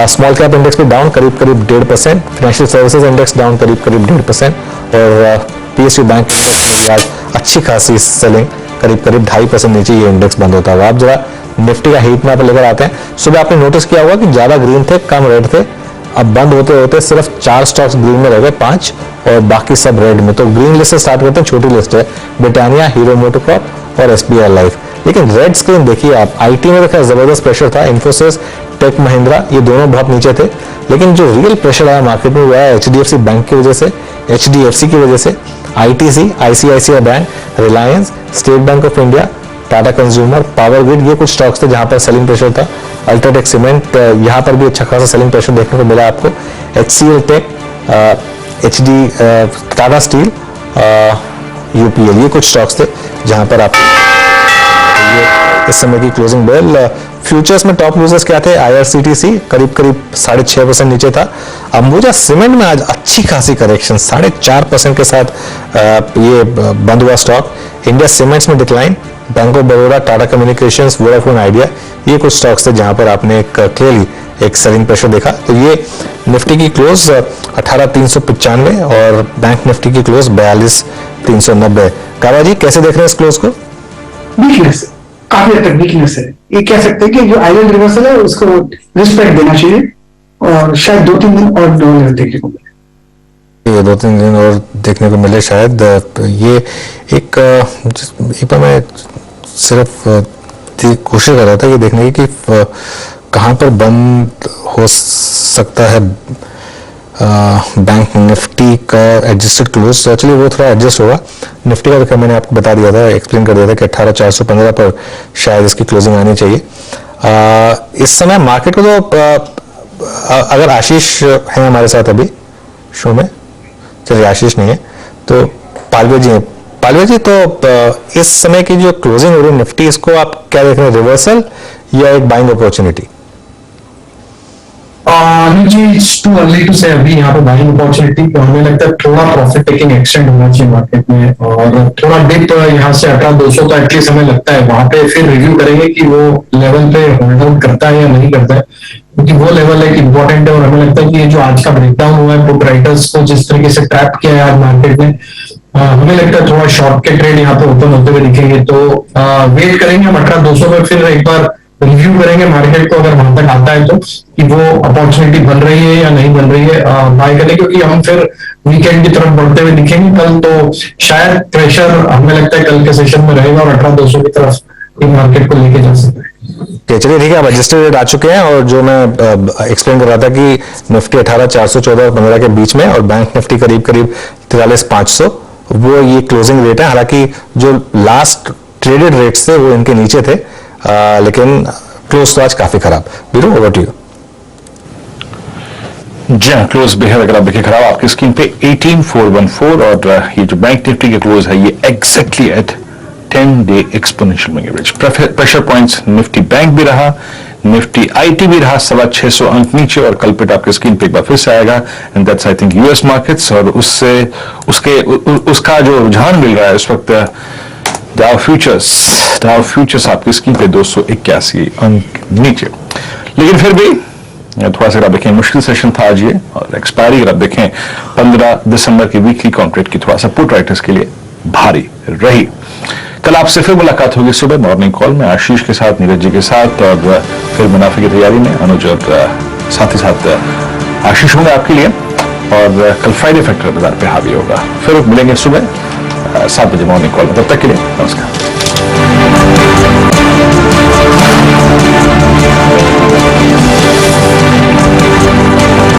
Small cap index भी डाउन करीब 1.5%, फाइनेंशियल सर्विसेज इंडेक्स डाउन करीब 1.5% और पीएसयू बैंक इंडेक्स में भी आज अच्छी खासी सेलिंग करीब 2.5% नीचे ये इंडेक्स बंद होता हुआ। आप जरा निफ्टी का हीट मैप लेकर आते हैं। सुबह आपने नोटिस किया होगा कि ज्यादा ग्रीन थे कम रेड थे, अब बंद होते होते सिर्फ 4 स्टॉक्स ग्रीन में रह गए, 5 और बाकी सब रेड में। तो ग्रीन लिस्ट से स्टार्ट करते हैं, छोटी लिस्ट है, ब्रिटानिया, हीरो मोटोकॉर्प और एसबीआई लाइफ। लेकिन रेड स्क्रीन देखिए आप, आईटी में देखा जबरदस्त प्रेशर था, इन्फोसिस, टेक महिंद्रा ये दोनों बहुत नीचे थे, लेकिन जो रियल प्रेशर आया मार्केट में वो आया एचडीएफसी बैंक की वजह से, एचडीएफसी की वजह से, ITC, ICICI bank, Reliance, state bank of India, Tata consumer, power grid, ये कुछ स्टॉक्स थे जहां पर सेलिंग प्रेशर था। अल्ट्राटेक सीमेंट, यहाँ पर भी अच्छा खासा सेलिंग प्रेशर देखने को मिला आपको। HCL tech, HD, Tata steel, UPL, ये कुछ स्टॉक्स थे जहां पर आप इस समय की क्लोजिंग बेल। फ्यूचर्स में टॉप लूजर्स क्या थे? IRCTC करीब 6.5% नीचे था। अंबुजा सीमेंट में आज अच्छी खासी करेक्शन 4.5% के साथ ये बंद हुआ स्टॉक। इंडिया सीमेंट्स में decline, bank of Baroda, Tata communications, Vodafone idea, ये कुछ स्टॉक्स थे जहां पर आपने क्लियरली एक सेलिंग प्रेशर देखा। तो ये निफ्टी की क्लोज 18,395 और बैंक निफ्टी की क्लोज 42,390। काबा जी कैसे देख रहे हैं इस क्लोज को? वीकनेस, काफी हद तक वीकनेस है। ये कह सकते हैं कि जो आइडियल रिवर्सल है उसको रिस्पेक्ट देना चाहिए और शायद 2-3 दिन और लेवल देखने को मिले। ये 2-3 दिन और देखने को मिले शायद। ये एक पर मैं सिर्फ कोशिश कर रहा था ये देखने की कि कहाँ पर बंद हो सकता है बैंक निफ्टी का एडजस्टेड क्लोज। एक्चुअली वो थोड़ा एडजस्ट होगा। निफ्टी का तो मैंने आपको बता दिया था, एक्सप्लेन कर दिया था कि 18,415 पर शायद इसकी क्लोजिंग आनी चाहिए। इस समय मार्केट को तो अगर आशीष है हमारे साथ अभी शो में, चलिए आशीष नहीं है तो पालवे जी हैं। पालवे जी, तो इस समय की जो क्लोजिंग हो रही है निफ्टी, इसको आप क्या देख रहे हैं, रिवर्सल या एक buying opportunity? It's too early to say अभी यहाँ पे बाइंग अपॉर्चुनिटी तो हमें लगता है थोड़ा प्रॉफिट टेकिंग एक्सटेंड होना चाहिए मार्केट में और थोड़ा डिप यहाँ से 18,200 तो एटलीस्ट हमें लगता है वहां पे फिर रिव्यू करेंगे कि वो लेवल पे होल्ड आउट करता है या नहीं करता है, क्योंकि वो लेवल एक इंपॉर्टेंट है। और हमें लगता है कि ये जो आज का ब्रेकडाउन हुआ है पुट राइटर्स को जिस तरीके से ट्रैप किया है आज मार्केट में, हमें लगता है थोड़ा शॉर्ट के ट्रेड यहाँ पे ओपन होते हुए दिखेंगे। तो वेट करेंगे हम 18,200 में, फिर एक बार रिव्यू करेंगे मार्केट को अगर वहां तक आता है तो कि वो अपॉर्चुनिटी बन रही है या नहीं बन रही है बाय करने, क्योंकि हम फिर वीकेंड की तरफ बढ़ते हुए दिखेंगे कल। तो शायद प्रेशर हमें लगता है कल के सेशन में रहेगा और 18,200 की तरफ मार्केट को लेके जा सकते हैं। चलिए ठीक है, अब एडजस्टेड रेट आ चुके हैं और जो मैं एक्सप्लेन कर रहा था कि निफ्टी 18,414 और 15 के बीच में और बैंक निफ्टी करीब 43,500 वो ये क्लोजिंग रेट है। हालांकि जो लास्ट ट्रेडेड रेट्स थे वो इनके नीचे थे, लेकिन क्लोज तो आज काफी खराब। Biru, over to you. जी हाँ, क्लोज बेहद अगर आप देखिए खराब आपकी स्क्रीन पे 18,414 और ये जो बैंक निफ्टी के क्लोज है ये exactly at 10-day exponential moving average. Pressure points Nifty bank भी रहा, निफ्टी आईटी भी रहा 625 अंक नीचे और कल पिट आपके स्क्रीन पे एक बार फिर से आएगा and that's I think US markets और उसका जो रुझान मिल रहा है इस वक्त डाउ फ्यूचर्स आपकी स्क्रीन पे 281 अंक नीचे। लेकिन फिर भी थोड़ा सा आप देखें मुश्किल सेशन था आज ये और एक्सपायरी अगर आप देखें 15 दिसंबर की वीकली कॉन्ट्रैक्ट की थोड़ा सा पुट राइटर्स के लिए भारी रही। कल आपसे फिर मुलाकात होगी सुबह मॉर्निंग कॉल में आशीष के साथ, नीरज जी के साथ और फिर मुनाफे की तैयारी में अनुज और साथ ही साथ आशीष होंगे आपके लिए और कल फ्राइडे फैक्टर बाजार पे हावी होगा। फिर मिलेंगे सुबह 7 बजे मॉर्निंग कॉल में, तब तक के लिए नमस्कार।